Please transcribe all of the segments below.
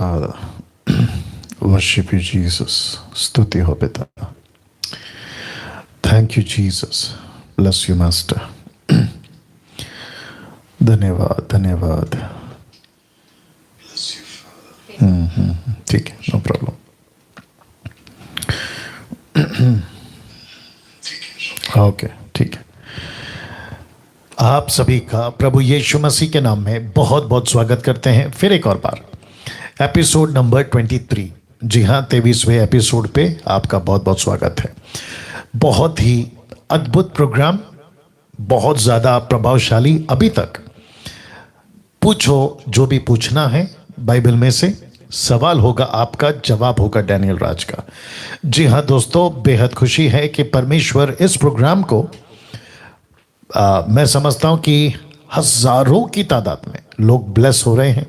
Father. Worship you, Jesus. स्तुति हो पिता. Thank you, Jesus. Bless you, Master. धन्यवाद धन्यवाद. Bless you, Father. ठीक है, no problem. ओके, ठीक है. आप सभी का प्रभु यीशु मसीह के नाम में बहुत बहुत स्वागत करते हैं फिर एक और बार एपिसोड नंबर 23. जी हाँ, 23वें एपिसोड पे आपका बहुत बहुत स्वागत है. बहुत ही अद्भुत प्रोग्राम, बहुत ज़्यादा प्रभावशाली. अभी तक पूछो जो भी पूछना है बाइबल में से, सवाल होगा आपका, जवाब होगा डैनियल राज का. जी हाँ दोस्तों, बेहद खुशी है कि परमेश्वर इस प्रोग्राम को मैं समझता हूँ कि हजारों की तादाद में लोग ब्लेस हो रहे हैं,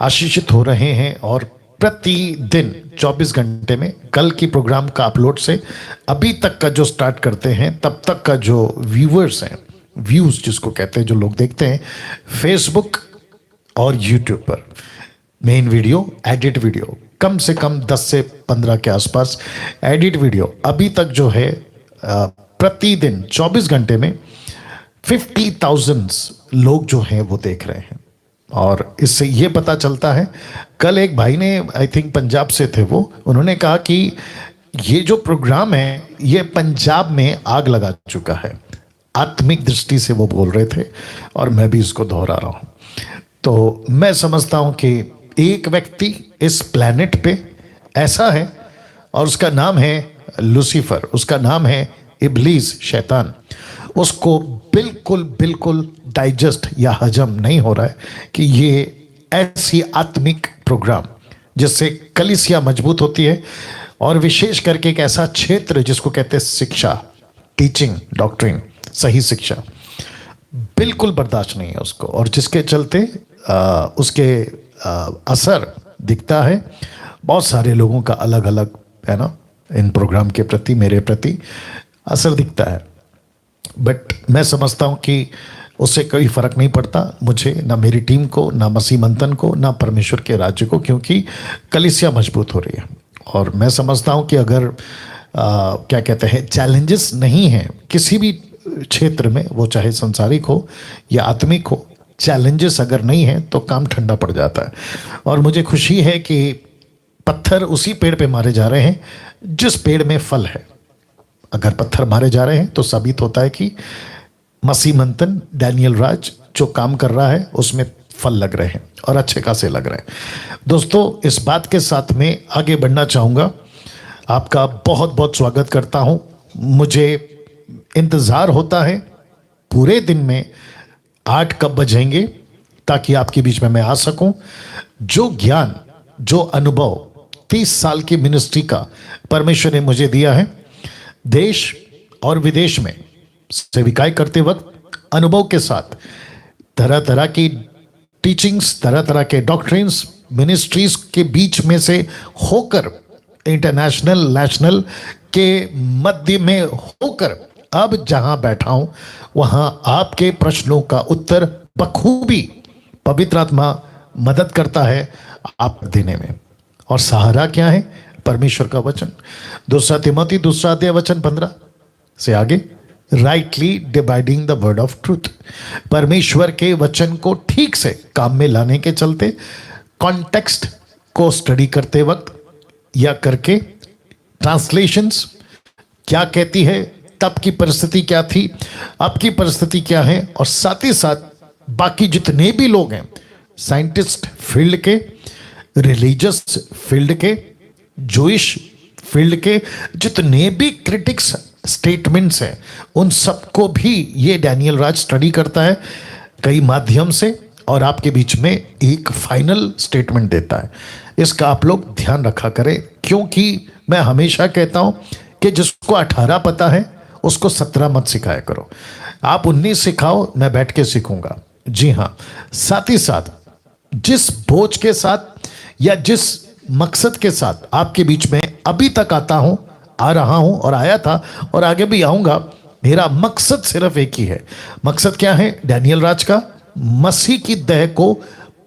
आशीषित हो रहे हैं. और प्रतिदिन 24 घंटे में, कल की प्रोग्राम का अपलोड से अभी तक का जो स्टार्ट करते हैं तब तक का जो व्यूअर्स हैं, व्यूज़ जिसको कहते हैं, जो लोग देखते हैं फेसबुक और यूट्यूब पर मेन वीडियो, एडिट वीडियो, कम से कम 10 से 15 के आसपास एडिट वीडियो अभी तक जो है प्रतिदिन 24 घंटे में 50,000 लोग जो हैं वो देख रहे हैं. और इससे ये पता चलता है, कल एक भाई ने, आई थिंक पंजाब से थे वो, उन्होंने कहा कि ये जो प्रोग्राम है ये पंजाब में आग लगा चुका है. आत्मिक दृष्टि से वो बोल रहे थे और मैं भी इसको दोहरा रहा हूँ. तो मैं समझता हूँ कि एक व्यक्ति इस प्लैनेट पे ऐसा है और उसका नाम है लूसीफर, उसका नाम है इब्लीस, शैतान. उसको बिल्कुल बिल्कुल डाइजेस्ट या हजम नहीं हो रहा है कि ये ऐसी आत्मिक प्रोग्राम जिससे कलीसिया मजबूत होती है, और विशेष करके एक ऐसा क्षेत्र जिसको कहते हैं शिक्षा, टीचिंग, डॉक्ट्रिन, सही शिक्षा, बिल्कुल बर्दाश्त नहीं है उसको. और जिसके चलते उसके असर दिखता है बहुत सारे लोगों का, अलग अलग है ना, इन प्रोग्राम के प्रति, मेरे प्रति असर दिखता है. बट मैं समझता हूँ कि उससे कोई फर्क नहीं पड़ता मुझे, ना मेरी टीम को, ना मसीह मंथन को, ना परमेश्वर के राज्य को, क्योंकि कलीसिया मजबूत हो रही है. और मैं समझता हूँ कि अगर क्या कहते हैं, चैलेंजेस नहीं हैं किसी भी क्षेत्र में, वो चाहे संसारिक हो या आत्मिक हो, चैलेंजेस अगर नहीं हैं तो काम ठंडा पड़ जाता है. और मुझे खुशी है कि पत्थर उसी पेड़ पे मारे जा रहे हैं जिस पेड़ में फल है. अगर पत्थर मारे जा रहे हैं तो साबित होता है कि मसीह मंथन, डैनियल राज जो काम कर रहा है उसमें फल लग रहे हैं और अच्छे खासे लग रहे हैं. दोस्तों, इस बात के साथ में आगे बढ़ना चाहूँगा. आपका बहुत बहुत स्वागत करता हूँ. मुझे इंतज़ार होता है पूरे दिन में 8 कब बजेंगे ताकि आपके बीच में मैं आ सकूं. जो ज्ञान, जो अनुभव 30 साल की मिनिस्ट्री का परमेश्वर ने मुझे दिया है, देश और विदेश में सेविकाई करते वक्त अनुभव के साथ, तरह तरह की टीचिंग्स, तरह तरह के डॉक्ट्रिन्स, मिनिस्ट्रीज के बीच में से होकर, इंटरनेशनल, नेशनल के मध्य में होकर अब जहां बैठा हूं वहां आपके प्रश्नों का उत्तर बखूबी पवित्र आत्मा मदद करता है आप देने में. और सहारा क्या है? परमेश्वर का वचन. 2 तिमोथी 2 अध्याय वचन 15 से आगे, rightly dividing the word of truth. परमेश्वर के वचन को ठीक से काम में लाने के चलते कॉन्टेक्स्ट को स्टडी करते वक्त या करके, ट्रांसलेशंस क्या कहती है, तब की परिस्थिति क्या थी, अब की परिस्थिति क्या है, और साथ ही साथ बाकी जितने भी लोग हैं, साइंटिस्ट फील्ड के, रिलीजियस फील्ड के, जूइश फील्ड के, जितने भी क्रिटिक्स स्टेटमेंट्स हैं, उन सबको भी ये डैनियल राज स्टडी करता है कई माध्यम से, और आपके बीच में एक फाइनल स्टेटमेंट देता है. इसका आप लोग ध्यान रखा करें, क्योंकि मैं हमेशा कहता हूं कि जिसको 18 पता है उसको 17 मत सिखाया करो. आप 19 सिखाओ, मैं बैठ के सीखूंगा. जी हाँ, साथ ही साथ जिस बोझ के साथ या जिस मकसद के साथ आपके बीच में अभी तक आता हूं, आ रहा हूं और आया था और आगे भी आऊंगा, मेरा मकसद सिर्फ एक ही है. मकसद क्या है डैनियल राज का? मसीह की देह को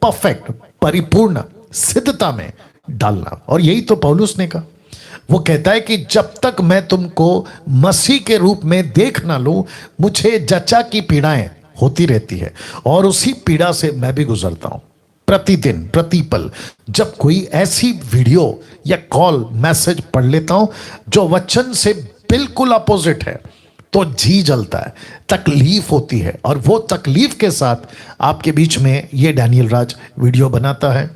परफेक्ट, परिपूर्ण, सिद्धता में डालना। और यही तो पौलुस ने कहा। वो कहता है कि जब तक मैं तुमको मसीह के रूप में देख ना लूं, मुझे जच्चा की पीड़ाएं होती रहती है, और उसी पीड़ा से मैं भी गुजरता हूं प्रतिदिन प्रतिपल। जब कोई ऐसी वीडियो या कॉल मैसेज पढ़ लेता हूं जो वचन से बिल्कुल अपोजिट है, तो जी जलता है, तकलीफ होती है। और वो तकलीफ के साथ आपके बीच में ये डैनियल राज वीडियो बनाता है,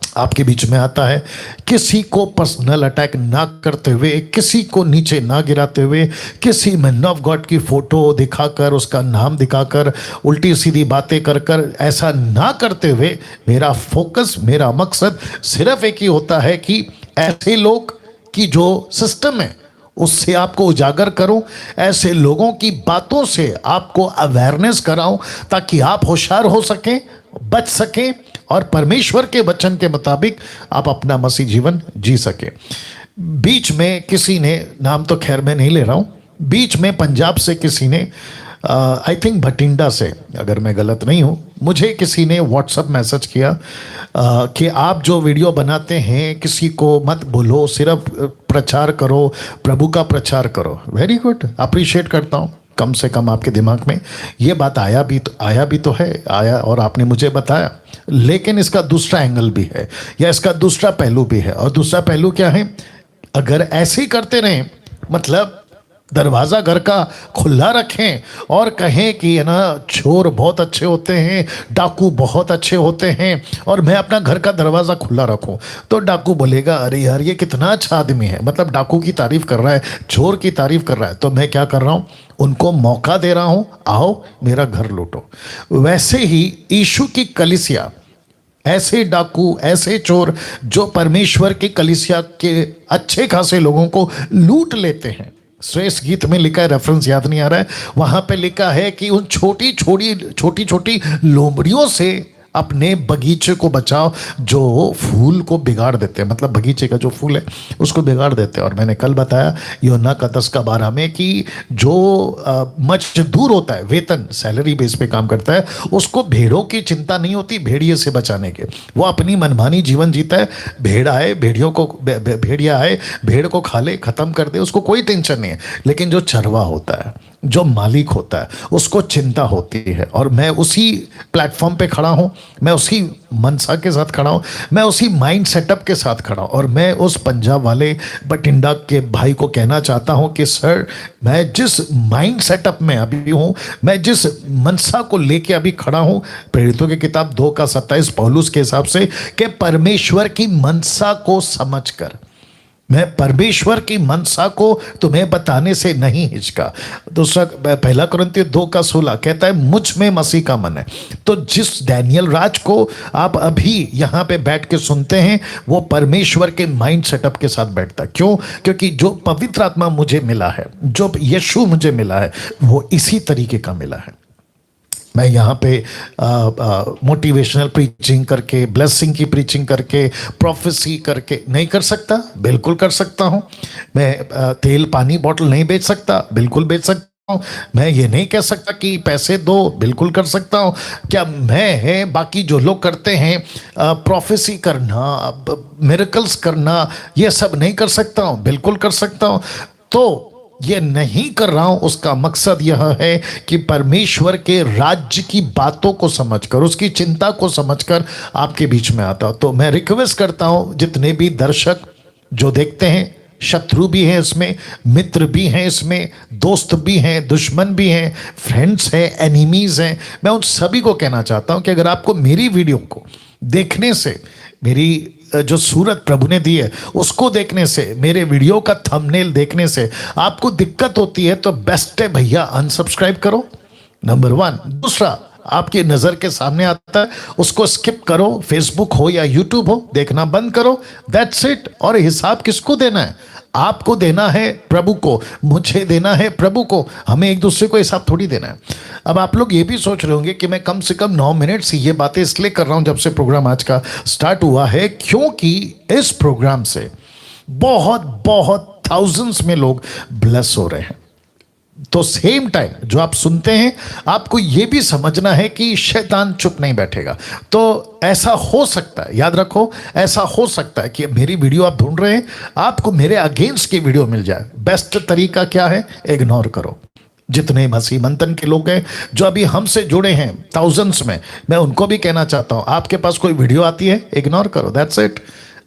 आपके बीच में आता है, किसी को पर्सनल अटैक ना करते हुए, किसी को नीचे ना गिराते हुए, किसी मैन ऑफ गॉड की फोटो दिखाकर, उसका नाम दिखाकर, उल्टी सीधी बातें कर कर ऐसा ना करते हुए, मेरा फोकस, मेरा मकसद सिर्फ एक ही होता है कि ऐसे लोग की जो सिस्टम है उससे आपको उजागर करूं, ऐसे लोगों की बातों से आपको अवेयरनेस कराऊं, ताकि आप होशियार हो सकें, बच सकें, और परमेश्वर के वचन के मुताबिक आप अपना मसीह जीवन जी सके। बीच में किसी ने, नाम तो खैर मैं नहीं ले रहा हूं, बीच में पंजाब से किसी ने, आई थिंक भटिंडा से, अगर मैं गलत नहीं हूं, मुझे किसी ने व्हाट्सएप मैसेज किया कि आप जो वीडियो बनाते हैं किसी को मत बोलो, सिर्फ प्रचार करो, प्रभु का प्रचार करो। वेरी गुड, अप्रिशिएट करता हूं। कम से कम आपके दिमाग में ये बात आया भी तो है, आया, और आपने मुझे बताया। लेकिन इसका दूसरा एंगल भी है, या इसका दूसरा पहलू भी है। और दूसरा पहलू क्या है? अगर ऐसे ही करते रहें, मतलब दरवाज़ा घर का खुला रखें और कहें कि है ना, चोर बहुत अच्छे होते हैं, डाकू बहुत अच्छे होते हैं, और मैं अपना घर का दरवाज़ा खुला रखूं, तो डाकू बोलेगा अरे यार ये कितना अच्छा आदमी है। मतलब डाकू की तारीफ कर रहा है, चोर की तारीफ कर रहा है। तो मैं क्या कर रहा हूं? उनको मौका दे रहा हूं, आओ मेरा घर लूटो। वैसे ही यीशु की कलीसिया, ऐसे डाकू, ऐसे चोर जो परमेश्वर की कलीसिया के अच्छे खासे लोगों को लूट लेते हैं। श्रेष्ठ गीत में लिखा है, रेफरेंस याद नहीं आ रहा है, वहां पे लिखा है कि उन छोटी छोटी लोमड़ियों से अपने बगीचे को बचाओ जो फूल को बिगाड़ देते हैं। मतलब बगीचे का जो फूल है उसको बिगाड़ देते हैं। और मैंने कल बताया यूहन्ना का 10:12 में कि जो मजदूर होता है, वेतन सैलरी बेस पे काम करता है, उसको भेड़ों की चिंता नहीं होती भेड़िए से बचाने के। वो अपनी मनमानी जीवन जीता है, भेड़ आए, भेड़िया आए, भेड़ को खा ले, खत्म कर दे, उसको कोई टेंशन नहीं है। लेकिन जो चरवा होता है, जो मालिक होता है, उसको चिंता होती है। और मैं उसी प्लेटफॉर्म पे खड़ा हूं, मैं उसी मनसा के साथ खड़ा हूं, मैं उसी माइंड सेटअप के साथ खड़ा हूं। और मैं उस पंजाब वाले बठिंडा के भाई को कहना चाहता हूं कि सर, मैं जिस माइंड सेटअप में अभी हूं, मैं जिस मनसा को लेके अभी खड़ा हूं, प्रेरितों की किताब 2:27 पौलुस के हिसाब से, कि परमेश्वर की मनसा को समझकर, मैं परमेश्वर की मनसा को तुम्हें बताने से नहीं हिचका। दूसरा, पहला कुरिन्थियों 2:16 कहता है मुझ में मसीह का मन है। तो जिस डैनियल राज को आप अभी यहां पे बैठ के सुनते हैं, वो परमेश्वर के माइंड सेटअप के साथ बैठता है। क्यों? क्योंकि जो पवित्र आत्मा मुझे मिला है, जो यीशु मुझे मिला है, वो इसी तरीके का मिला है। मैं यहाँ पे मोटिवेशनल प्रीचिंग करके, ब्लेसिंग की प्रीचिंग करके, प्रोफेसी करके नहीं कर सकता, बिल्कुल कर सकता हूँ। मैं तेल पानी बोतल नहीं बेच सकता, बिल्कुल बेच सकता हूँ। मैं ये नहीं कह सकता कि पैसे दो, बिल्कुल कर सकता हूँ। क्या मैं बाकी जो लोग करते हैं, प्रोफेसी करना, मिरेकल्स करना, ये सब नहीं कर सकता हूँ? बिल्कुल कर सकता हूँ। तो ये नहीं कर रहा हूं, उसका मकसद यह है कि परमेश्वर के राज्य की बातों को समझकर, उसकी चिंता को समझकर आपके बीच में आता हूं। तो मैं रिक्वेस्ट करता हूं, जितने भी दर्शक जो देखते हैं, शत्रु भी हैं इसमें, मित्र भी हैं इसमें, दोस्त भी हैं, दुश्मन भी हैं, फ्रेंड्स हैं, एनिमीज हैं, मैं उन सभी को कहना चाहता हूं कि अगर आपको मेरी वीडियो को देखने से, मेरी जो सूरत प्रभु ने दी है उसको देखने से, मेरे वीडियो का थंबनेल देखने से आपको दिक्कत होती है, तो बेस्ट है भैया, अनसब्सक्राइब करो, नंबर 1। दूसरा, आपकी नजर के सामने आता है उसको स्किप करो, फेसबुक हो या यूट्यूब हो, देखना बंद करो, दैट्स इट। और हिसाब किसको देना है? आपको देना है प्रभु को, मुझे देना है प्रभु को, हमें एक दूसरे को हिसाब थोड़ी देना है। अब आप लोग ये भी सोच रहे होंगे कि मैं कम से कम 9 मिनट से ये बातें इसलिए कर रहा हूं जब से प्रोग्राम आज का स्टार्ट हुआ है, क्योंकि इस प्रोग्राम से बहुत बहुत थाउजेंड्स में लोग ब्लेस हो रहे हैं। तो सेम टाइम जो आप सुनते हैं, आपको यह भी समझना है कि शैतान चुप नहीं बैठेगा। तो ऐसा हो सकता है, याद रखो, ऐसा हो सकता है कि मेरी वीडियो आप ढूंढ रहे हैं, आपको मेरे अगेंस्ट की वीडियो मिल जाए। बेस्ट तरीका क्या है? इग्नोर करो। जितने मसीह मंथन के लोग हैं जो अभी हमसे जुड़े हैं थाउजेंड्स में, मैं उनको भी कहना चाहता हूं, आपके पास कोई वीडियो आती है, इग्नोर करो, दैट्स इट।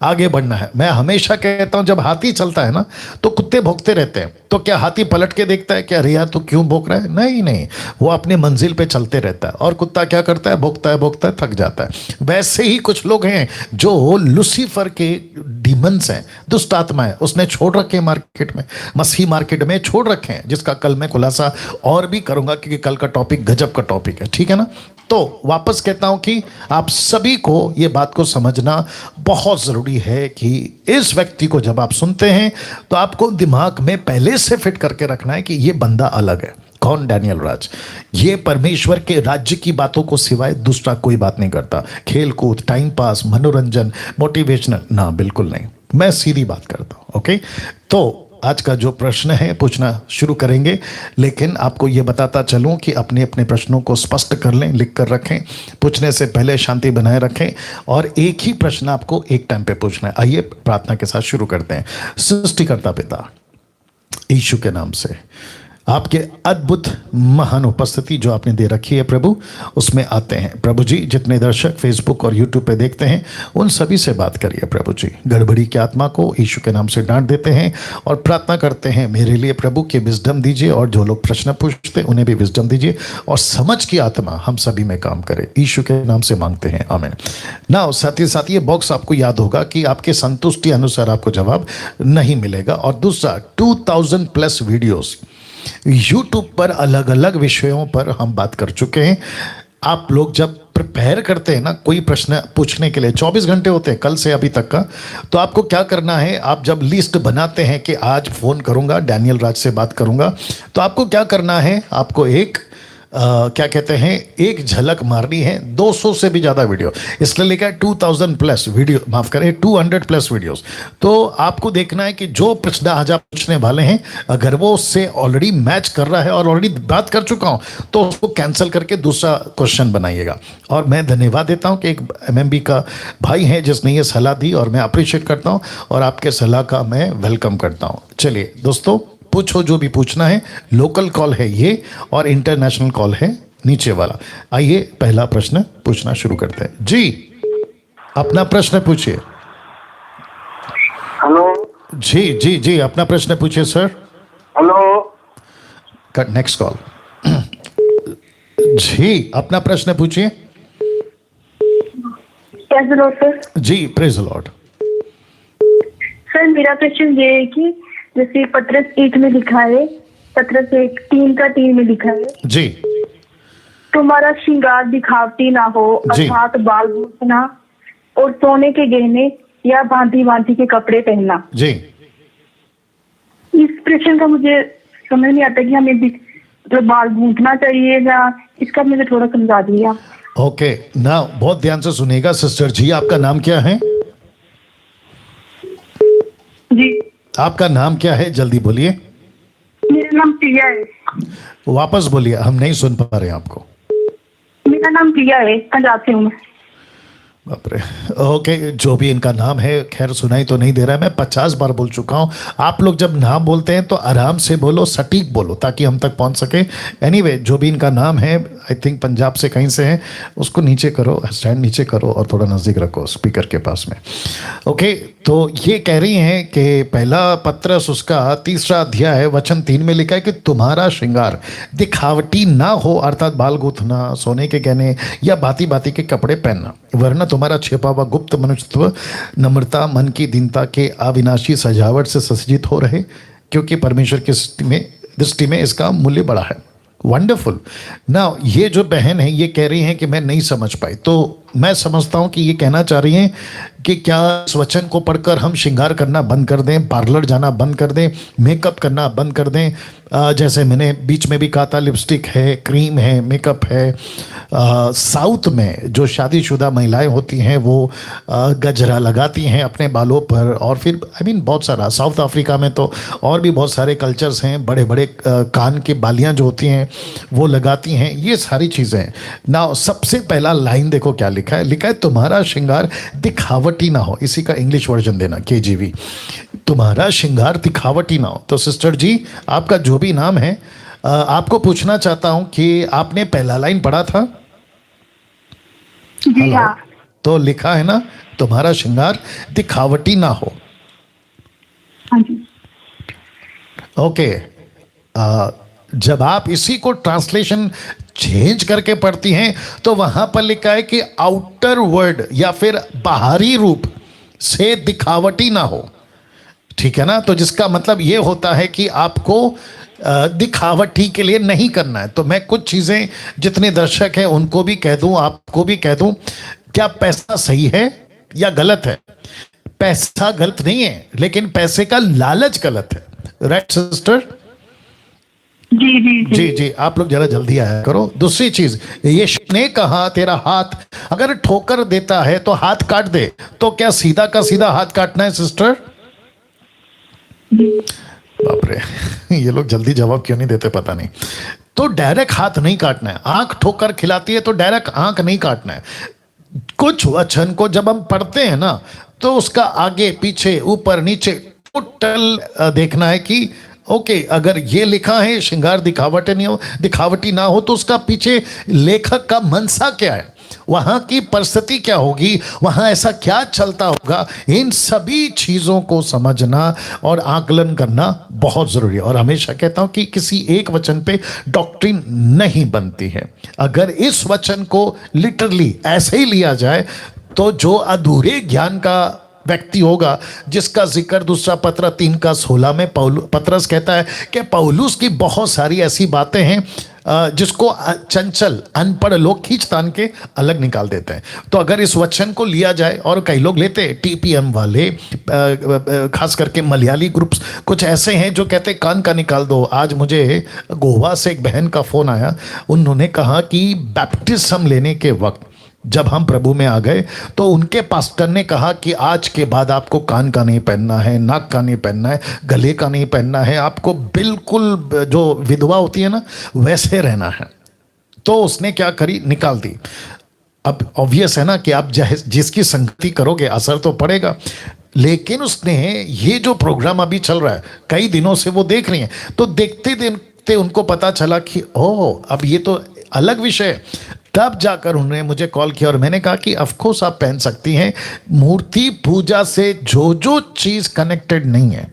आगे बढ़ना है। मैं हमेशा कहता हूं, जब हाथी चलता है ना तो कुत्ते भौंकते रहते हैं, तो क्या हाथी पलट के देखता है क्या, अरे यार तू क्यों भौंक रहा है? नहीं नहीं, वो अपने मंजिल पे चलते रहता है। और कुत्ता क्या करता है? भौंकता है भौंकता है, थक जाता है। वैसे ही कुछ लोग हैं जो लूसीफर के डीमंस हैं, दुष्ट आत्माएं, उसने छोड़ रखे हैं मार्केट में, मसीह मार्केट में छोड़ रखे हैं, जिसका कल मैं खुलासा और भी करूंगा, क्योंकि कल का टॉपिक गजब का टॉपिक है, ठीक है ना। तो वापस कहता हूं कि आप सभी को यह बात को समझना बहुत जरूरी है कि इस व्यक्ति को जब आप सुनते हैं तो आपको दिमाग में पहले से फिट करके रखना है कि यह बंदा अलग है। कौन? डैनियल राज। ये परमेश्वर के राज्य की बातों को सिवाय दूसरा कोई बात नहीं करता। खेल कूद, टाइम पास, मनोरंजन, मोटिवेशनल ना, बिल्कुल नहीं। मैं सीधी बात करता हूं। ओके, तो आज का जो प्रश्न है पूछना शुरू करेंगे, लेकिन आपको यह बताता चलूं कि अपने अपने प्रश्नों को स्पष्ट कर लें, लिख कर रखें, पूछने से पहले शांति बनाए रखें, और एक ही प्रश्न आपको एक टाइम पे पूछना है। आइए प्रार्थना के साथ शुरू करते हैं। सृष्टिकर्ता पिता, यीशु के नाम से आपके अद्भुत महान उपस्थिति जो आपने दे रखी है प्रभु, उसमें आते हैं प्रभु जी। जितने दर्शक फेसबुक और यूट्यूब पे देखते हैं उन सभी से बात करिए प्रभु जी। गड़बड़ी की आत्मा को यीशु के नाम से डांट देते हैं और प्रार्थना करते हैं मेरे लिए प्रभु के विजडम दीजिए, और जो लोग प्रश्न पूछते उन्हें भी विजडम दीजिए, और समझ की आत्मा हम सभी में काम करे। यीशु के नाम से मांगते हैं, आमीन। ना साथ ही साथ ये बॉक्स आपको याद होगा कि आपके संतुष्टि अनुसार आपको जवाब नहीं मिलेगा। और दूसरा, 2000+ वीडियोस यूट्यूब पर अलग अलग विषयों पर हम बात कर चुके हैं। आप लोग जब प्रिपेयर करते हैं ना कोई प्रश्न पूछने के लिए, 24 घंटे होते हैं कल से अभी तक का, तो आपको क्या करना है, आप जब लिस्ट बनाते हैं कि आज फोन करूंगा, डैनियल राज से बात करूंगा, तो आपको क्या करना है, आपको एक क्या कहते हैं, एक झलक मारनी है। 200 से भी ज़्यादा वीडियो, इसलिए लिखा है 2000+ वीडियो, माफ करें 200+ वीडियोस। तो आपको देखना है कि जो प्रश्न आज आप पूछने वाले हैं, अगर वो उससे ऑलरेडी मैच कर रहा है और ऑलरेडी बात कर चुका हूं, तो उसको कैंसिल करके दूसरा क्वेश्चन बनाइएगा। और मैं धन्यवाद देता हूं कि एक MMB का भाई है जिसने ये सलाह दी, और मैं अप्रिशिएट करता हूं, और आपके सलाह का मैं वेलकम करता हूं। चलिए दोस्तों, पूछो जो भी पूछना है। लोकल कॉल है ये, और इंटरनेशनल कॉल है नीचे वाला। आइए पहला प्रश्न पूछना शुरू करते हैं जी। अपना प्रश्न पूछिए। हेलो जी जी जी, अपना प्रश्न पूछिए sir. Hello cut, next call. जी, अपना प्रश्न पूछिए। कैसे हो सर? जी, प्रेज द लॉर्ड। सर मेरा क्वेश्चन ये है कि जैसे पत्रस 1 में लिखा है, पत्रस 1:3 में लिखा है जी, तुम्हारा श्रृंगार दिखावटी ना हो, जी। अर्थात बाल बूटना और सोने के गहने या भांति भांति के कपड़े पहनना। जी, इस प्रश्न का मुझे समझ नहीं आता कि हमें जो बाल गूंथना चाहिए या इसका मुझे थोड़ा समझा दिया। ओके ना, बहुत ध्यान से सुनिएगा सिस्टर जी। आपका नाम क्या है? जी, आपका नाम क्या है, जल्दी बोलिए। मेरा नाम प्रिया है। वापस बोलिए, हम नहीं सुन पा रहे हैं आपको। मेरा नाम प्रिया है, पंजाब से हूँ मैं। बाप रे। ओके, जो भी इनका नाम है, खैर सुनाई तो नहीं दे रहा है। मैं 50 बार बोल चुका हूँ, आप लोग जब नाम बोलते हैं तो आराम से बोलो, सटीक बोलो, ताकि हम तक पहुँच सके। एनीवे, जो भी इनका नाम है, आई थिंक पंजाब से कहीं से है, उसको नीचे करो, स्टैंड नीचे करो और थोड़ा नज़दीक रखो स्पीकर के पास में। ओके, तो ये कह रही हैं कि पहला पत्रस उसका 3रा अध्याय वचन 3 में लिखा है कि तुम्हारा श्रृंगार दिखावटी ना हो, अर्थात बाल गूंथना, सोने के गहने या भांति भांति के कपड़े पहनना, वरना तुम्हारा छिपा हुआ गुप्त मनुष्यत्व नम्रता, मन की दीनता के अविनाशी सजावट से सज्जित हो रहे, क्योंकि परमेश्वर की दृष्टि में इसका मूल्य बड़ा है। वंडरफुल। ना, ये जो बहन है ये कह रही हैं कि मैं नहीं समझ पाई, तो मैं समझता हूं कि ये कहना चाह रही हैं कि क्या इस वचन को पढ़कर हम श्रृंगार करना बंद कर दें, पार्लर जाना बंद कर दें, मेकअप करना बंद कर दें? जैसे मैंने बीच में भी कहा था, लिपस्टिक है, क्रीम है, मेकअप है। साउथ में जो शादीशुदा महिलाएं होती हैं वो गजरा लगाती हैं अपने बालों पर, और फिर बहुत सारा, साउथ अफ्रीका में तो और भी बहुत सारे कल्चर्स हैं, बड़े बड़े कान की बालियां जो होती हैं वो लगाती हैं, ये सारी चीज़ें हैं ना। सबसे पहला लाइन देखो क्या लिखा है, लिखा है तुम्हारा श्रृंगार दिखावटी ना हो। इसी का इंग्लिश वर्जन देना, केजीवी, तुम्हारा श्रृंगार दिखावटी ना हो। तो सिस्टर जी, आपका जो भी नाम है, आपको पूछना चाहता हूं कि आपने पहला लाइन पढ़ा था? जी हाँ। तो लिखा है ना, तुम्हारा श्रृंगार दिखावटी ना हो। हाँ जी। ओके। जब आप इसी को ट्रांसलेशन चेंज करके पढ़ती हैं तो वहां पर लिखा है कि आउटर वर्ड या फिर बाहरी रूप से दिखावटी ना हो। ठीक है ना? तो जिसका मतलब ये होता है कि आपको दिखावटी के लिए नहीं करना है। तो मैं कुछ चीजें, जितने दर्शक हैं उनको भी कह दूं, आपको भी कह दूं, क्या पैसा सही है या गलत है? पैसा गलत नहीं है, लेकिन पैसे का लालच गलत है। Right sister? जी जी जी जी, आप लोग जरा जल्दी आया करो। दूसरी चीज, यीशु ने कहा तेरा हाथ अगर ठोकर देता है तो हाथ काट दे। तो क्या सीधा का सीधा हाथ काटना है सिस्टर? बाप रे, ये लोग जल्दी जवाब क्यों नहीं देते पता नहीं। तो डायरेक्ट हाथ नहीं काटना है। आंख ठोकर खिलाती है तो डायरेक्ट आंख नहीं काटना है। कुछ वचन को जब हम पढ़ते हैं ना, तो उसका आगे पीछे ऊपर नीचे टोटल देखना है कि ओके, अगर ये लिखा है श्रृंगार दिखावटी ना हो तो उसका पीछे लेखक का मनसा क्या है, वहां की परिस्थिति क्या होगी, वहां ऐसा क्या चलता होगा। इन सभी चीजों को समझना और आकलन करना बहुत जरूरी है। और हमेशा कहता हूं कि किसी एक वचन पे डॉक्ट्रिन नहीं बनती है। अगर इस वचन को लिटरली ऐसे ही लिया जाए तो जो अधूरे ज्ञान का व्यक्ति होगा, जिसका जिक्र दूसरा पत्र 3:16 में पतरस कहता है कि पौलुस की बहुत सारी ऐसी बातें हैं जिसको चंचल अनपढ़ लोग खींच तान के अलग निकाल देते हैं। तो अगर इस वचन को लिया जाए, और कई लोग लेते हैं, टीपीएम वाले, खास करके मलयाली ग्रुप्स कुछ ऐसे हैं जो कहते हैं कान का निकाल दो। आज मुझे गोवा से एक बहन का फोन आया, उन्होंने कहा कि बैप्टिज्म लेने के वक्त जब हम प्रभु में आ गए तो उनके पास्टर ने कहा कि आज के बाद आपको कान का नहीं पहनना है, नाक का नहीं पहनना है, गले का नहीं पहनना है, आपको बिल्कुल जो विधवा होती है ना वैसे रहना है। तो उसने क्या करी, निकाल दी। अब ऑब्वियस है ना कि आप जिसकी संगति करोगे असर तो पड़ेगा। लेकिन उसने ये जो प्रोग्राम अभी चल रहा है, कई दिनों से वो देख रही हैं, तो देखते देखते उनको पता चला कि ओह, अब ये तो अलग विषय है। तब जाकर उन्होंने मुझे कॉल किया और मैंने कहा कि ऑफ कोर्स आप पहन सकती हैं। मूर्ति पूजा से जो जो चीज कनेक्टेड नहीं है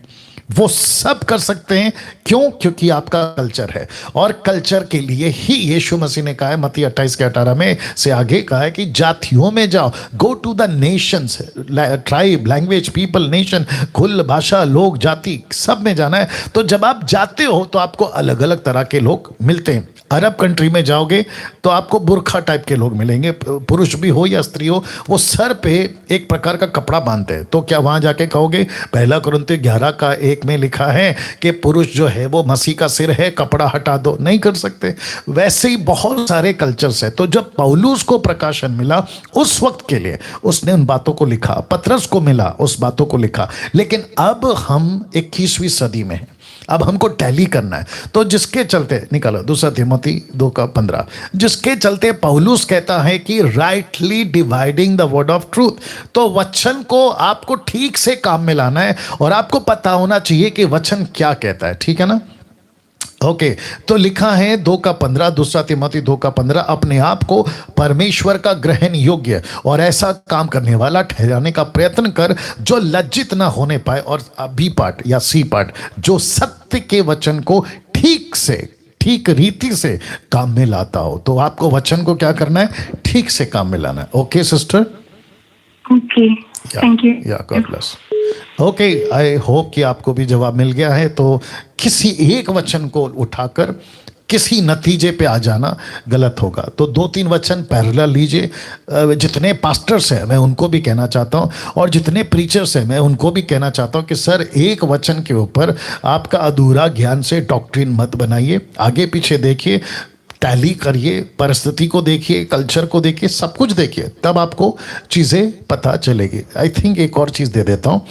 वो सब कर सकते हैं। क्यों? क्योंकि आपका कल्चर है, और कल्चर के लिए ही यीशु मसीह ने कहा है, मत्ती 28:18 में से आगे कहा है कि जातियों में जाओ, go to the nations, tribe, language, people, nation, कुल, भाषा, लोग, जाति, सब में जाना है। तो जब आप जाते हो तो आपको अलग अलग तरह के लोग मिलते हैं। अरब कंट्री में जाओगे तो आपको बुरखा टाइप के लोग मिलेंगे, पुरुष भी हो या स्त्री हो, वो सर पे एक प्रकार का कपड़ा बांधते हैं। तो क्या वहां जाके कहोगे 1 कुरिन्थियों 11:1 में लिखा है कि पुरुष जो है वो मसीह का सिर है, कपड़ा हटा दो? नहीं कर सकते। वैसे ही बहुत सारे कल्चर्स है। तो जब पौलुस को प्रकाशन मिला उस वक्त के लिए उसने उन बातों को लिखा, पतरस को मिला उस बातों को लिखा। लेकिन अब हम 21वीं सदी में हैं, अब हमको टैली करना है। तो जिसके चलते, निकालो 2 तिमोथी 2:15, जिसके चलते पौलुस कहता है कि rightly dividing the word of truth. तो वचन को आपको ठीक से काम में लाना है और आपको पता होना चाहिए कि वचन क्या कहता है। ठीक है ना? ओके, तो लिखा है 2:15, 2 तिमोथी 2:15, अपने आप को परमेश्वर का ग्रहण योग्य और ऐसा काम करने वाला ठहराने का प्रयत्न कर जो लज्जित ना होने पाए, और बी पार्ट या सी पार्ट, जो सत्य के वचन को ठीक रीति से काम में लाता हो। तो आपको वचन को क्या करना है? ठीक से काम में लाना है। Okay sister? Okay, thank you. Yeah God bless. Okay, I hope कि आपको भी जवाब मिल गया है। तो किसी एक वचन को उठाकर किसी नतीजे पे आ जाना गलत होगा। तो 2-3 वचन पैरेलल लीजिए। जितने पास्टर्स हैं मैं उनको भी कहना चाहता हूँ, और जितने प्रीचर्स हैं मैं उनको भी कहना चाहता हूँ कि सर एक वचन के ऊपर आपका अधूरा ज्ञान से डॉक्ट्रिन मत बनाइए। आगे पीछे देखिए, टैली करिए, परिस्थिति को देखिए, कल्चर को देखिए, सब कुछ देखिए, तब आपको चीज़ें पता चलेगी। आई थिंक एक और चीज़ दे देता हूँ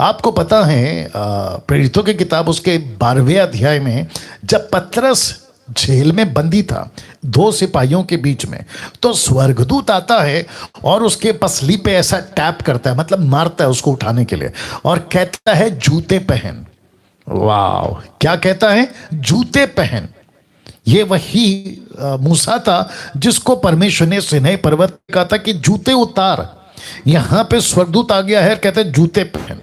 आपको। पता है प्रेरितों की किताब उसके 12वें अध्याय में जब पतरस जेल में बंदी था 2 सिपाहियों के बीच में, तो स्वर्गदूत आता है और उसके पसली पे ऐसा टैप करता है, मतलब मारता है उसको उठाने के लिए, और कहता है जूते पहन। वाह, क्या कहता है? जूते पहन। ये वही मूसा था जिसको परमेश्वर ने सिनै पर्वत पे कहा था कि जूते उतार। यहां पे स्वर्गदूत आ गया है, कहते हैं जूते पहन।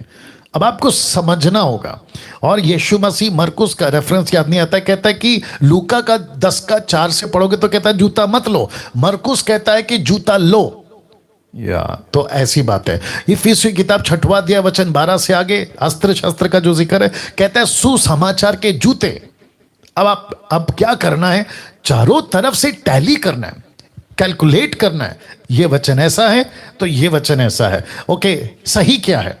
अब आपको समझना होगा, और यीशु मसीह मरकुस का रेफरेंस याद नहीं आता, कहता है कि लूका का 10:4 से पढ़ोगे तो कहता है जूता मत लो, मरकुस कहता है कि जूता लो। या तो ऐसी बात है। इफिसियों की किताब 6वां अध्याय वचन 12 से आगे अस्त्र शस्त्र का जो जिक्र है, कहता है सुसमाचार के जूते। अब क्या करना है? चारों तरफ से टैली करना है, कैलकुलेट करना है। ये वचन ऐसा है तो ये वचन ऐसा है। ओके, सही क्या है?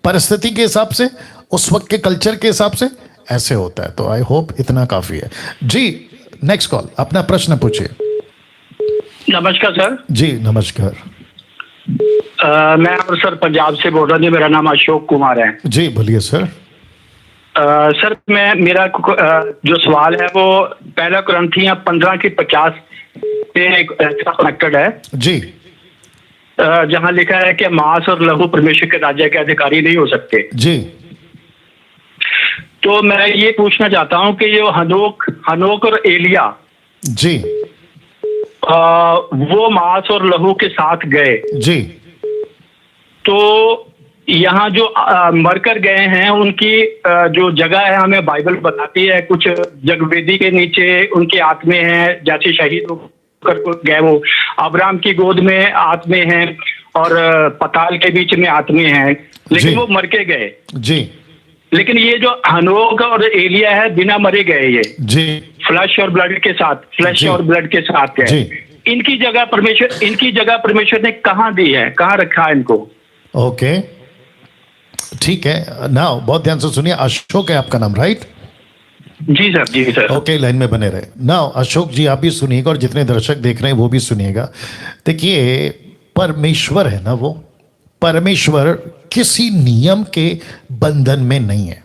परिस्थिति के हिसाब से, उस वक्त के कल्चर के हिसाब से ऐसे होता है। तो आई होप इतना काफी है जी। नेक्स्ट कॉल, अपना प्रश्न पूछिए। नमस्कार सर। जी नमस्कार। मैं अमृतसर पंजाब से बोल रहा हूँ। मेरा नाम अशोक कुमार है। जी बोलिए सर। सर मेरा जो सवाल है वो 1 कुरिन्थियों 15:50 से कनेक्टेड है जी। जहां लिखा है कि मांस और लहू परमेश्वर के राज्य के अधिकारी नहीं हो सकते। जी। तो मैं ये पूछना चाहता हूँ कि जो हनोक और एलिया जी वो मांस और लहू के साथ गए जी। तो यहाँ जो मरकर गए हैं उनकी जो जगह है हमें बाइबल बताती है। कुछ जगवेदी के नीचे उनकी आत्मे हैं, जैसे शहीद होकर गए वो अब्राहम की गोद में आत्मे हैं, और पताल के बीच में आत्मे हैं, लेकिन वो मर के गए जी। लेकिन ये जो हनोक और एलिया है बिना मरे गए, ये जी फ्लैश और ब्लड के साथ, फ्लैश और ब्लड के साथ गए। इनकी जगह परमेश्वर ने कहाँ दी है, कहाँ रखा है इनको? ओके ठीक है। नाउ बहुत ध्यान से सुनिए। अशोक है आपका नाम, राइट? जी सर, जी सर। ओके, लाइन में बने रहे। नाउ अशोक जी आप भी सुनिएगा, और जितने दर्शक देख रहे हैं वो भी सुनिएगा। देखिए, परमेश्वर है ना, वो परमेश्वर किसी नियम के बंधन में नहीं है।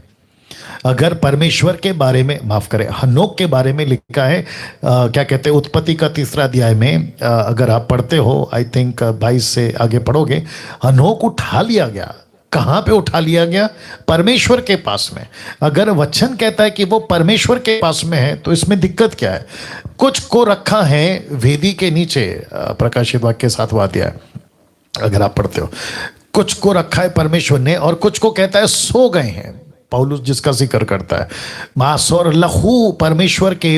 अगर परमेश्वर के बारे में, माफ करें, हनोक के बारे में लिखा है, क्या कहते हैं, उत्पत्ति का 3 अध्याय में, अगर आप पढ़ते हो, आई थिंक 22 से आगे पढ़ोगे, हनोक उठा लिया गया। कहाँ पे उठा लिया गया? परमेश्वर के पास में। अगर वचन कहता है कि वो परमेश्वर के पास में है, तो इसमें दिक्कत क्या है? कुछ को रखा है वेदी के नीचे, प्रकाशित वाक्य 7वां अध्याय अगर आप पढ़ते हो, कुछ को रखा है परमेश्वर ने, और कुछ को कहता है सो गए हैं, पौलुस जिसका जिक्र करता है। मांस और लहू परमेश्वर के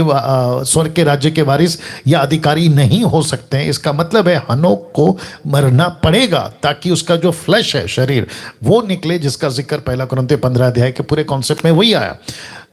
स्वर्ग के राज्य के वारिस या अधिकारी नहीं हो सकते हैं। इसका मतलब है हनोक को मरना पड़ेगा ताकि उसका जो फ्लैश है, शरीर, वो निकले, जिसका जिक्र 1 कुरिन्थियों 15 अध्याय के पूरे कॉन्सेप्ट में वही आया।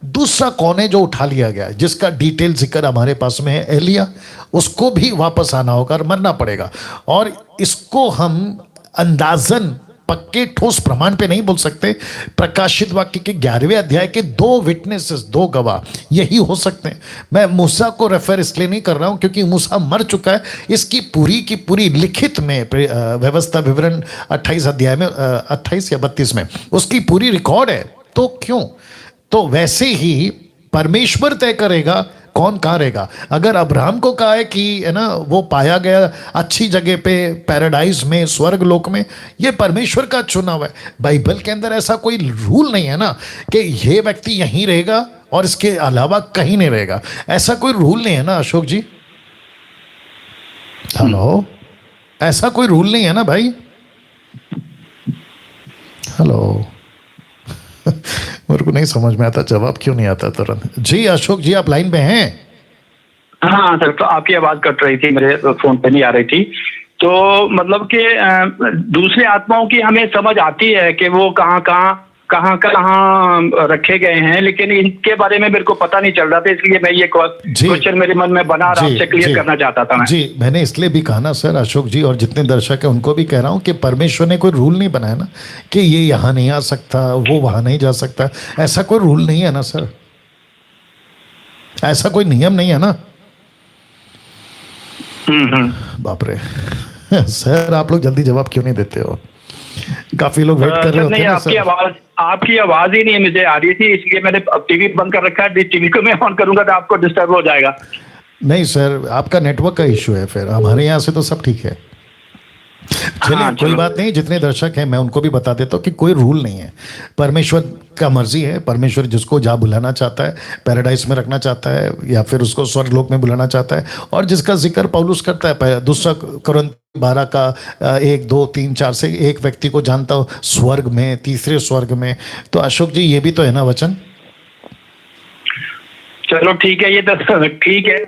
दूसरा कौन है जो उठा लिया गया, जिसका डिटेल जिक्र हमारे पास में है? एलिया। उसको भी वापस आना होगा और मरना पड़ेगा। और इसको हम अंदाजन पक्के ठोस प्रमाण पे नहीं बोल सकते। प्रकाशित वाक्य के 11वें अध्याय के 2 विटनेसेस, 2 गवाह यही हो सकते हैं। मैं मूसा को रेफर इसलिए नहीं कर रहा हूं क्योंकि मूसा मर चुका है। इसकी पूरी की पूरी लिखित में व्यवस्था विवरण 28 अध्याय में, 28 या 32 में उसकी पूरी रिकॉर्ड है। तो क्यों? तो वैसे ही परमेश्वर तय करेगा कौन कहाँ रहेगा। अगर अब्राहम को कहा है कि है ना वो पाया गया अच्छी जगह पे, पैराडाइज में, स्वर्ग लोक में, ये परमेश्वर का चुनाव है। बाइबल के अंदर ऐसा कोई रूल नहीं है ना कि ये व्यक्ति यहीं रहेगा और इसके अलावा कहीं नहीं रहेगा। ऐसा कोई रूल नहीं है ना अशोक जी? हेलो, ऐसा कोई रूल नहीं है ना भाई? हेलो मेरे को नहीं समझ में आता, जवाब क्यों नहीं आता तुरंत? जी अशोक जी आप लाइन पे हैं? हाँ सर, तो आपकी आवाज कट रही थी, मेरे फोन पे नहीं आ रही थी। तो मतलब कि दूसरे आत्माओं की हमें समझ आती है कि वो कहाँ कहाँ कहाँ कहाँ रखे गए हैं, लेकिन इनके बारे में मेरे को पता नहीं चल रहा था, इसलिए मैं ये क्वेश्चन मेरे मन में बना और आपसे क्लियर करना चाहता था मैं। जी, मैंने इसलिए भी कहा ना सर, अशोक जी और जितने दर्शक हैं उनको भी कह रहा हूँ कि परमेश्वर ने कोई रूल नहीं बनाया ना कि ये यहाँ नहीं आ सकता, वो वहां नहीं जा सकता। ऐसा कोई रूल नहीं है ना सर, ऐसा कोई नियम नहीं है ना। बाप रे सर, आप लोग जल्दी जवाब क्यों नहीं देते हो? काफी लोग वेट कर रहे होते हैं ना सर। आपकी आवाज ही नहीं मुझे आ रही थी, इसलिए मैंने अब टीवी बंद कर रखा है। टीवी को मैं ऑन करूंगा तो आपको डिस्टर्ब हो जाएगा। नहीं सर, आपका नेटवर्क का इशू है, फिर हमारे यहाँ से तो सब ठीक है। चलिए कोई बात नहीं, जितने दर्शक हैं मैं उनको भी बता देता हूँ कि कोई रूल नहीं है, परमेश्वर का मर्जी है। परमेश्वर जिसको जहाँ बुलाना चाहता है, पैराडाइस में रखना चाहता है या फिर उसको स्वर्गलोक में बुलाना चाहता है। और जिसका जिक्र पौलुस करता है दूसरा कुरिन्थ 12 का 1, 2, 3, 4 से, एक व्यक्ति को जानता हो स्वर्ग में, तीसरे स्वर्ग में। तो अशोक जी ये भी तो है ना वचन। चलो ठीक है, ये तो ठीक है,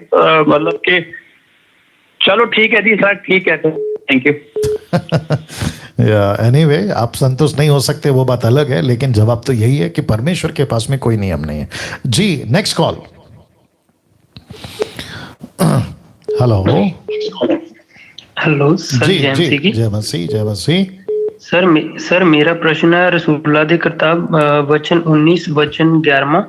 मतलब कि चलो ठीक है जी सर, ठीक है, तो थैंक यू। एनीवे आप संतुष्ट नहीं हो सकते वो बात अलग है, लेकिन जवाब तो यही है कि परमेश्वर के पास में कोई नियम नहीं है। जी next call. Hello hello sir, जी जय जी, मसीह की। जय मसीह, जय मसीह। सर मेरा प्रश्न है रसूलुल्लाह के किताब वचन 19 वचन 11।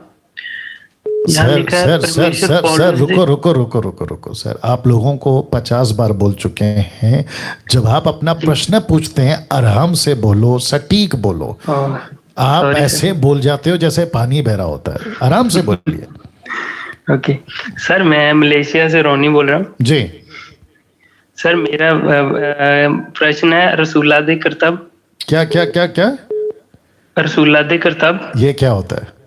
Sir sir sir sir sir रुको सर, आप लोगों को 50 बार बोल चुके हैं, जब आप अपना प्रश्न पूछते हैं आराम से बोलो, सटीक बोलो। आप ऐसे बोल जाते हो जैसे पानी बह रहा होता है, आराम से बोलिए। ओके सर, मैं मलेशिया से रोनी बोल रहा हूँ जी। सर मेरा प्रश्न है रसूलुल्लाह के किताब। क्या क्या क्या क्या? रसूलुल्लाह के किताब ये क्या होता है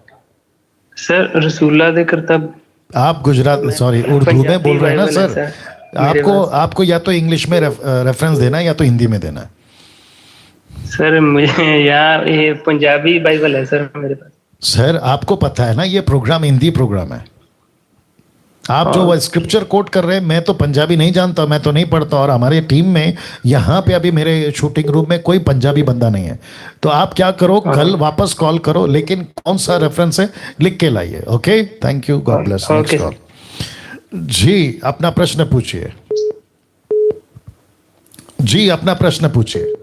सर? रसूलुल्लाह के किताब आप गुजरात, सॉरी उर्दू में बोल रहे हैं ना सर? आपको या तो इंग्लिश में रेफरेंस देना है या तो हिंदी में देना है। सर मुझे यहाँ ये पंजाबी बाइबल है सर मेरे पास। सर आपको पता है ना ये प्रोग्राम हिंदी प्रोग्राम है। आप जो स्क्रिप्चर कोट कर रहे हैं, मैं तो पंजाबी नहीं जानता, मैं तो नहीं पढ़ता, और हमारे टीम में यहाँ पे अभी मेरे शूटिंग रूम में कोई पंजाबी बंदा नहीं है। तो आप क्या करो, कल वापस कॉल करो, लेकिन कौन सा रेफरेंस है लिख के लाइए। Okay, thank you, God bless. Next call. जी अपना प्रश्न पूछिए। जी अपना प्रश्न पूछिए।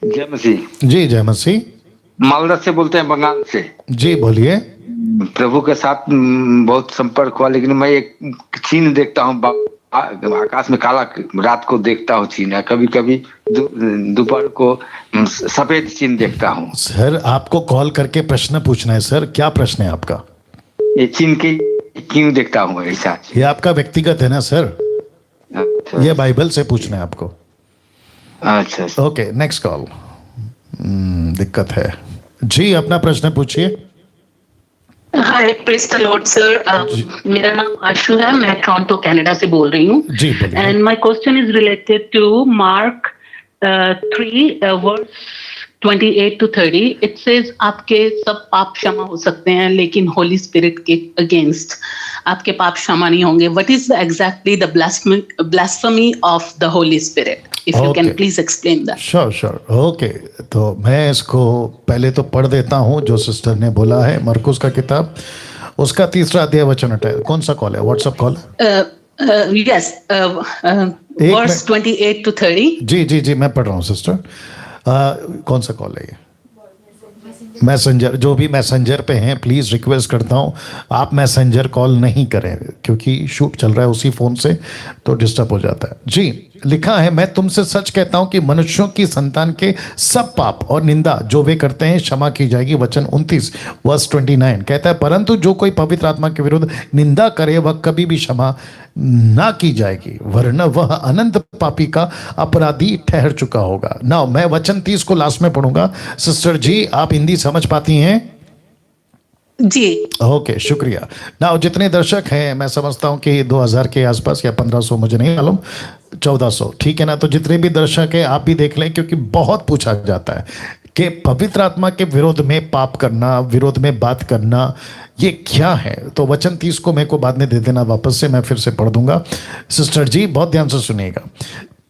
जय मसीह। जी जय मसीह। मालदा से बोलते हैं, बंगाल से। जी बोलिए। प्रभु के साथ बहुत संपर्क हुआ, लेकिन मैं एक चिन्ह देखता हूँ आकाश में, काला रात को देखता हूँ चिन्ह, कभी कभी दोपहर को सफेद चिन्ह देखता हूँ। सर आपको कॉल करके प्रश्न पूछना है सर, क्या प्रश्न है आपका? ये चिन्ह के क्यों देखता हूँ ऐसा? ये आपका व्यक्तिगत है ना सर, ये बाइबल से पूछना है आपको। अच्छा ओके नेक्स्ट कॉल। दिक्कत है। जी अपना प्रश्न पूछिए। हाय, प्रेज द लॉर्ड सर। मेरा नाम आशु है, मैं टोरंटो कनाडा से बोल रही हूँ। जी बोलिए। And my question is related to Mark 3 verse 28 to 30। It says आपके सब पाप क्षमा हो सकते हैं, लेकिन होली स्पिरिट के अगेंस्ट आपके पाप क्षमा नहीं होंगे। What is exactly the blasphemy of the Holi spirit? If you can please explain that. Sure okay, तो मैं इसको पहले तो पढ़ देता हूँ जो सिस्टर ने बोला है। मरकुस का किताब, उसका 3 अध्याय वचन 28। कौन सा कॉल है? WhatsApp call? Yes, verse 28 to 30। जी मैं पढ़ रहा हूँ सिस्टर। कौन सा कॉल है ये? मैसेंजर। जो भी मैसेंजर पे हैं प्लीज़ रिक्वेस्ट करता हूँ आप मैसेंजर कॉल नहीं करें, क्योंकि शूट चल रहा है उसी फ़ोन से तो डिस्टर्ब हो जाता है। जी लिखा है, मैं तुमसे सच कहता हूँ कि मनुष्यों की संतान के सब पाप और निंदा जो वे करते हैं क्षमा की जाएगी। वचन 29 वर्स 29 कहता है, परंतु जो कोई पवित्र आत्मा के विरुद्ध निंदा करे वह कभी भी क्षमा ना की जाएगी, वरना वह अनंत पापी का अपराधी ठहर चुका होगा। नाउ मैं वचन 30 को लास्ट में पढ़ूंगा। सिस्टर जी आप हिंदी समझ पाती हैं? जी ओके शुक्रिया। नाउ जितने दर्शक हैं मैं समझता हूं कि 2000 के आसपास या 1500, मुझे नहीं मालूम, 1400, ठीक है ना? तो जितने भी दर्शक हैं आप भी देख लें, क्योंकि बहुत पूछा जाता है कि पवित्र आत्मा के विरोध में पाप करना, विरोध में बात करना, ये क्या है? तो वचन 30 को मेरे को बाद में दे देना वापस से, मैं फिर से पढ़ दूंगा। सिस्टर जी बहुत ध्यान से सुनिएगा।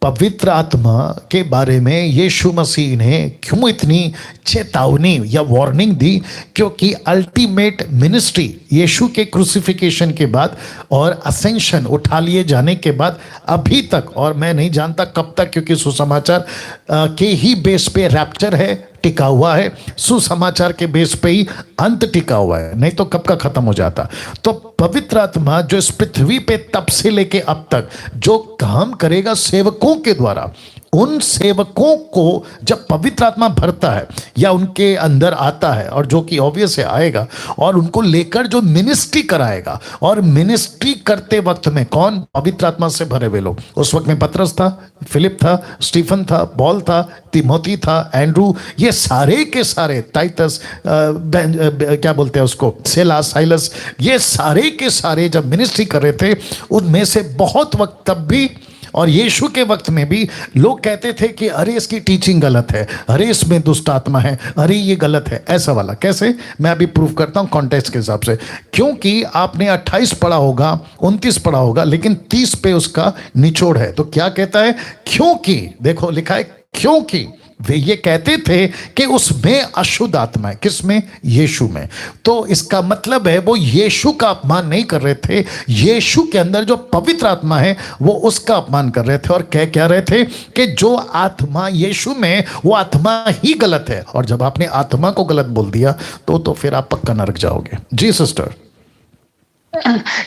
पवित्र आत्मा के बारे में यीशु मसीह ने क्यों इतनी चेतावनी या वार्निंग दी? क्योंकि अल्टीमेट मिनिस्ट्री यीशु के क्रूसिफिकेशन के बाद और असेंशन उठा लिए जाने के बाद अभी तक, और मैं नहीं जानता कब तक, क्योंकि सुसमाचार के ही बेस पे रैप्चर है, टिका हुआ है, सुसमाचार के बेस पे ही अंत टिका हुआ है, नहीं तो कब का खत्म हो जाता। तो पवित्र आत्मा जो इस पृथ्वी पे तब से लेके अब तक जो काम करेगा सेवकों के द्वारा, उन सेवकों को जब पवित्र आत्मा भरता है या उनके अंदर आता है, और जो कि ऑब्वियस है आएगा, और उनको लेकर जो मिनिस्ट्री कराएगा, और मिनिस्ट्री करते वक्त में कौन? पवित्र आत्मा से भरे हुए लोग। उस वक्त में पतरस था, फिलिप था, स्टीफन था, पौल था, तिमोथी था, एंड्रू, ये सारे के सारे, टाइटस, क्या बोलते हैं उसको, साइलस, ये सारे के सारे जब मिनिस्ट्री कर रहे थे, उनमें से बहुत वक्त तब भी और यीशु के वक्त में भी लोग कहते थे कि अरे इसकी टीचिंग गलत है, अरे इसमें दुष्ट आत्मा है, अरे ये गलत है, ऐसा वाला। कैसे? मैं अभी प्रूफ करता हूं कॉन्टेक्स्ट के हिसाब से। क्योंकि आपने 28 पढ़ा होगा, 29 पढ़ा होगा, लेकिन 30 पे उसका निचोड़ है। तो क्या कहता है? क्योंकि देखो लिखा है, क्योंकि वे ये कहते थे कि उसमें अशुद्ध आत्मा है। किसमें? यीशु में। तो इसका मतलब है वो यीशु का अपमान नहीं कर रहे थे, यीशु के अंदर जो पवित्र आत्मा है वो उसका अपमान कर रहे थे, और कह क्या रहे थे कि जो आत्मा यीशु में, वो आत्मा ही गलत है। और जब आपने आत्मा को गलत बोल दिया तो फिर आप पक्का नरक जाओगे। जी sister.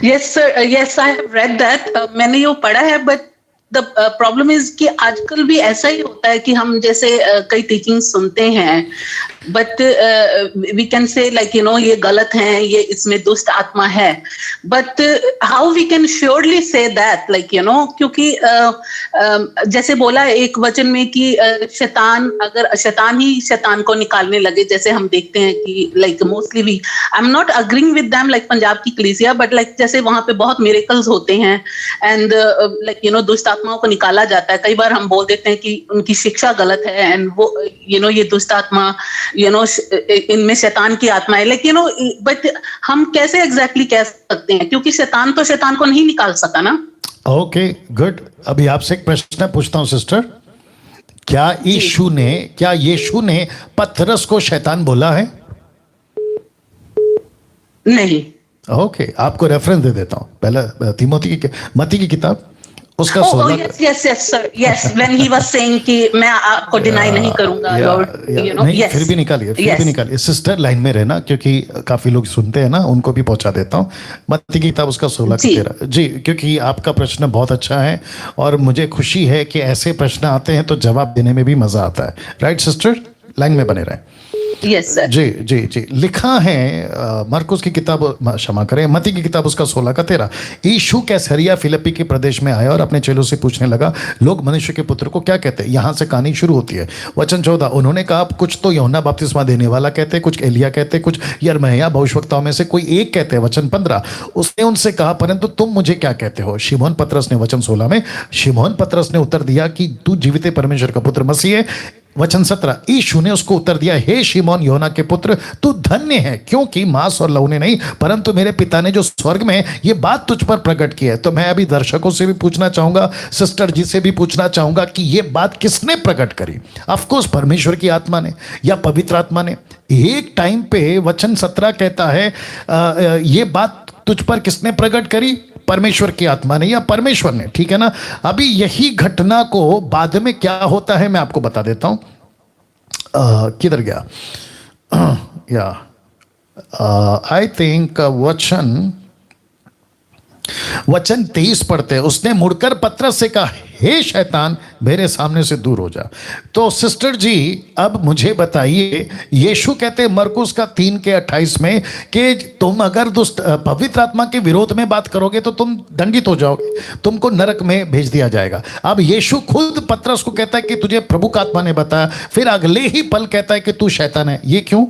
Yes sir, yes I have read that, मैंने ये पढ़ा है, बट द प्रॉब्लम इज कि आजकल भी ऐसा ही होता है कि हम जैसे कई टीचिंग सुनते हैं, but we can say like ये गलत है, ये इसमें दुष्ट आत्मा है, but how we can surely say that, like क्योंकि जैसे बोला एक वचन में कि शैतान, अगर शैतान ही शैतान को निकालने लगे, जैसे हम देखते हैं कि like mostly we, I am not agreeing with them, like Punjab की कलीसिया, बट लाइक जैसे वहां पे बहुत मिरेकल्स होते हैं, एंड लाइक दुष्ट आत्माओं को निकाला जाता है। कई बार हम बोल देते हैं कि उनकी शिक्षा गलत है, एंड वो ये दुष्ट आत्मा इनमें शैतान की आत्मा है, लेकिन बट हम कैसे एग्जैक्टली कह सकते हैं, क्योंकि शैतान तो शैतान को नहीं निकाल सका ना। Okay good. अभी आपसे एक प्रश्न पूछता हूं सिस्टर, क्या यीशु ने पतरस को शैतान बोला है? नहीं। ओके, आपको रेफरेंस दे देता हूं, पहला तिमोथी की, मत्ती की किताब, उसका 16। Yes sir, yes, when he was saying कि मैं आपको डिनाई नहीं करूंगा लॉर्ड, नहीं, फिर भी निकालिए सिस्टर, लाइन में रहना, क्योंकि काफी लोग सुनते हैं ना, उनको भी पहुंचा देता हूं। मत्ती की किताब उसका 16-13 जी, क्योंकि आपका प्रश्न बहुत अच्छा है और मुझे खुशी है कि ऐसे प्रश्न आते हैं तो जवाब देने में भी मजा आता है। राइट सिस्टर, लाइन में बने रहें। Yes sir. जी जी जी। लिखा है मरकुस की किताब, क्षमा करें, मत्ती की किताब उसका 16-13, यीशु कैसरिया फिलिप्पी के प्रदेश में आया और अपने चेलों से पूछने लगा, लोग मनुष्य के पुत्र को क्या कहते हैं? यहां से कहानी शुरू होती है। वचन 14, उन्होंने कहा कुछ तो यूहन्ना बपतिस्मा देने वाला कहते, कुछ एलिया कहते, कुछ यिर्मयाह भविष्यवक्ताओं में से कोई एक कहते हैं। वचन 15, उसने उनसे कहा परंतु तुम मुझे क्या कहते हो? शिमोन पतरस ने, वचन 16 में, शिमोन पतरस ने उत्तर दिया कि तू जीवित परमेश्वर का पुत्र मसीह है। वचन 17, यीशु ने उसको उत्तर दिया, हे शिमोन योना के पुत्र, तू धन्य है, क्योंकि मांस और लहू ने नहीं परंतु मेरे पिता ने जो स्वर्ग में ये बात तुझ पर प्रकट की है। तो मैं अभी दर्शकों से भी पूछना चाहूंगा, सिस्टर जी से भी पूछना चाहूंगा कि ये बात किसने प्रकट करी? ऑफ कोर्स परमेश्वर की आत्मा ने या पवित्र आत्मा ने। एक टाइम पे वचन 17 कहता है ये बात तुझ पर किसने प्रकट करी? परमेश्वर की आत्मा ने या परमेश्वर ने, ठीक है ना। अभी यही घटना को बाद में क्या होता है मैं आपको बता देता हूं। किधर गया? या आई थिंक वचन 23 पढ़ते हैं, उसने मुड़कर पतरस से कहा, हे शैतान मेरे सामने से दूर हो जा। तो सिस्टर जी अब मुझे बताइए, यीशु कहते मरकुस का 3:28 में कि तुम अगर दुष्ट पवित्र आत्मा के विरोध में बात करोगे तो तुम दंडित हो जाओगे, तुमको नरक में भेज दिया जाएगा। अब यीशु खुद पतरस को कहता है कि तुझे प्रभु का आत्मा ने बताया, फिर अगले ही पल कहता है कि तू शैतान है। ये क्यों?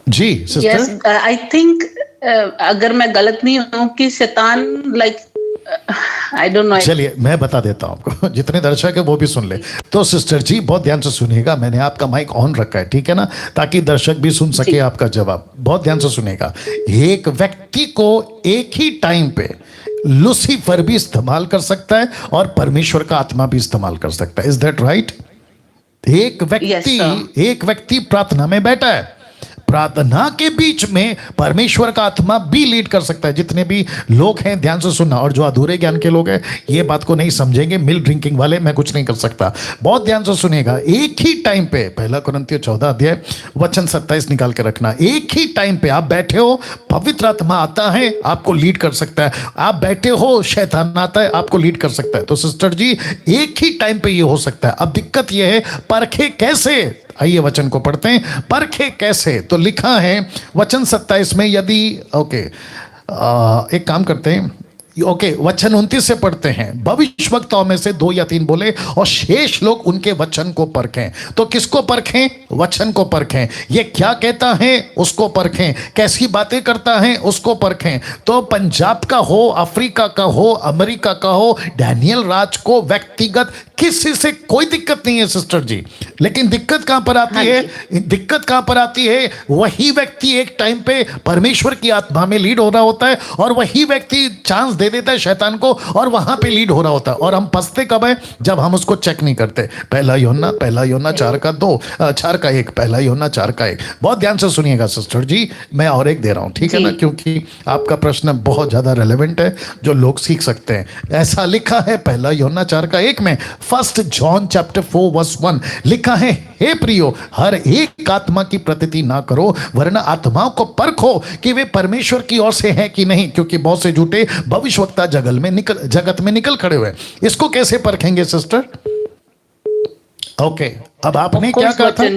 जी सिस्टर। आई थिंक अगर मैं गलत नहीं हूं कि शैतान लाइक आई डोंट नो। चलिए मैं बता देता हूं आपको, जितने दर्शक है वो भी सुन ले। तो सिस्टर जी बहुत ध्यान से सुनिएगा, मैंने आपका माइक ऑन रखा है, ठीक है ना, ताकि दर्शक भी सुन सके आपका जवाब। बहुत ध्यान से सुनिएगा। एक व्यक्ति को एक ही टाइम पे लूसीफर भी इस्तेमाल कर सकता है और परमेश्वर का आत्मा भी इस्तेमाल कर सकता है। Is that right? एक व्यक्ति प्रार्थना में बैठा है, प्रार्थना के बीच में परमेश्वर का आत्मा भी लीड कर सकता है। जितने भी लोग हैं ध्यान से सुनना, और जो अधूरे ज्ञान के लोग हैं ये बात को नहीं समझेंगे, मिल ड्रिंकिंग वाले, मैं कुछ नहीं कर सकता, बहुत ध्यान से सुनिएगा। एक ही टाइम पे 1 कुरिन्थियों 14 अध्याय वचन 27 निकाल के रखना। एक ही टाइम पे आप बैठे हो, पवित्र आत्मा आता है, आपको लीड कर सकता है। आप बैठे हो, शैतान आता है, आपको लीड कर सकता है। तो सिस्टर जी, एक ही टाइम पे ये हो सकता है। अब दिक्कत ये है, परखे कैसे? आइए वचन को पढ़ते हैं। परखे कैसे? तो लिखा है वचन 27 में, यदि एक काम करते हैं, वचन 29 से पढ़ते हैं। भविष्यवक्ताओं में से 2 या 3 बोले और शेष लोग उनके वचन को परखें। तो किसको परखें? वचन को परखें। ये क्या कहता है उसको परखें, कैसी बातें करता है उसको परखें। तो पंजाब का हो, अफ्रीका का हो, अमेरिका का हो, डैनियल राज को व्यक्तिगत किसी से कोई दिक्कत नहीं है सिस्टर जी। लेकिन दिक्कत कहां पर आती है? दिक्कत कहां पर आती है? वही व्यक्ति एक टाइम पे परमेश्वर की आत्मा में लीड हो रहा होता है और वही व्यक्ति चांस दे देता है शैतान को और वहां पे लीड हो रहा होता है। और हम फंसते कब है? जब हम उसको चेक नहीं करते। 1 यूहन्ना 4 का 2, 4 का 1, 1 यूहन्ना 4 का 1। बहुत ध्यान से सुनिएगा सिस्टर जी, मैं और एक दे रहा हूं, ठीक है ना, क्योंकि आपका प्रश्न बहुत ज्यादा रेलेवेंट है, जो लोग सीख सकते हैं। ऐसा लिखा है 1 यूहन्ना 4 का 1 में, 1 जॉन चैप्टर 4 वर्स 1 लिखा है, हे प्रियो, हर एक आत्मा की प्रतीति ना करो, वरना आत्माओं को परखो कि वे परमेश्वर की ओर से हैं कि नहीं, क्योंकि बहुत से झूठे भविष्यवक्ता जगत में निकल खड़े हुए। इसको कैसे परखेंगे सिस्टर? ओके, अब आपने क्या कहा था?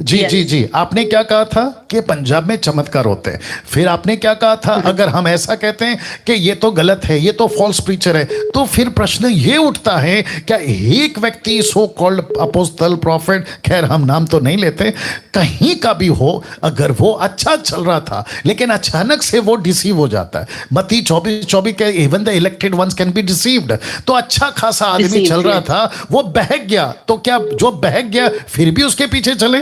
जी, आपने क्या कहा था कि पंजाब में चमत्कार होते हैं। फिर आपने क्या कहा था? अगर हम ऐसा कहते हैं कि ये तो गलत है, ये तो फॉल्स प्रीचर है, तो फिर प्रश्न ये उठता है, क्या एक व्यक्ति सो कॉल्ड अपोस्टल, प्रॉफिट, खैर हम नाम तो नहीं लेते, कहीं का भी हो, अगर वो अच्छा चल रहा था लेकिन अचानक से वो डिसीव हो जाता है। मत्ती 24 के even the elected ones can be deceived. तो अच्छा खासा आदमी चल रहा था, वो बहक गया, तो क्या जो बहक गया फिर भी उसके पीछे चले?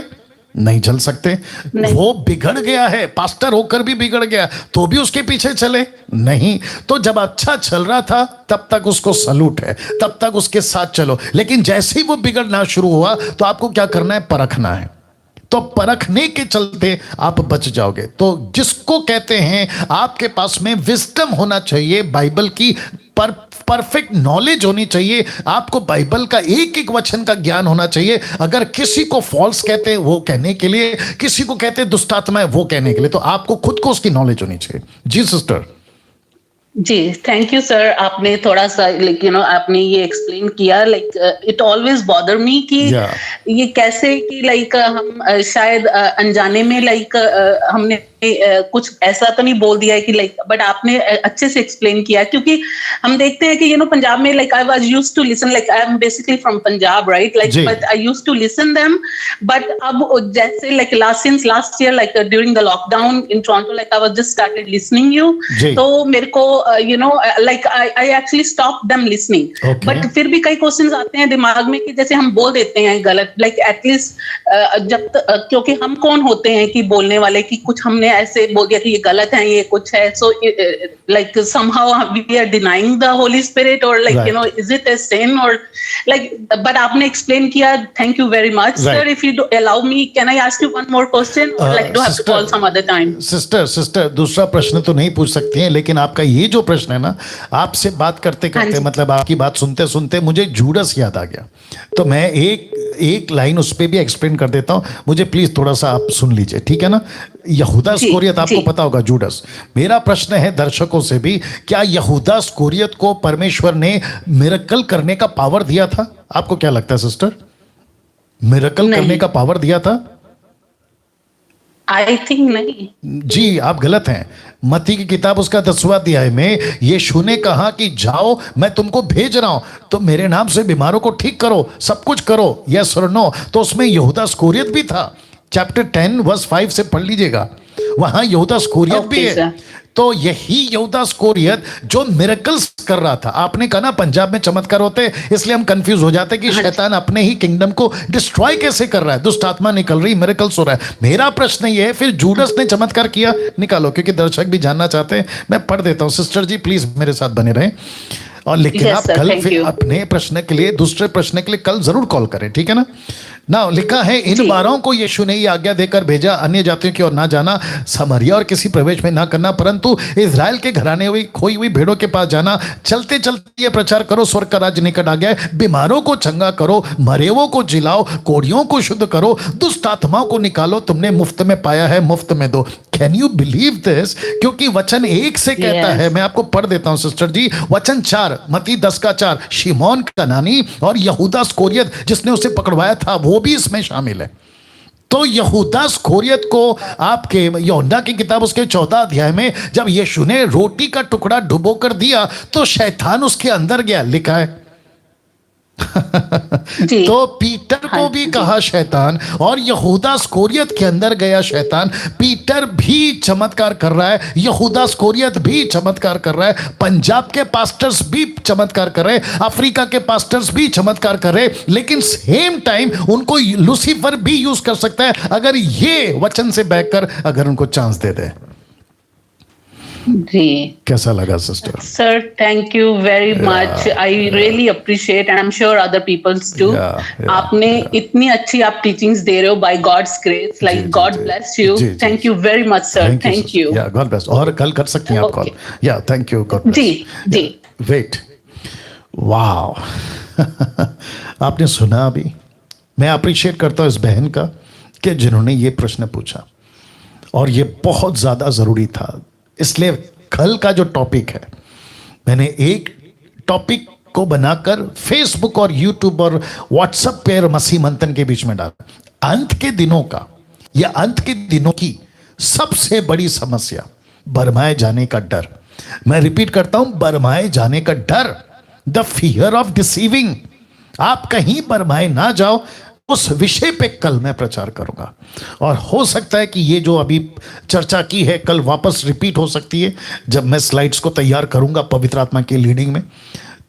नहीं चल सकते। वो बिगड़ गया है, पास्टर होकर भी बिगड़ गया, तो भी उसके पीछे चले? नहीं। तो जब अच्छा चल रहा था तब तक उसको सलूट है, तब तक उसके साथ चलो। लेकिन जैसे ही वो बिगड़ना शुरू हुआ तो आपको क्या करना है? परखना है। तो परखने के चलते आप बच जाओगे। तो जिसको कहते हैं आपके पास में विजडम होना चाहिए, बाइबल की परफेक्ट नॉलेज होनी चाहिए, आपको बाइबल का एक एक वचन का ज्ञान होना चाहिए। अगर किसी को फॉल्स कहते हैं वो कहने के लिए, किसी को कहते हैं दुष्ट आत्मा है वो कहने के लिए, तो आपको खुद को उसकी नॉलेज होनी चाहिए। जी सिस्टर। जी, थैंक यू सर। आपने थोड़ा सा आपने ये एक्सप्लेन किया, इट ऑलवेज बॉदर मी कि ये कैसे कि हम शायद अनजाने में हमने कुछ ऐसा तो नहीं बोल दिया है कि बट आपने अच्छे से एक्सप्लेन किया, क्योंकि हम देखते हैं कि पंजाब में I was used to listen, I am basically from Punjab, right, but I used to listen them. But अब जैसे last year during the lockdown in Toronto, I was just started listening you, तो मेरे को I actually stopped them listening. But फिर भी कई questions आते हैं दिमाग में कि जैसे हम बोल देते हैं गलत, एटलीस्ट क्योंकि हम कौन होते हैं कि बोलने वाले, कि कुछ हमने ऐसे बोल दिया कि ये गलत है, ये कुछ है, so somehow we are denying the Holy Spirit, or is it a sin, or but आपने explain किया, thank you very much, sir. If you allow me, can I ask you one more question, or do I have to call some other time? Sister दूसरा प्रश्न तो नहीं पूछ सकती हैं, लेकिन आपका ये जो प्रश्न है ना, आपसे बात करते करते, मतलब आपकी बात सुनते सुनते मुझे जूडस याद आ गया, तो मैं एक लाइन उस पर भी एक्सप्लेन कर देता हूं, मुझे प्लीज थोड़ा सा आप सुन लीजिए, ठीक है ना। यहूदा स्कोरियत आपको पता होगा, जूडस। मेरा प्रश्न है दर्शकों से भी, क्या यहूदा स्कोरियत को परमेश्वर ने मिरेकल करने का पावर दिया था? आपको क्या लगता है सिस्टर, मिरेकल करने का पावर दिया था? आई थिंक नहीं। जी, आप गलत हैं। मत्ती की किताब उसका 10वां अध्याय में यीशु ने कहा कि जाओ, मैं तुमको भेज रहा हूं, तो मेरे नाम से बीमारों को ठीक करो, सब कुछ करो, यस और नो। तो उसमें यहूदा स्कोरियत भी था। चैप्टर 10 वर्स 5 से पढ़ लीजिएगा, वहां यहूदा स्कोरियत भी है। तो यही यहूदा इस्करियोत जो मिरेकल्स कर रहा था, आपने कहा ना पंजाब में चमत्कार होते इसलिए हम कंफ्यूज हो जाते कि शैतान अपने ही किंगडम को डिस्ट्रॉय कैसे कर रहा है, दुष्ट आत्मा निकल रही, मिरेकल्स हो रहा है। मेरा प्रश्न ये है, फिर जूडस ने चमत्कार किया, निकालो, क्योंकि दर्शक भी जानना चाहते हैं। मैं पढ़ देता हूं, सिस्टर जी प्लीज मेरे साथ बने रहें। और लेकिन Yes, आप sir, कल thank फिर you. अपने प्रश्न के लिए, दूसरे प्रश्न के लिए कल जरूर कॉल करें, ठीक है ना। ना लिखा है, इन जी। बारों को यीशु ने ये आज्ञा देकर भेजा, अन्य जातियों की ओर ना जाना, समरिया और किसी प्रवेश में ना करना, परंतु इजराइल के घराने हुई खोई हुई भेड़ों के पास जाना। चलते चलते ये प्रचार करो, स्वर्ग का राज्य निकट आ गया है। बीमारों को चंगा करो, मरेवों को जिलाओ, कोढ़ियों को शुद्ध करो, दुष्ट आत्माओं को निकालो, तुमने मुफ्त में पाया है मुफ्त में दो। Can you believe this? क्योंकि वचन 1 से कहता Yes. है, मैं आपको पढ़ देता हूं सिस्टर जी, वचन 4, मत्ती 10:4, शिमोन कनानी और यहूदा इस्करियोत जिसने उसे पकड़वाया था वो भी इसमें शामिल है। तो यहूदा इस्करियोत को आपके यूहन्ना की किताब उसके 14 अध्याय में जब यीशु ने रोटी का टुकड़ा डुबो कर दिया तो शैतान उसके अंदर गया, लिखा है। जी। तो पीटर को हाँ, भी जी। कहा शैतान, और यहूदा इस्करियोत के अंदर गया शैतान। पीटर भी चमत्कार कर रहा है, यहूदा इस्करियोत भी चमत्कार कर रहा है, पंजाब के पास्टर्स भी चमत्कार कर रहे हैं, अफ्रीका के पास्टर्स भी चमत्कार कर रहे हैं, लेकिन सेम टाइम उनको लूसीफर भी यूज कर सकता है अगर ये वचन से बैठकर अगर उनको चांस दे दे। जी कैसा लगा sister? Sir, thank you very much, I really appreciate and I am sure other peoples too. Yeah. आपने इतनी अच्छी आप टीचिंग्स दे रहे हो बाय गॉड्स ग्रेस, जी, like God ji, bless you. जी, जी, thank you very much sir, thank you. Yeah God bless. और कल कर सकती हैं आप call. Okay. Yeah thank you, God bless. जी जी। Wait, wow. आपने सुना अभी? मैं अप्रिशिएट करता हूं इस बहन का कि जिन्होंने ये प्रश्न पूछा, और ये बहुत ज्यादा जरूरी था। इसलिए कल का जो टॉपिक है, मैंने एक टॉपिक को बनाकर फेसबुक और यूट्यूब और व्हाट्सएप पे मसीह मंथन के बीच में डाला। अंत के दिनों का या अंत के दिनों की सबसे बड़ी समस्या बरमाए जाने का डर। मैं रिपीट करता हूं, बरमाए जाने का डर, द फियर ऑफ डिसीविंग। आप कहीं बरमाए ना जाओ, उस विषय पे कल मैं प्रचार करूंगा। और हो सकता है कि ये जो अभी चर्चा की है कल वापस रिपीट हो सकती है जब मैं स्लाइड्स को तैयार करूंगा पवित्र आत्मा की लीडिंग में।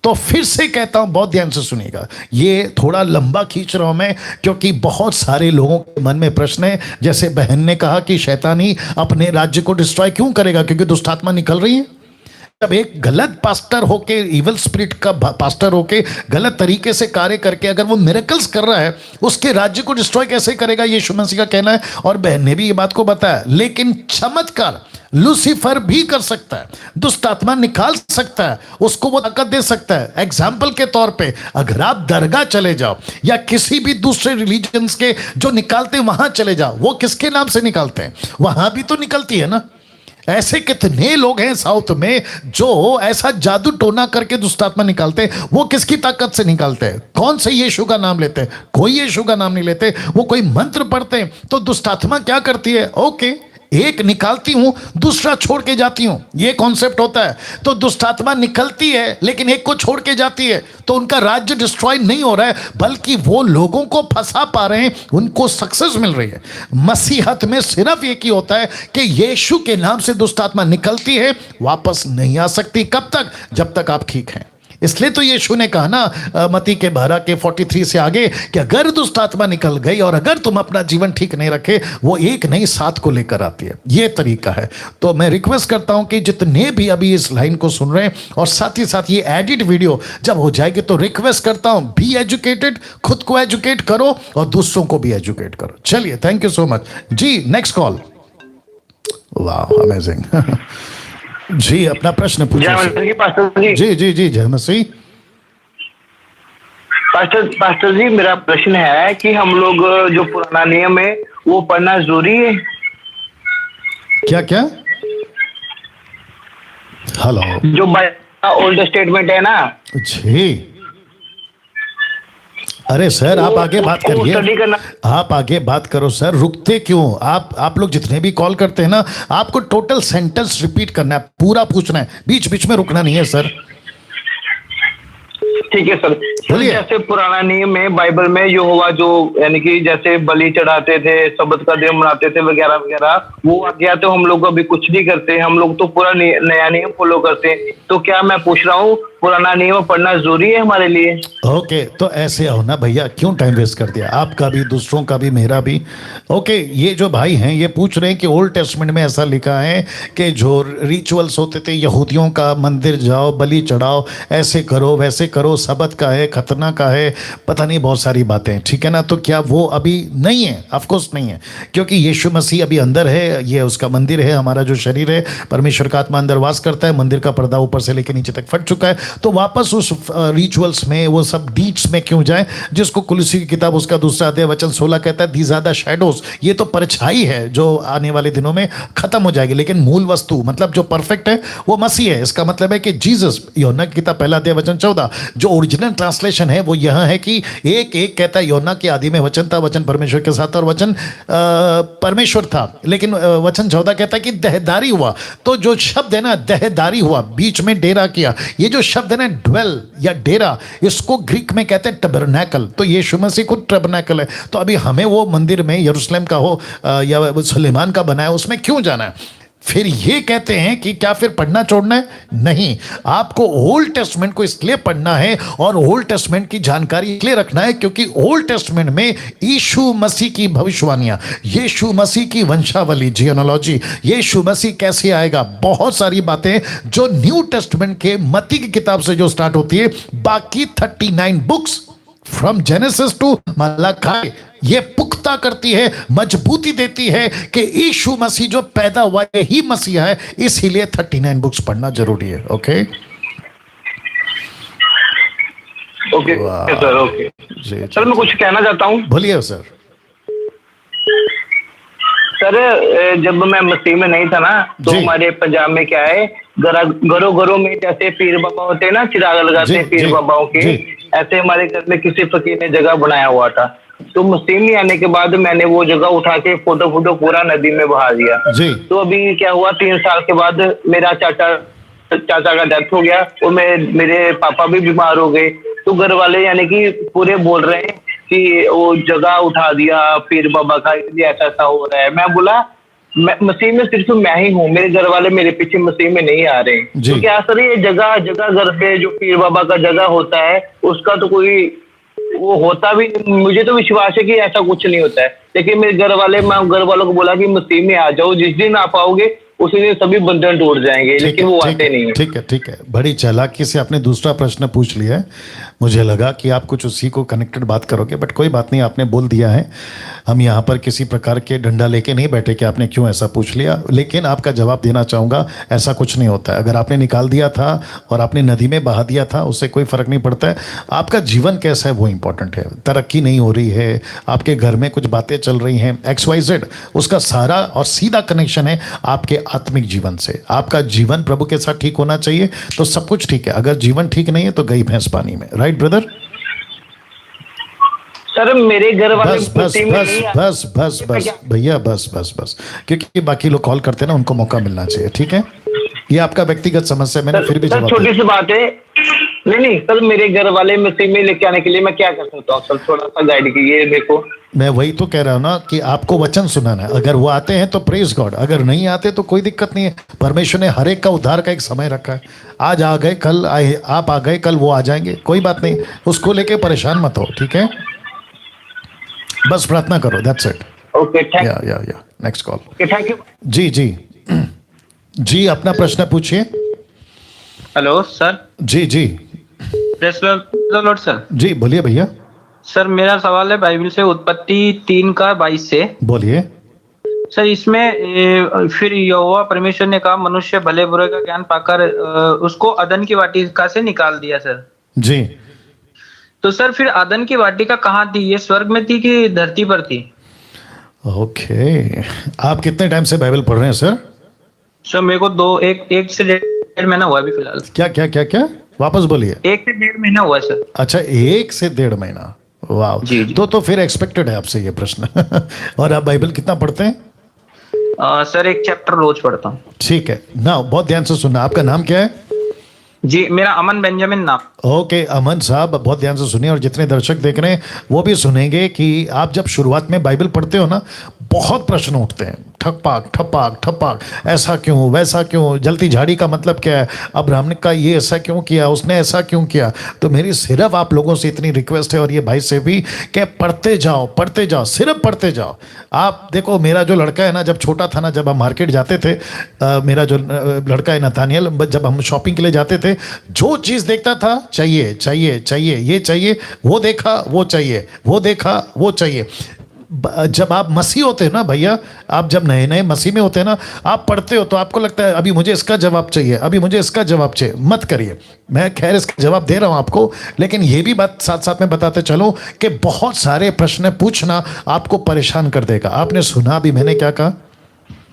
तो फिर से कहता हूं, बहुत ध्यान से सुनिएगा, ये थोड़ा लंबा खींच रहा हूं मैं, क्योंकि बहुत सारे लोगों के मन में प्रश्न है। जैसे बहन ने कहा कि शैतान ही अपने राज्य को डिस्ट्रॉय क्यों करेगा, क्योंकि दुष्ट आत्मा निकल रही है। जब एक गलत पास्टर होके, इविल स्पिरिट का पास्टर होके गलत तरीके से कार्य करके अगर वो मिरेकल्स कर रहा है, उसके राज्य को डिस्ट्रॉय कैसे करेगा, यीशु मसीह का कहना है। और बहन ने भी ये बात को बताया। लेकिन चमत्कार लूसीफर भी कर सकता है, दुष्ट आत्मा निकाल सकता है, उसको वो ताकत दे सकता है। एग्जाम्पल के तौर पे अगर आप दरगाह चले जाओ या किसी भी दूसरे रिलीजन्स के जो निकालते हैं वहां चले जाओ, वो किसके नाम से निकालते हैं? वहां भी तो निकलती है ना। ऐसे कितने लोग हैं साउथ में जो ऐसा जादू टोना करके दुष्ट आत्मा निकालते हैं। वो किसकी ताकत से निकालते हैं? कौन से यीशु का नाम लेते हैं? कोई यीशु का नाम नहीं लेते। वो कोई मंत्र पढ़ते हैं। तो दुष्ट आत्मा क्या करती है? ओके, एक निकालती हूं, दूसरा छोड़ के जाती हूं, ये कॉन्सेप्ट होता है। तो दुष्ट आत्मा निकलती है लेकिन एक को छोड़ के जाती है, तो उनका राज्य डिस्ट्रॉय नहीं हो रहा है, बल्कि वो लोगों को फंसा पा रहे हैं, उनको सक्सेस मिल रही है। मसीहत में सिर्फ एक ही होता है कि यीशु के नाम से दुष्ट आत्मा निकलती है, वापस नहीं आ सकती। कब तक? जब तक आप ठीक हैं। इसलिए तो यीशु ने कहा ना मत्ती के 12:43 से आगे कि अगर दुष्ट आत्मा निकल गई और अगर तुम अपना जीवन ठीक नहीं रखे, वो एक नई साथ को लेकर आती है। ये तरीका है। तो मैं रिक्वेस्ट करता हूं कि जितने भी अभी इस लाइन को सुन रहे हैं और साथ ही साथ ये एडिट वीडियो जब हो जाएगी, तो रिक्वेस्ट करता हूं, बी एजुकेटेड, खुद को एजुकेट करो और दूसरों को भी एजुकेट करो। चलिए, थैंक यू सो मच जी। Next call. वाह, अमेजिंग। जी, अपना प्रश्न पूछिए। पास्टर जी, जी जी जी, जय मसीह। पास्टर जी, मेरा प्रश्न है कि हम लोग जो पुराना नियम है वो पढ़ना जरूरी है? क्या क्या? हेलो जो ओल्ड स्टेटमेंट है ना जी। अरे सर, आप आगे बात वो स्टडी करिए, करना। आप आगे बात करो सर, रुकते क्यों? आप लोग जितने भी कॉल करते हैं ना, आपको टोटल सेंटेंस रिपीट करना है, पूरा पूछना है, बीच बीच में रुकना नहीं है सर। ठीक है सर। बोलिए। जैसे पुराना नियम में बाइबल में जो हुआ, जो यानी कि जैसे बलि चढ़ाते थे, सबत का दिन मनाते थे वगैरह वगैरह, वो आ गया तो हम लोग अभी कुछ नहीं करते, हम लोग तो पूरा नया नियम फॉलो करते हैं। तो क्या मैं पूछ रहा हूँ पुराना नियम पढ़ना जरूरी है हमारे लिए? ओके, तो ऐसे हो ना भैया, क्यों टाइम वेस्ट कर दिया आपका भी, दूसरों का भी, मेरा भी। ओके, ये जो भाई हैं ये पूछ रहे हैं कि ओल्ड टेस्टमेंट में ऐसा लिखा है कि जो रिचुअल्स होते थे यहूदियों का, मंदिर जाओ, बलि चढ़ाओ, ऐसे करो वैसे करो, सबत का है, खतना का है, पता नहीं बहुत सारी बातें, ठीक है ना। तो क्या वो अभी नहीं है? ऑफ कोर्स नहीं है, क्योंकि यीशु मसीह अभी अंदर है, ये उसका मंदिर है, हमारा जो शरीर है, परमेश्वर का आत्मा अंदर वास करता है, मंदिर का पर्दा ऊपर से लेकर नीचे तक फट चुका है। तो वापस उस रिचुअल्स में, वो सब डीड्स में क्यों जाए, जिसको कुलुसी की किताब उसका 2 अध्याय वचन 16 कहता है, दीज आर द शैडोज, ये तो परछाई है जो आने वाले दिनों में खत्म हो जाएगी, लेकिन मूल वस्तु मतलब जो परफेक्ट है वो मसीह है। इसका मतलब है कि जीसस, यूहन्ना की किताब 1 अध्याय वचन 14, जो ओरिजिनल ट्रांसलेशन है वो यह है कि एक एक कहता है, यूहन्ना के आदि में वचन था, वचन परमेश्वर के साथ और वचन परमेश्वर था, लेकिन वचन 14 कहता है कि देहदारी हुआ। तो जो शब्द है ना देहदारी हुआ, बीच में डेरा किया, ये जो शब्द है ना ड्वेल या डेरा, इसको ग्रीक में कहते हैं टबरनैकल। तो यीशु मसीह खुद टबरनैकल है। तो अभी हमें वो मंदिर में यरूशलेम का हो या सुलेमान का बनाया, उसमें क्यों जाना है? फिर ये कहते हैं कि क्या फिर पढ़ना छोड़ना है? नहीं, आपको ओल्ड टेस्टमेंट को इसलिए पढ़ना है और ओल्ड टेस्टमेंट की जानकारी इसलिए रखना है क्योंकि ओल्ड टेस्टमेंट में यीशु मसीह की भविष्यवाणियां, यीशु मसीह की वंशावली, जियोनोलॉजी, यीशु मसीह कैसे आएगा, बहुत सारी बातें जो न्यू टेस्टमेंट के मत्ती की किताब से जो स्टार्ट होती है, बाकी 39 books from Genesis to Malachi, ये पुख्ता करती है, मजबूती देती है कि यीशु मसीह जो पैदा हुआ है ही मसीहा है, इसीलिए 39 बुक्स पढ़ना जरूरी है। ओके ओके सर, ओके जी सर। मैं कुछ कहना चाहता हूँ। बोलिए सर। सर जब मैं मसीह में नहीं था ना, तो जी। हमारे पंजाब में क्या है, घरों घरों में जैसे पीर बाबा होते हैं ना, चिराग लगाते हैं पीर बाबाओं के, ऐसे हमारे घर में किसी फकीर ने जगह बनाया हुआ था। तो मसीह में आने के बाद मैंने वो जगह उठा के फोटो पूरा नदी में बहा दिया जी। तो अभी क्या हुआ, 3 साल के बाद मेरा चाचा का डेथ हो गया और मेरे पापा भी बीमार हो गए। तो घर वाले यानी कि पूरे बोल रहे हैं कि वो जगह उठा दिया पीर बाबा का, इसलिए ऐसा ऐसा हो रहा है। मैं बोला मसीह में सिर्फ मैं ही हूँ, मेरे घर वाले मेरे पीछे मसीह में नहीं आ रहे। तो क्या सर ये जगह घर पे जो पीर बाबा का जगह होता है उसका तो कोई वो होता भी, मुझे तो विश्वास है कि ऐसा कुछ नहीं होता है, लेकिन मेरे मैं घर वालों को बोला कि मसीह में आ जाओ, जिस दिन आ पाओगे उसी दिन सभी बंधन टूट जाएंगे, लेकिन वो आते नहीं है। ठीक है, बड़ी चालाकी से आपने दूसरा प्रश्न पूछ लिया है। मुझे लगा कि आप कुछ उसी को कनेक्टेड बात करोगे, बट कोई बात नहीं, आपने बोल दिया है। हम यहाँ पर किसी प्रकार के डंडा लेके नहीं बैठे कि आपने क्यों ऐसा पूछ लिया, लेकिन आपका जवाब देना चाहूँगा, ऐसा कुछ नहीं होता है। अगर आपने निकाल दिया था और आपने नदी में बहा दिया था, उससे कोई फर्क नहीं पड़ता है। आपका जीवन कैसा है वो इंपॉर्टेंट है। तरक्की नहीं हो रही है, आपके घर में कुछ बातें चल रही हैं, XYZ, उसका सारा और सीधा कनेक्शन है आपके आत्मिक जीवन से। आपका जीवन प्रभु के साथ ठीक होना चाहिए तो सब कुछ ठीक है। अगर जीवन ठीक नहीं है तो गई भैंस पानी में। Right brother? सर मेरे घर वाले बस भैया, बस, क्योंकि बाकी लोग कॉल करते हैं ना, उनको मौका मिलना चाहिए। ठीक है, ये आपका व्यक्तिगत समस्या, मैंने फिर भी जवाब दिया। छोटी सी बात है। नहीं सर, मेरे घर वाले मसीह में लेके आने के लिए मैं क्या कर सकता हूँ सर? थोड़ा सा गाइड कीजिए मेरे को। मैं वही तो कह रहा हूँ ना कि आपको वचन सुनाना है। अगर वो आते हैं तो प्रेज गॉड, अगर नहीं आते तो कोई दिक्कत नहीं है। परमेश्वर ने हर एक का उद्धार का एक समय रखा है। आज आ गए, कल आए, आप आ गए, कल वो आ जाएंगे, कोई बात नहीं, उसको लेके परेशान मत हो। ठीक है, बस प्रार्थना करो, that's it. Okay, yeah next call. Okay, thank you. जी अपना प्रश्न पूछिए। Hello sir. जी प्रेस द लॉर्ड सर। जी बोलिए भैया। सर मेरा सवाल है बाइबल से उत्पत्ति 3:22 से। बोलिए सर। इसमें फिर यहोवा परमेश्वर ने कहा, मनुष्य भले बुरे का ज्ञान पाकर उसको अदन की वाटिका से निकाल दिया सर। जी। तो सर फिर अदन की वाटिका कहाँ थी? ये स्वर्ग में थी कि धरती पर थी? ओके, आप कितने टाइम से बाइबल पढ़ रहे हैं सर? सर मेरे को एक से 1.5 महीना हुआ अभी फिलहाल। क्या वापस बोलिए। 1 से 1.5 महीना हुआ सर। अच्छा, 1 से 1.5 महीना, वाह जी। तो फिर एक्सपेक्टेड है आपसे ये प्रश्न। और आप बाइबल कितना पढ़ते हैं? सर 1 चैप्टर रोज पढ़ता हूँ। ठीक है ना, बहुत ध्यान से सुनना। आपका नाम क्या है? जी, मेरा अमन बेंजामिन नाम। ओके अमन साहब, बहुत ध्यान से सुनिए और जितने दर्शक देख रहे हैं वो भी सुनेंगे कि आप जब शुरुआत में बाइबल पढ़ते हो ना, बहुत प्रश्न उठते हैं, ठप्पाक ठप्पाक ठप्पाक, ऐसा क्यों, वैसा क्यों, जलती झाड़ी का मतलब क्या है, अब्राहम ने का ये ऐसा क्यों किया, उसने ऐसा क्यों किया। तो मेरी सिर्फ आप लोगों से इतनी रिक्वेस्ट है और ये भाई से भी कि पढ़ते जाओ, सिर्फ पढ़ते जाओ। आप देखो, मेरा जो लड़का है ना, जब छोटा था ना, जब हम मार्केट जाते थे, मेरा जो लड़का है नथानियल, जब हम शॉपिंग के लिए जाते थे, जो चीज़ देखता था चाहिए चाहिए चाहिए, ये चाहिए, वो देखा वो चाहिए, वो देखा वो चाहिए। जब आप मसीह होते हैं ना भैया, आप जब नए नए मसीह में होते हैं ना, आप पढ़ते हो तो आपको लगता है अभी मुझे इसका जवाब चाहिए, अभी मुझे इसका जवाब चाहिए। मत करिए, मैं खैर इसका जवाब दे रहा हूं आपको, लेकिन ये भी बात साथ साथ में बताते चलो कि बहुत सारे प्रश्न पूछना आपको परेशान कर देगा। आपने सुना अभी मैंने क्या कहा?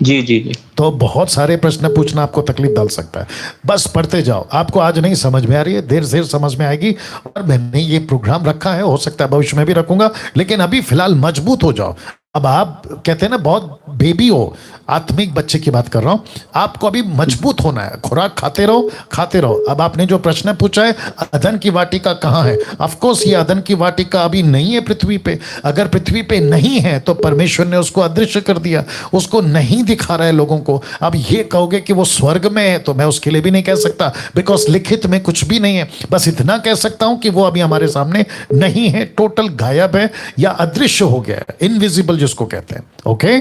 जी जी जी। तो बहुत सारे प्रश्न पूछना आपको तकलीफ डाल सकता है। बस पढ़ते जाओ। आपको आज नहीं समझ में आ रही है, देर से समझ में आएगी। और मैंने ये प्रोग्राम रखा है, हो सकता है भविष्य में भी रखूंगा, लेकिन अभी फिलहाल मजबूत हो जाओ। अब आप कहते हैं ना बहुत बेबी हो, आत्मिक बच्चे की बात कर रहा हूं, आपको अभी मजबूत होना है। खुराक खाते रहो खाते रहो। अब आपने जो प्रश्न पूछा है, अदन की वाटिका कहाँ है, ऑफकोर्स ये अदन की वाटिका अभी नहीं है पृथ्वी पे। अगर पृथ्वी पे नहीं है तो परमेश्वर ने उसको अदृश्य कर दिया, उसको नहीं दिखा रहा है लोगों को। अब ये कहोगे कि वो स्वर्ग में है, तो मैं उसके लिए भी नहीं कह सकता, बिकॉज लिखित में कुछ भी नहीं है। बस इतना कह सकता हूं कि वो अभी हमारे सामने नहीं है, टोटल गायब है या अदृश्य हो गया है, इनविजिबल जिसको कहते हैं। ओके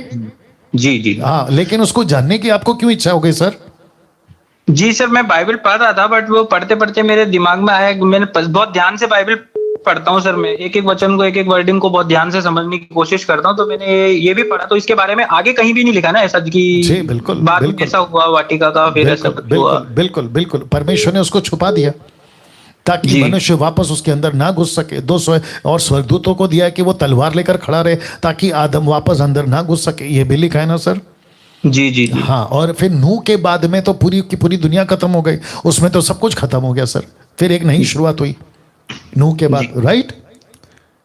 जी जी। हाँ, लेकिन उसको जानने की आपको क्यों इच्छा हो गई सर? जी सर, मैं बाइबल पढ़ रहा था, बट वो पढ़ते पढ़ते मेरे दिमाग में आया, मैंने बहुत ध्यान से बाइबल पढ़ता हूँ सर। मैं एक एक वचन को, एक एक वर्डिंग को बहुत ध्यान से समझने की कोशिश करता हूँ। तो मैंने ये भी पढ़ा, तो इसके बारे में आगे कहीं भी नहीं लिखा ना ऐसा कि जी बिल्कुल, बाद में ऐसा हुआ वाटिका का, फिर ऐसा बिल्कुल हुआ। बिल्कुल बिल्कुल बिल्कुल। परमेश्वर ने उसको छुपा दिया ताकि मनुष्य वापस उसके अंदर ना घुस सके। और स्वर्गदूतों को दिया कि वो तलवार लेकर खड़ा रहे ताकि आदम वापस अंदर ना घुस सके। ये भी लिखा है ना सर? जी जी जी। हाँ, और फिर नूह के बाद में तो पूरी की पूरी दुनिया खत्म हो गई, उसमें तो सब कुछ खत्म हो गया सर। फिर एक नई शुरुआत हुई नूह के बाद, राइट?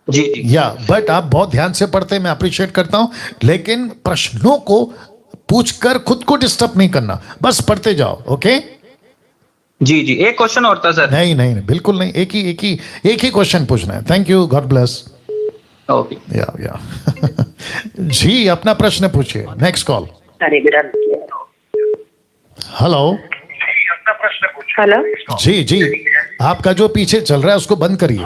जी जी। या बट आप बहुत ध्यान से पढ़ते हैं, मैं अप्रिशिएट करता हूं, लेकिन प्रश्नों को पूछकर खुद को डिस्टर्ब नहीं करना, बस पढ़ते जाओ। ओके जी जी। एक क्वेश्चन और था सर। नहीं नहीं नहीं, बिल्कुल नहीं, एक ही क्वेश्चन पूछना है। Thank you, God bless. Okay. या जी, अपना प्रश्न पूछिए। Next call. हेलो। हेलो जी जी, आपका जो पीछे चल रहा है उसको बंद करिए।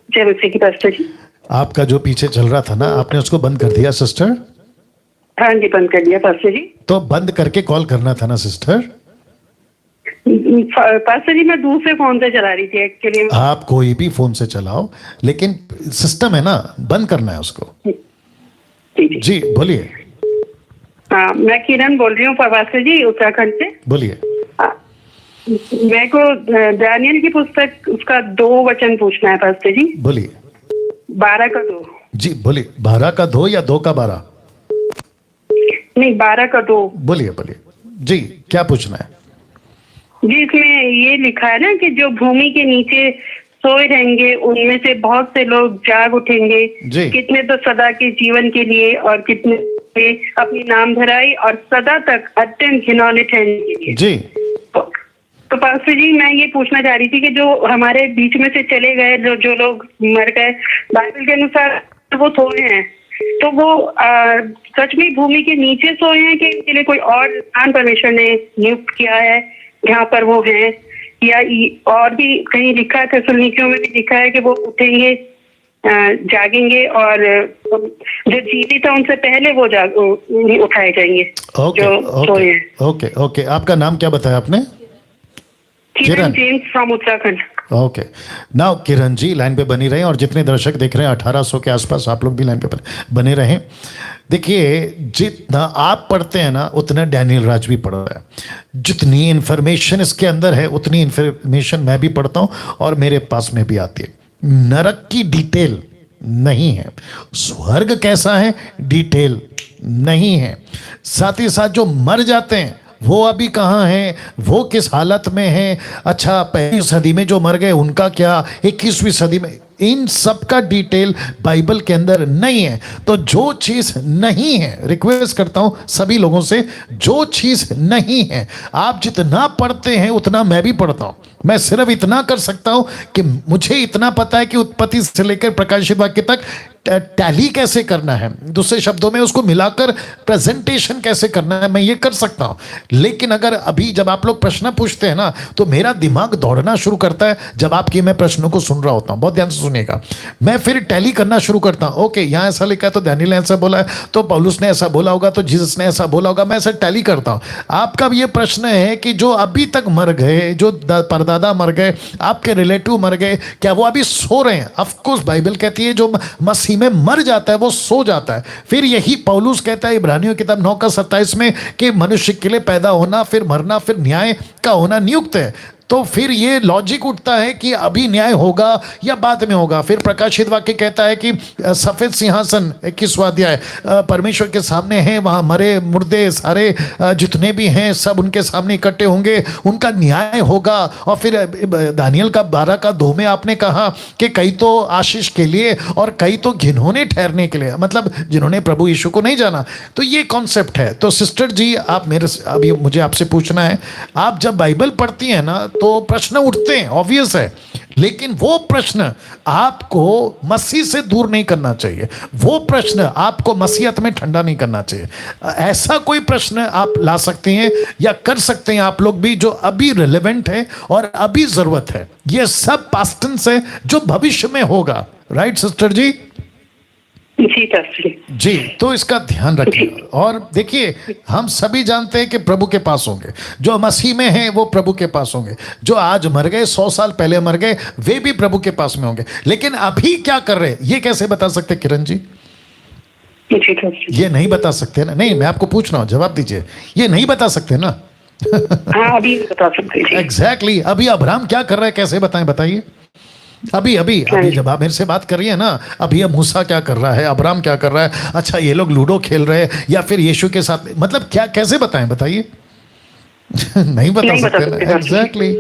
जय मसीह की पास्टर जी। आपका जो पीछे चल रहा था ना, आपने उसको बंद कर दिया सिस्टर? हाँ जी, बंद कर दिया पास्टर जी। तो बंद करके कॉल करना था ना सिस्टर? पास्टर जी, मैं दूसरे फोन से चला रही थी एक्चुअली। आप कोई भी फोन से चलाओ, लेकिन सिस्टम है ना, बंद करना है उसको। जी बोलिए। हाँ, मैं किरण बोल रही हूँ पास्टर जी, उत्तराखंड से। बोलिए। मेरे को दानियल की पुस्तक उसका 2 वचन पूछना है पास्टर जी। बोलिए। 12 का 2। जी बोलिए। 12 का 2 या 2 का 12? नहीं, 12 का 2। बोलिए बोलिए जी, क्या पूछना है? जी, इसमें ये लिखा है ना कि जो भूमि के नीचे सोए रहेंगे उनमें से बहुत से लोग जाग उठेंगे। कितने तो सदा के जीवन के लिए और कितने अपनी नाम धराई और सदा तक अत्यंत घिनौने ठहरने के लिए। जी। तो पास्टर जी, मैं ये पूछना चाह रही थी कि जो हमारे बीच में से चले गए, जो लोग मर गए, बाइबल के अनुसार वो सोए हैं, तो वो सच में भूमि के नीचे सोए हैं कि इनके लिए कोई और स्थान परमेश्वर ने नियुक्त किया है जहाँ पर वो हैं, या और भी कहीं लिखा है, थेसलोनिकियों में भी लिखा है कि वो उठेंगे, जागेंगे और जो जीवित है उनसे पहले वो उठाए जाएंगे। Okay okay. आपका नाम क्या बताया आपने? Kiran James from Uttarakhand. Okay. Now Kiran ji line पे बनी रहें, और जितने दर्शक देख रहे हैं 1800 के आसपास, आप लोग भी लाइन पे बने रहें। देखिए, जितना आप पढ़ते हैं ना उतना डैनियल राज भी पढ़ रहा है। जितनी इंफॉर्मेशन इसके अंदर है उतनी इंफॉर्मेशन मैं भी पढ़ता हूं और मेरे पास में भी आती है। नरक की डिटेल नहीं है, स्वर्ग कैसा है डिटेल नहीं है, साथ ही साथ जो मर जाते हैं वो अभी कहाँ हैं, वो किस हालत में हैं। अच्छा, 15वीं सदी में जो मर गए उनका क्या, 21वीं सदी में, इन सब का डिटेल बाइबल के अंदर नहीं है। तो जो चीज नहीं है, रिक्वेस्ट करता हूं सभी लोगों से, जो चीज नहीं है, आप जितना पढ़ते हैं उतना मैं भी पढ़ता हूं। मैं सिर्फ इतना कर सकता हूं कि मुझे इतना पता है कि उत्पत्ति से लेकर प्रकाशित वाक्य तक टैली कैसे करना है, दूसरे शब्दों में उसको मिलाकर प्रेजेंटेशन कैसे करना है, मैं ये कर सकता हूं। लेकिन अगर अभी जब आप लोग प्रश्न पूछते हैं ना, तो मेरा दिमाग दौड़ना शुरू करता है जब आपके मैं प्रश्नों को सुन रहा होता हूं। बहुत ध्यान से सुनिएगा। मैं फिर टैली करना शुरू करता हूं। ओके, यहां ऐसा लिखा है तो दानियेल ने ऐसा बोला है, तो पौलुस ने ऐसा बोला होगा, तो जीसस ने ऐसा बोला होगा। मैं ऐसा टैली करता हूं। आपका भी ये प्रश्न है कि जो अभी तक मर गए, जो परदादा मर गए, आपके रिलेटिव मर गए, क्या वो अभी सो रहे हैं? ऑफकोर्स बाइबल कहती है जो मसीह में मर जाता है वो सो जाता है। फिर यही पौलुस कहता है इब्रानियों किताब 9:27 में कि मनुष्य के लिए पैदा होना, फिर मरना, फिर न्याय का होना नियुक्त है। तो फिर ये लॉजिक उठता है कि अभी न्याय होगा या बाद में होगा। फिर प्रकाशित वाक्य कहता है कि सफेद सिंहासन 21वां अध्याय परमेश्वर के सामने है, वहां मरे मुर्दे सारे जितने भी हैं सब उनके सामने इकट्ठे होंगे, उनका न्याय होगा। और फिर दानियेल का 12:2 में आपने कहा कि कई तो आशीष के लिए और कई तो घिनौने ठहरने के लिए, मतलब जिन्होंने प्रभु यीशु को नहीं जाना। तो ये कॉन्सेप्ट है। तो सिस्टर जी, आप मेरे अभी मुझे आपसे पूछना है, आप जब बाइबल पढ़ती हैं ना तो प्रश्न उठते हैं, ऑब्वियस है, लेकिन वो प्रश्न आपको मसीह से दूर नहीं करना चाहिए। वो प्रश्न आपको मसीहत में ठंडा नहीं करना चाहिए। ऐसा कोई प्रश्न आप ला सकते हैं या कर सकते हैं आप लोग भी, जो अभी रिलेवेंट है और अभी जरूरत है। ये सब पास्ट टेंस है जो भविष्य में होगा। राइट सिस्टर जी? जी पास्टर जी, तो इसका ध्यान रखिए। और देखिए, हम सभी जानते हैं कि प्रभु के पास होंगे, जो मसीह में हैं वो प्रभु के पास होंगे, जो आज मर गए, 100 साल पहले मर गए, वे भी प्रभु के पास में होंगे। लेकिन अभी क्या कर रहे हैं ये कैसे बता सकते किरण जी? जी पास्टर। ये नहीं बता सकते ना। नहीं, मैं आपको पूछ रहा हूं, जवाब दीजिए। ये नहीं बता सकते ना? हाँ, अभी बता सकते हैं। एग्जैक्टली। अभी अब्राहम क्या कर रहा है, कैसे बताएं, बताइए। अभी अभी अभी जब आप मेरे से बात कर रही है ना, अभी ये मूसा क्या कर रहा है, अब्राहम क्या कर रहा है, अच्छा ये लोग लूडो खेल रहे हैं या फिर यीशु के साथ, मतलब क्या, कैसे बताएं, बताइए। नहीं बता सकते ना। एग्जैक्टली।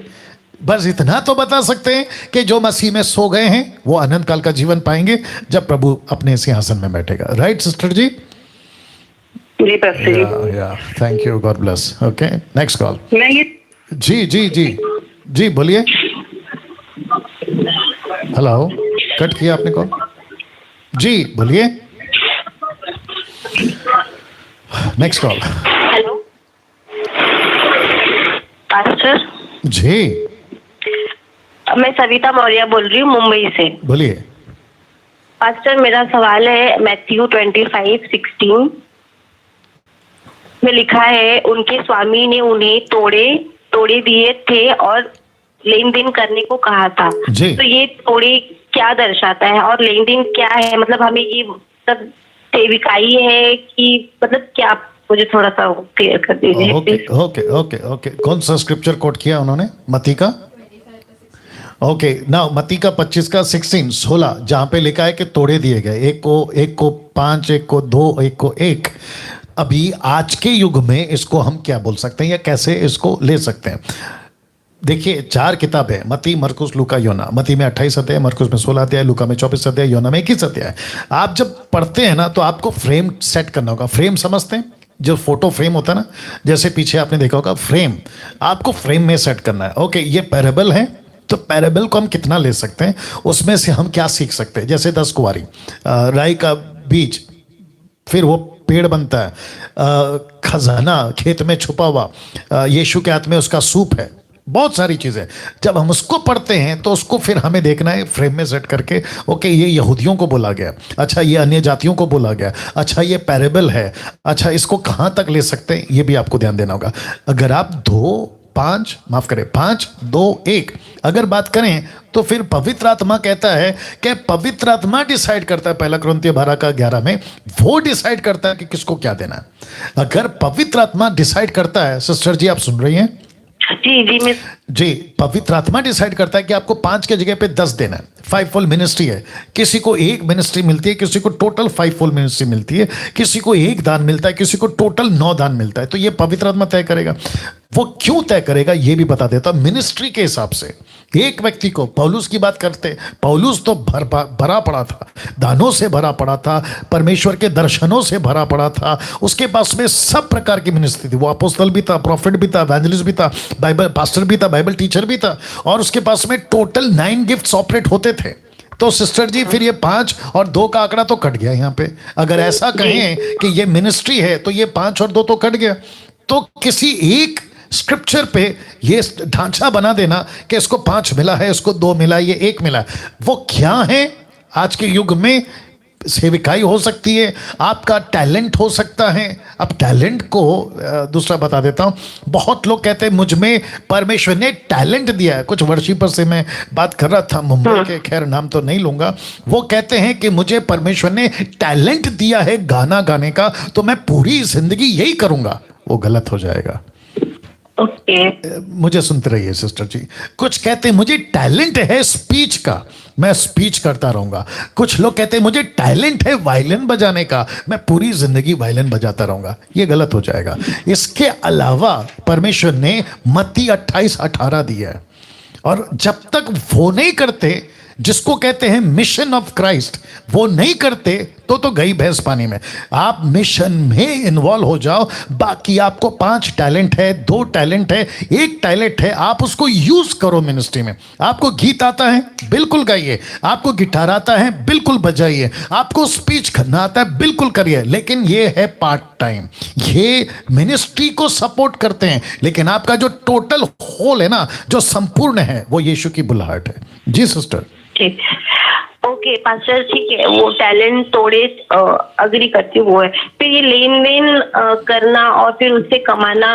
बस इतना तो बता सकते हैं कि जो मसीह में सो गए हैं वो अनंत काल का जीवन पाएंगे जब प्रभु अपने सिंहासन में बैठेगा। राइट सिस्टर जी? जी पास्टर जी। या thank you, God bless. Okay, next call. मैं ये जी जी जी जी, बोलिए। हेलो, कट किया आपने कॉल? जी बोलिए, next call. Hello pastor, ji मैं सविता मौर्य बोल रही हूँ मुंबई से। बोलिए। पास्टर, मेरा सवाल है मैथ्यू 25:16 में लिखा है, उनके स्वामी ने उन्हें तोड़े दिए थे और लेन देन करने को कहा था। जी। तो ये तोड़े क्या दर्शाता है और लेन देन क्या है? मतलब हमें ये सब सेविकाई है कि मतलब क्या? मुझे थोड़ा सा क्लियर कर दीजिए। Okay okay okay okay. कौन सा स्क्रिप्चर कोट किया उन्होंने? मत्ती का? ओके, नाउ मत्ती का 25:16 जहां पे लिखा है कि तोड़े दिए गए, एक को 5, एक को 2, एक को 1। अभी आज के युग में इसको हम क्या बोल सकते हैं या कैसे इसको ले सकते हैं? देखिए, 4 किताब है, मत्ती, मरकुस, लूका, योना। मत्ती में 28 अध्याय, मरकुस में 16 अध्याय, लूका में 24 अध्याय, योना में 21 अध्याय। आप जब पढ़ते हैं ना तो आपको फ्रेम सेट करना होगा। फ्रेम समझते हैं? जो फोटो फ्रेम होता है ना, जैसे पीछे आपने देखा होगा फ्रेम, आपको फ्रेम में सेट करना है। ओके, ये पैराबल है, तो पैराबल को हम कितना ले सकते हैं, उसमें से हम क्या सीख सकते हैं? जैसे 10 कुंवारी, राई का बीज, फिर वो पेड़ बनता है, खजाना खेत में छुपा हुआ, यीशु के हाथ में उसका सूप है, बहुत सारी चीजें। जब हम उसको पढ़ते हैं तो उसको फिर हमें देखना है फ्रेम में सेट करके। ओके, ये यहूदियों को बोला गया, अच्छा ये अन्य जातियों को बोला गया, अच्छा ये पैरेबल है, अच्छा इसको कहां तक ले सकते हैं, ये भी आपको ध्यान देना होगा। अगर आप 5, 2, 1 अगर बात करें तो फिर पवित्र आत्मा कहता है कि पवित्र आत्मा डिसाइड करता है, 1 कुरिन्थियों 12:11 में वो डिसाइड करता है कि किसको क्या देना है। अगर पवित्र आत्मा डिसाइड करता है, सिस्टर जी आप सुन रही हैं? जी, पवित्र आत्मा डिसाइड करता है कि आपको 5 के जगह पे 10 देना है। 5-fold मिनिस्ट्री है, किसी को 1 मिनिस्ट्री मिलती है, किसी को टोटल 5-fold मिनिस्ट्री मिलती है, किसी को 1 दान मिलता है, किसी को टोटल 9 दान मिलता है। तो ये पवित्र आत्मा तय करेगा। वो क्यों तय करेगा ये भी बता देता, मिनिस्ट्री के हिसाब से। एक व्यक्ति को, पौलुस की बात करते, पौलुस तो भरा पड़ा था, दानों से भरा पड़ा था, परमेश्वर के दर्शनों से भरा पड़ा था, उसके पास में सब प्रकार की मिनिस्ट्री थी। वो अपोस्तल भी था, प्रॉफिट भी था, एवेंजलिस्ट भी था, बाइबल पास्टर भी था, बाइबल टीचर भी था, और उसके पास में टोटल 9 गिफ्ट्स ऑपरेट होते थे। तो सिस्टर जी फिर ये 5 और 2 का आंकड़ा तो कट गया यहाँ पे। अगर ऐसा कहें कि ये मिनिस्ट्री है तो ये 5 और 2 तो कट गया। तो किसी एक स्क्रिप्चर पे ये ढांचा बना देना कि इसको 5 मिला है, इसको 2 मिला, ये 1 मिला, वो क्या है? आज के युग में सेविकाई हो सकती है, आपका टैलेंट हो सकता है। अब टैलेंट को दूसरा बता देता हूं, बहुत लोग कहते हैं मुझ में परमेश्वर ने टैलेंट दिया है। कुछ वर्शिपर से मैं बात कर रहा था मुंबई के, खैर नाम तो नहीं लूंगा, वो कहते हैं कि मुझे परमेश्वर ने टैलेंट दिया है गाना गाने का, तो मैं पूरी जिंदगी यही करूंगा। वो गलत हो जाएगा। मुझे सुनते रहिए सिस्टर जी। कुछ कहते हैं मुझे टैलेंट है स्पीच का, मैं स्पीच करता रहूंगा। कुछ लोग कहते हैं मुझे टैलेंट है वायलिन बजाने का, मैं पूरी जिंदगी वायलिन बजाता रहूंगा। ये गलत हो जाएगा। इसके अलावा परमेश्वर ने मत्ती 28:18 दिया है, और जब तक वो नहीं करते, जिसको कहते हैं मिशन ऑफ क्राइस्ट, वो नहीं करते तो गई भैंस पानी में। आप मिशन में इन्वॉल्व हो जाओ। बाकी आपको 5 टैलेंट है, 2 टैलेंट है, 1 टैलेंट है, आप उसको यूज करो मिनिस्ट्री में। आपको गीत आता है, बिल्कुल गाइए। आपको गिटार आता है, बिल्कुल बजाइए। आपको स्पीच करना आता है, बिल्कुल करिए। लेकिन ये है पार्ट टाइम, ये मिनिस्ट्री को सपोर्ट करते हैं, लेकिन आपका जो टोटल होल है ना, जो संपूर्ण है, वो यीशु की बुलाहट है। जी सिस्टर। ठीक, ओके पास्टर, ठीक है। वो टैलेंट थोड़े अग्री करती हूँ, वो है। फिर ये लेन देन करना और फिर उससे कमाना,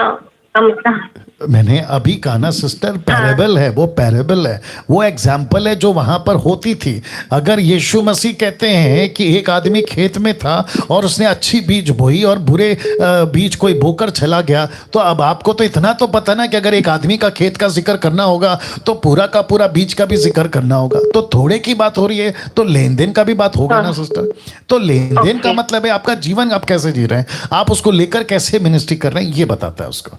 मैंने अभी कहा ना सिस्टर, पैरेबल है, वो पैरेबल है, वो एग्जाम्पल है जो वहां पर होती थी। अगर यीशु मसीह कहते हैं कि एक आदमी खेत में था और उसने अच्छी बीज बोई और बुरे बीज कोई बोकर चला गया, तो अब आपको तो इतना तो पता ना कि अगर एक आदमी का खेत का जिक्र करना होगा तो पूरा का पूरा बीज का भी जिक्र करना होगा। तो थोड़े की बात हो रही है तो लेन देन का भी बात होगा ना सिस्टर। तो लेन देन का मतलब है आपका जीवन आप कैसे जी रहे हैं, आप उसको लेकर कैसे मिनिस्ट्री कर रहे हैं, ये बताता है उसको।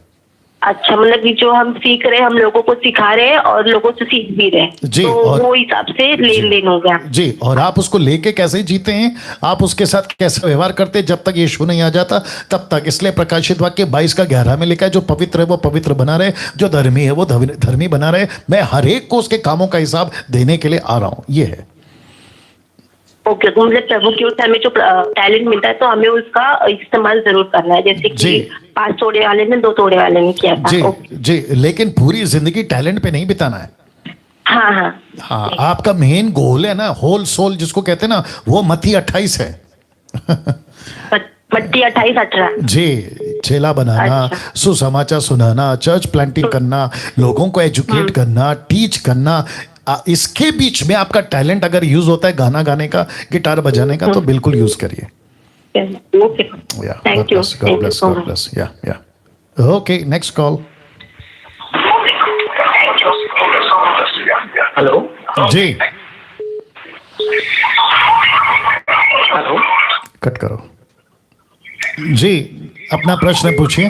अच्छा, मतलब कि जो हम सीख रहे हैं, हम लोगों को सिखा रहे हैं और लोगों से सीख भी रहे हैं, जी, तो और वो हिसाब से लेन देन हो गया। जी, और आप उसको लेके कैसे जीते हैं, आप उसके साथ कैसे व्यवहार करते हैं, जब तक यीशु नहीं आ जाता तब तक। इसलिए प्रकाशित वाक्य 22:11 में लिखा है, जो पवित्र है वो पवित्र बना रहे, जो धर्मी है वो धर्मी बना रहे। मैं हर एक को उसके कामों का हिसाब देने के लिए आ रहा हूं, ये है। ओके, तो मतलब प्रभु की ओर से हमें जो टैलेंट मिलता है तो हमें उसका इस्तेमाल जरूर करना है, जैसे कि 5 तोड़े वाले ने 2 तोड़े वाले ने किया था। जी, लेकिन पूरी जिंदगी टैलेंट पे नहीं बिताना है। हाँ, आपका मेन गोल है ना, होल सोल जिसको कहते हैं ना, वो मत्ती 28 है। मत्ती 28:18 जी, चेला बनाना, अच्छा। सुसमाचार सुनाना, चर्च प्लांटिंग करना, लोगों को एजुकेट करना, टीच करना। इसके बीच में आपका टैलेंट अगर यूज होता है गाना गाने का, गिटार बजाने का, तो बिल्कुल यूज करिए। Thank you, God bless. Yeah. Okay, next call. Hello जी, हेलो, कट करो जी, अपना प्रश्न पूछिए।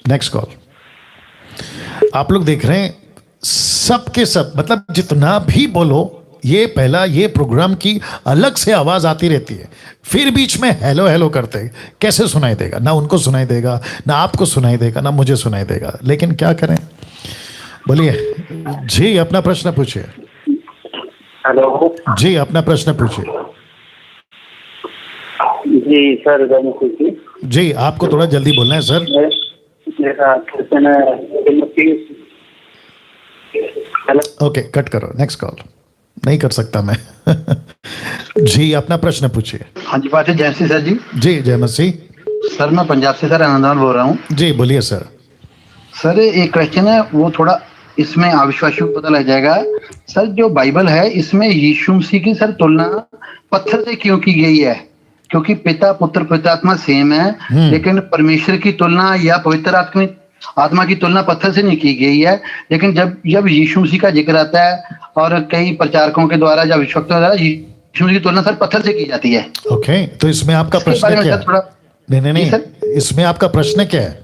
Next call. आप लोग देख रहे हैं सबके सब, मतलब जितना भी बोलो, ये पहला ये प्रोग्राम की अलग से आवाज आती रहती है, फिर बीच में हेलो हेलो करते हैं। कैसे सुनाई देगा? ना उनको सुनाई देगा, ना आपको सुनाई देगा, ना मुझे सुनाई देगा। लेकिन क्या करें? बोलिए जी, अपना प्रश्न पूछिए। हेलो जी, अपना प्रश्न पूछिए। जी सर, जी, आपको थोड़ा जल्दी बोलना है सर। ओके, कट करो, नेक्स्ट कॉल। नहीं कर सकता मैं। जी, अपना प्रश्न पूछिए। हाँ जी, बात है जय सर जी। जी, जय मसीह। सर मैं पंजाब से सर आनंदवान बोल रहा हूँ। जी, बोलिए सर। सर एक क्वेश्चन है, वो थोड़ा इसमें अविश्वासियों को पता लग जाएगा। सर जो बाइबल है, इसमें यीशु मसीह की सर तुलना पत्थर से क्यों की गई है? क्योंकि पिता पुत्र पवित्रात्मा सेम है, लेकिन परमेश्वर की तुलना या पवित्र आत्मा की तुलना पत्थर से नहीं की गई है। लेकिन जब यीशु मसीह का जिक्र आता है और कई प्रचारकों के द्वारा, जब विश्वक्तों द्वारा यीशु मसीह की तुलना सर पत्थर से की जाती है। ओके, तो इसमें आपका प्रश्न क्या है? नहीं, इसमें आपका प्रश्न क्या है?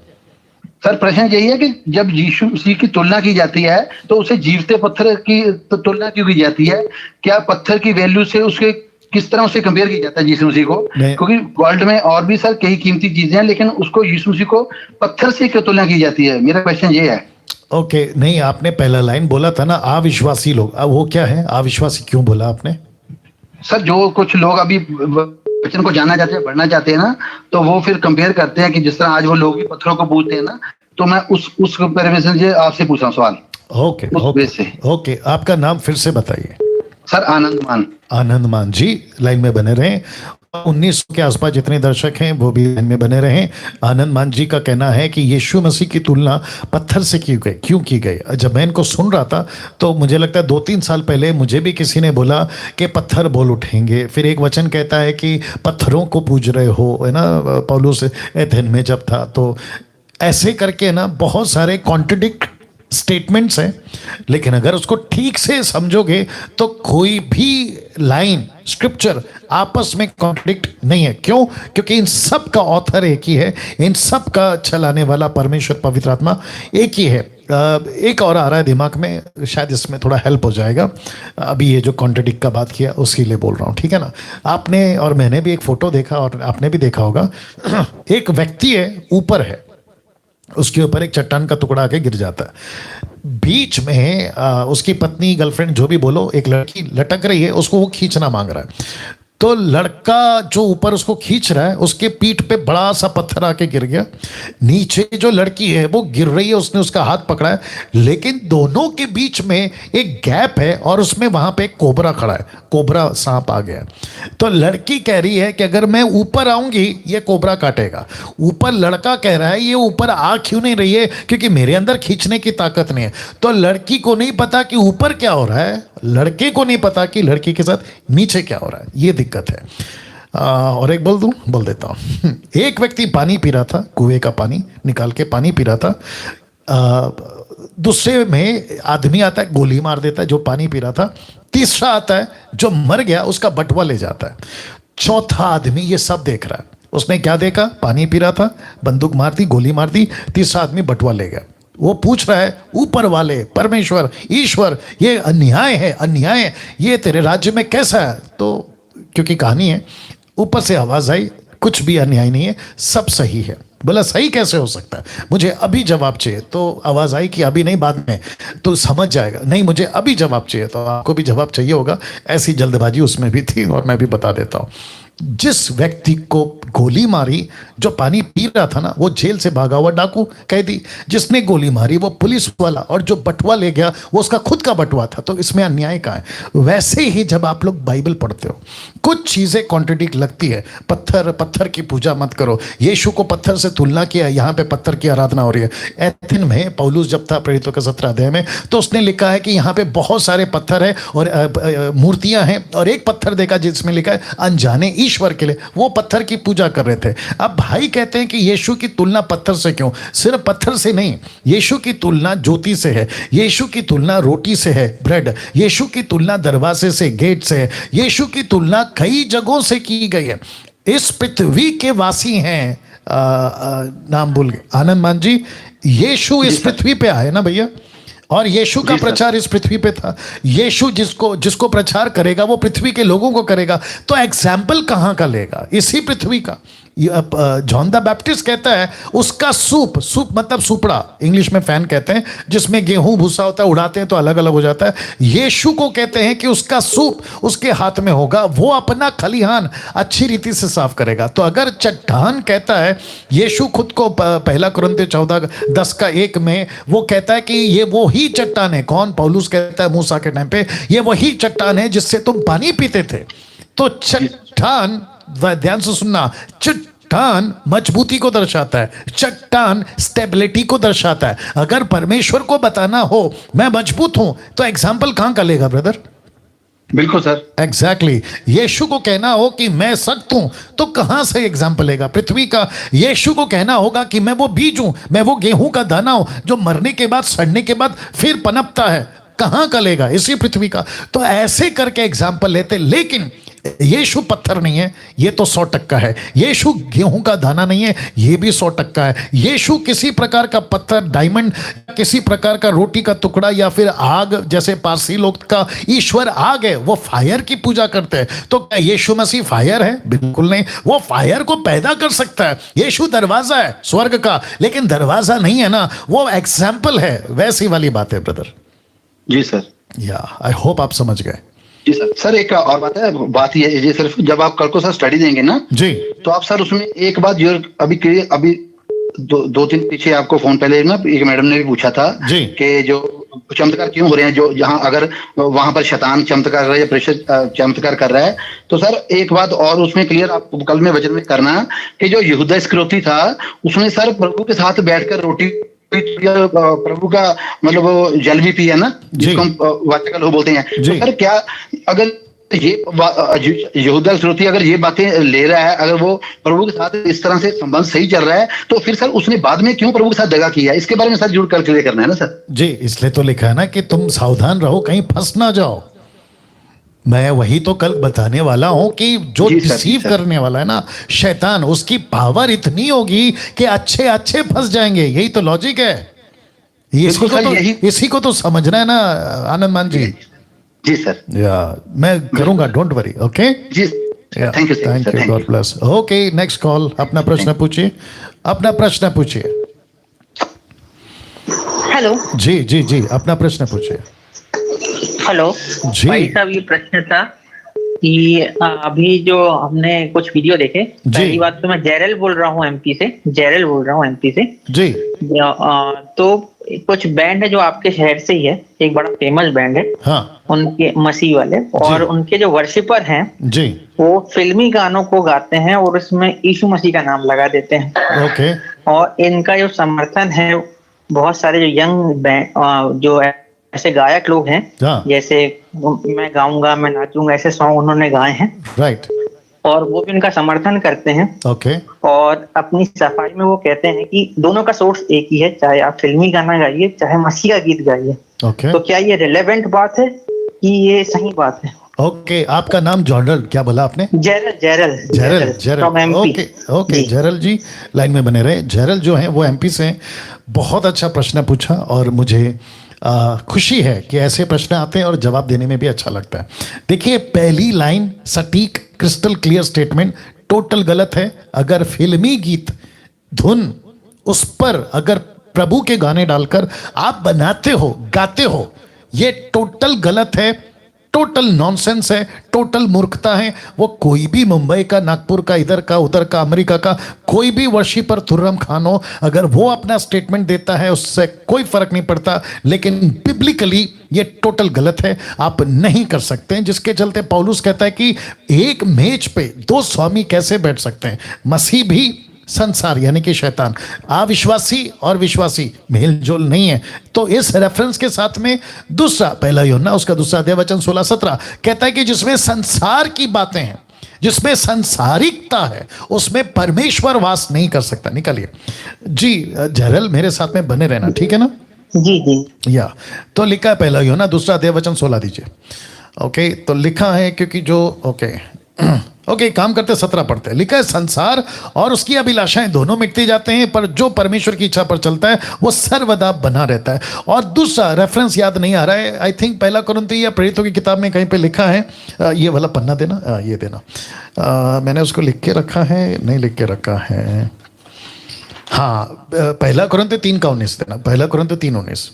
सर प्रश्न यही है कि जब यीशु मसीह की तुलना की जाती है तो उसे जीवते पत्थर की तुलना क्यों की जाती है? क्या पत्थर की वैल्यू से उसके किस तरह उसे कंपेयर किया जाता है यीशु मसीह को? क्योंकि वर्ल्ड में और भी सर कई कीमती चीजें हैं, लेकिन उसको यीशु मसीह को पत्थर से क्यों तुलना की जाती है? मेरा क्वेश्चन ये है। ओके, नहीं आपने पहला लाइन बोला था ना अविश्वासी लोग, अब वो क्या है? अविश्वासी क्यों बोला आपने? सर जो कुछ लोग अभी वचन को जानना चाहते हैं, बढ़ना चाहते हैं ना, तो वो फिर कंपेयर करते हैं कि जिस तरह आज वो लोग भी पत्थरों को पूजते हैं ना, तो मैं उस कंपेरिजन से आपसे पूछ रहा हूँ सवाल। ओके, आपका नाम फिर से बताइए। सर आनंदमान। आनंदमान जी, लाइन में बने रहें। 1900 के आसपास जितने दर्शक हैं वो भी लाइन में बने रहें। आनंदमान जी का कहना है कि यीशु मसीह की तुलना पत्थर से क्यों की गई? जब मैं इनको सुन रहा था तो मुझे लगता है 2-3 साल पहले मुझे भी किसी ने बोला कि पत्थर बोल उठेंगे। फिर एक वचन कहता है कि पत्थरों को पूज रहे हो, है ना, पौलुस एथेन में जब था। तो ऐसे करके ना बहुत सारे कॉन्ट्रडिक्ट स्टेटमेंट्स हैं, लेकिन अगर उसको ठीक से समझोगे तो कोई भी लाइन स्क्रिप्चर आपस में कॉन्ट्रडिक्ट नहीं है। क्यों? क्योंकि इन सब का ऑथर एक ही है, इन सब का चलाने वाला परमेश्वर पवित्र आत्मा एक ही है। एक और आ रहा है दिमाग में, शायद इसमें थोड़ा हेल्प हो जाएगा। अभी ये जो कॉन्ट्रडिक्ट का बात किया उसके लिए बोल रहा हूँ, ठीक है ना। आपने और मैंने भी एक फोटो देखा और आपने भी देखा होगा, एक व्यक्ति है, ऊपर है, उसके ऊपर एक चट्टान का टुकड़ा आके गिर जाता है। बीच में उसकी पत्नी, गर्लफ्रेंड, जो भी बोलो, एक लड़की लटक रही है, उसको वो खींचना मांग रहा है। तो लड़का जो ऊपर उसको खींच रहा है, उसके पीठ पे बड़ा सा पत्थर आके गिर गया। नीचे जो लड़की है वो गिर रही है, उसने उसका हाथ पकड़ा है, लेकिन दोनों के बीच में एक गैप है और उसमें वहां पे कोबरा खड़ा है, कोबरा सांप आ गया। तो लड़की कह रही है कि अगर मैं ऊपर आऊंगी ये कोबरा काटेगा। ऊपर लड़का कह रहा है ये ऊपर आ क्यों नहीं रही है? क्योंकि मेरे अंदर खींचने की ताकत नहीं है। तो लड़की को नहीं पता कि ऊपर क्या हो रहा है, लड़के को नहीं पता कि लड़की के साथ नीचे क्या हो रहा है। ये दिक्कत है। और एक बोल देता हूँ। एक व्यक्ति पानी पी रहा था, कुएं का पानी निकाल के पानी पी रहा था। दूसरे में आदमी आता है, गोली मार देता है जो पानी पी रहा था। तीसरा आता है जो मर गया, उसका बटुआ ले जाता है। चौथा आदमी ये सब देख रहा है। उसने क्या देखा? पानी पी रहा था, बंदूक मार दी, गोली मार दी, तीसरा आदमी बटुआ ले गया। वो पूछ रहा है, ऊपर वाले परमेश्वर, ईश्वर, ये अन्याय है, अन्याय है, ये तेरे राज्य में कैसा है? तो क्योंकि कहानी है, ऊपर से आवाज आई, कुछ भी अन्याय नहीं है, सब सही है। बोला सही कैसे हो सकता है? मुझे अभी जवाब चाहिए। तो आवाज आई कि अभी नहीं, बाद में, तो समझ जाएगा। नहीं, मुझे अभी जवाब चाहिए। तो आपको भी जवाब चाहिए होगा, ऐसी जल्दबाजी उसमें भी थी। और मैं भी बता देता हूँ, जिस व्यक्ति को गोली मारी, जो पानी पी रहा था ना, वो जेल से भागा हुआ डाकू कैदी। जिसने गोली मारी वो पुलिस वाला, और जो बटुआ ले गया वो उसका खुद का बटुआ था। तो इसमें अन्याय कहाँ है? वैसे ही जब आप लोग बाइबल पढ़ते हो, कुछ चीजें कॉन्ट्रडिक्ट लगती है। पत्थर की पूजा मत करो। यीशु को पत्थर से तुलना किया, यहाँ पे पत्थर की आराधना हो रही है। एथेन में पौलुस जब था प्रेरितों के 17 अध्याय में, तो उसने लिखा है कि यहाँ पे बहुत सारे पत्थर है और मूर्तियां हैं, और एक पत्थर देखा जिसमें लिखा है अनजाने ईश्वर के लिए। वो पत्थर की पूजा कर रहे थे। अब भाई कहते हैं कि यीशु की तुलना पत्थर से क्यों? सिर्फ पत्थर से नहीं, यीशु की तुलना ज्योति से है, यीशु की तुलना रोटी से है, ब्रेड, यीशु की तुलना दरवाजे से, गेट से है, यीशु की तुलना कई जगहों से की गई है। इस पृथ्वी के वासी हैं, नाम भूल गए, आनंद मान जी, यीशु इस पृथ्वी पे आए ना भैया, और यीशु का प्रचार इस पृथ्वी पे था। यीशु जिसको प्रचार करेगा वो पृथ्वी के लोगों को करेगा। तो एग्जाम्पल कहाँ का लेगा? इसी पृथ्वी का। जॉन द बैप्टिस्ट कहता है उसका सूप मतलब सुपड़ा, इंग्लिश में फैन कहते हैं, जिसमें गेहूं भूसा होता है, उड़ाते हैं तो अलग अलग हो जाता है। यीशु को कहते हैं कि उसका सूप उसके हाथ में होगा, वो अपना खलिहान अच्छी रीति से साफ करेगा। तो अगर चट्टान कहता है, यीशु खुद को पहला कुरिन्थियों 14:10 में वो कहता है कि ये वो ही चट्टान है। कौन? पौलुस कहता है मूसा के टाइम पे, ये वही चट्टान है जिससे तुम पानी पीते थे। तो चट्टान, ध्यान से सुनना, चट्टान मजबूती को दर्शाता है, चट्टान स्टेबिलिटी को दर्शाता है। अगर परमेश्वर को बताना हो मैं मजबूत हूं, तो एग्जाम्पल कहां का लेगा ब्रदर? बिल्कुल सर, एग्जैक्टली। यीशु को कहना हो कि मैं सख्त हूं, तो कहां से एग्जाम्पल लेगा? पृथ्वी का। यीशु को कहना होगा कि मैं वो बीज हूं, मैं वो गेहूं का दाना हूं जो मरने के बाद, सड़ने के बाद फिर पनपता है, कहां का लेगा? इसी पृथ्वी का। तो ऐसे करके एग्जाम्पल लेते। लेकिन यीशु पत्थर नहीं है, ये तो 100% है। यीशु गेहूं का दाना नहीं है, ये भी 100% है। यीशु किसी प्रकार का पत्थर, डायमंड, किसी प्रकार का रोटी का टुकड़ा या फिर आग, जैसे पारसी लोग का ईश्वर आग है, वो फायर की पूजा करते हैं। तो क्या यीशु मसीह फायर है? बिल्कुल नहीं। वो फायर को पैदा कर सकता है। यीशु दरवाजा है स्वर्ग का, लेकिन दरवाजा नहीं है ना, वो एग्जाम्पल है। वैसी वाली बात है ब्रदर। जी सर। या आई होप आप समझ गए। जी सर। सर एक और बात है, बात ये सिर्फ जब आप कल को सर स्टडी देंगे ना जी, तो आप सर उसमें एक बात जो अभी दो तीन पीछे आपको फोन पहले ना एक मैडम ने भी पूछा था जी कि जो चमत्कार क्यों हो रहे हैं, जो जहां अगर वहां पर शैतान चमत्कार कर रहा है या प्रेशर चमत्कार कर रहा है, तो सर एक बात और उसमें क्लियर आप कल में वचन में करना कि जो यहूदा इस्करियोती था उसने सर प्रभु के साथ बैठकर रोटी, प्रभु का मतलब वो जल भी पिया ना, जिसको हम वाचकल हो बोलते हैं। तो सर क्या अगर ये यहूदा इस्करियोती अगर ये बातें ले रहा है, अगर वो प्रभु के साथ इस तरह से संबंध सही चल रहा है, तो फिर सर उसने बाद में क्यों प्रभु के साथ दगा किया? इसके बारे में सर जुड़ कर क्लियर करना है ना सर। जी, इसलिए तो लिखा है ना कि तुम सावधान रहो, कहीं फंस ना जाओ। मैं वही तो कल बताने वाला हूं कि जो डिसीव करने वाला है ना शैतान, उसकी पावर इतनी होगी कि अच्छे अच्छे फंस जाएंगे। यही तो लॉजिक है। इसी को तो समझना है ना आनंद मान जी। जी सर। या मैं करूंगा, डोंट वरी। ओके जी, thank you, God bless. Okay, next call. अपना प्रश्न पूछिए, अपना प्रश्न पूछिए। हेलो। जी जी जी, अपना प्रश्न पूछिए। हेलो जी भाई साहब, ये प्रश्न था कि अभी जो हमने कुछ वीडियो देखे, पहली बात तो मैं जेरल बोल रहा हूँ एमपी से, जेरल बोल रहा हूँ एमपी से जी। तो कुछ बैंड है जो आपके शहर से ही है, एक बड़ा फेमस बैंड है, हाँ, उनके मसीह वाले, और उनके जो वर्शिपर हैं जी, वो फिल्मी गानों को गाते हैं और उसमें यीशु मसीह का नाम लगा देते हैं। ओके। और इनका जो समर्थन है, बहुत सारे जो यंग बैंड जो ऐसे गायक लोग हैं, जैसे मैं गाऊंगा, मैं नाचूंगा, ऐसे सॉन्ग उन्होंने गाए हैं, राइट, और वो भी उनका समर्थन करते हैं। ओके। और अपनी सफाई में वो कहते हैं कि दोनों का सोर्स एक ही है, चाहे आप फिल्मी गाना गाइए चाहे मसीह का गीत गाइए। ओके। तो क्या ये रिलेवेंट बात है कि ये सही बात है? ओके, आपका नाम जॉर्डल, क्या बोला आपने? Jerel Jerel. Okay okay, Jerel ji line में बने रहे। जेरल जो है वो एमपी से हैं। बहुत अच्छा प्रश्न पूछा और मुझे खुशी है कि ऐसे प्रश्न आते हैं और जवाब देने में भी अच्छा लगता है। देखिए, पहली लाइन सटीक, क्रिस्टल क्लियर स्टेटमेंट, टोटल गलत है। अगर फिल्मी गीत धुन उस पर अगर प्रभु के गाने डालकर आप बनाते हो, गाते हो, ये टोटल गलत है, टोटल नॉनसेंस है, टोटल मूर्खता है। वो कोई भी मुंबई का, नागपुर का, इधर का, उधर का, अमेरिका का कोई भी वर्शिपर तुर्रम खान हो, अगर वो अपना स्टेटमेंट देता है उससे कोई फर्क नहीं पड़ता, लेकिन बिब्लिकली ये टोटल गलत है, आप नहीं कर सकते हैं। जिसके चलते पौलुस कहता है कि एक मेज पे दो स्वामी कैसे बैठ सकते हैं? मसीह भी, संसार यानी कि शैतान, अविश्वासी और विश्वासी मेल जोल नहीं है। तो इस रेफरेंस के साथ में दूसरा, पहला यूहन्ना उसका दूसरा अध्याय वचन 16-17 कहता है कि जिसमें संसार की बातें हैं, जिसमें संसारिकता है, उसमें परमेश्वर वास नहीं कर सकता। निकालिए जी। जरल मेरे साथ में बने रहना, ठीक है ना? जी जी। या तो लिखा है पहला यूहन्ना दूसरा अध्याय वचन 16 दीजिए। ओके, तो लिखा है क्योंकि जो ओके काम करते 17 पढ़ते। लिखा है संसार और उसकी अभिलाषाएं दोनों मिटती जाते हैं, पर जो परमेश्वर की इच्छा पर चलता है वो सर्वदा बना रहता है। और दूसरा रेफरेंस याद नहीं आ रहा है, आई थिंक पहला कुरिन्थी या प्रेरितों की किताब में कहीं पे लिखा है, ये वाला पन्ना देना, ये देना, मैंने उसको लिख के रखा है, नहीं लिख के रखा है, हाँ, पहला कुरिन्थी 3:19 देना, पहला कुरिन्थी 3:19।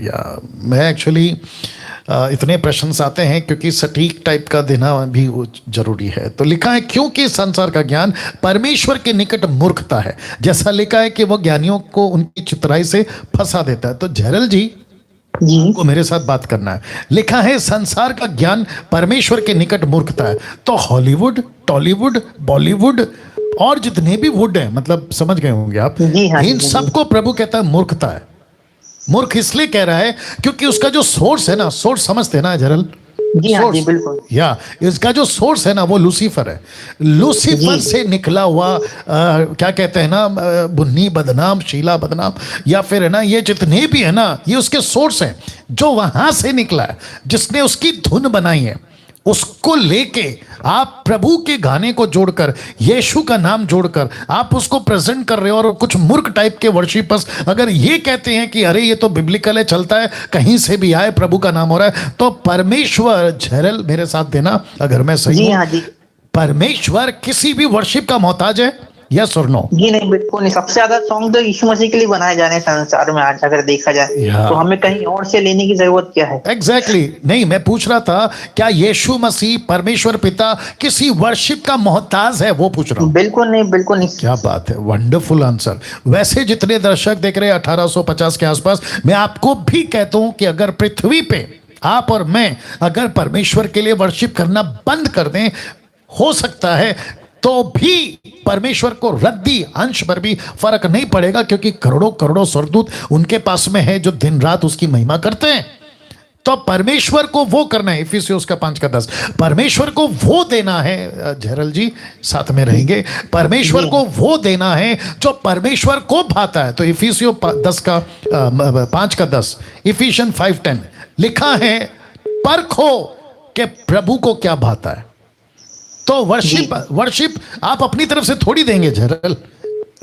या मैं एक्चुअली इतने प्रश्न आते हैं क्योंकि सटीक टाइप का देना भी जरूरी है। तो लिखा है क्योंकि संसार का ज्ञान परमेश्वर के निकट मूर्खता है, जैसा लिखा है कि वह ज्ञानियों को उनकी चितराई से फंसा देता है। तो जरल जी को मेरे साथ बात करना है। लिखा है संसार का ज्ञान परमेश्वर के निकट मूर्खता है। तो हॉलीवुड, टॉलीवुड, बॉलीवुड और जितने भी वुड है, मतलब समझ गए होंगे आप, इन सबको प्रभु कहता है मूर्खता है। मूर्ख इसलिए कह रहा है क्योंकि उसका जो सोर्स है ना, सोर्स समझते हैं ना जरल? जी हाँ जी, बिल्कुल। या इसका जो सोर्स है ना वो लूसीफर है। लूसीफर से निकला हुआ क्या कहते हैं ना, बुन्नी बदनाम, शीला बदनाम, या फिर है ना ये जितने भी है ना, ये उसके सोर्स हैं, जो वहां से निकला है, जिसने उसकी धुन बनाई है, उसको लेके आप प्रभु के गाने को जोड़कर, यीशु का नाम जोड़कर आप उसको प्रेजेंट कर रहे हो, और कुछ मूर्ख टाइप के वर्शिपर्स अगर ये कहते हैं कि अरे ये तो बिब्लिकल है, चलता है, कहीं से भी आए प्रभु का नाम हो रहा है, तो परमेश्वर, झरल मेरे साथ देना अगर मैं सही हूं, परमेश्वर किसी भी वर्शिप का मोहताज है? यस और नो? जी नहीं, बिल्कुल नहीं। सबसे ज्यादा सॉन्ग तो यीशु मसीह के लिए बनाए जा रहे हैं संसार में आज, अगर देखा जाए तो हमें कहीं और से लेने की जरूरत क्या है? एग्जैक्टली नहीं, मैं पूछ रहा था क्या यीशु मसीह परमेश्वर पिता किसी वर्शिप का मोहताज है, वो पूछ रहा हूं। बिल्कुल नहीं, बिल्कुल नहीं। क्या बात है, वंडरफुल आंसर। वैसे जितने दर्शक देख रहे हैं 1850 के आसपास, मैं आपको भी कहता हूं कि अगर पृथ्वी पे आप और मैं अगर परमेश्वर के लिए वर्शिप करना बंद कर दें, हो सकता है तो भी परमेश्वर को रद्दी अंश पर भी फर्क नहीं पड़ेगा, क्योंकि करोड़ों करोड़ों स्वर्गदूत उनके पास में है जो दिन रात उसकी महिमा करते हैं। तो परमेश्वर को वो करना है, इफिसियों का 5:10, परमेश्वर को वो देना है, झरल जी साथ में रहेंगे, परमेश्वर को वो देना है जो परमेश्वर को भाता है। तो इफिसियों 5:10, इफिशियन 5:10 लिखा है, परखो कि प्रभु को क्या भाता है। तो वर्शिप आप अपनी तरफ से थोड़ी देंगे झरल,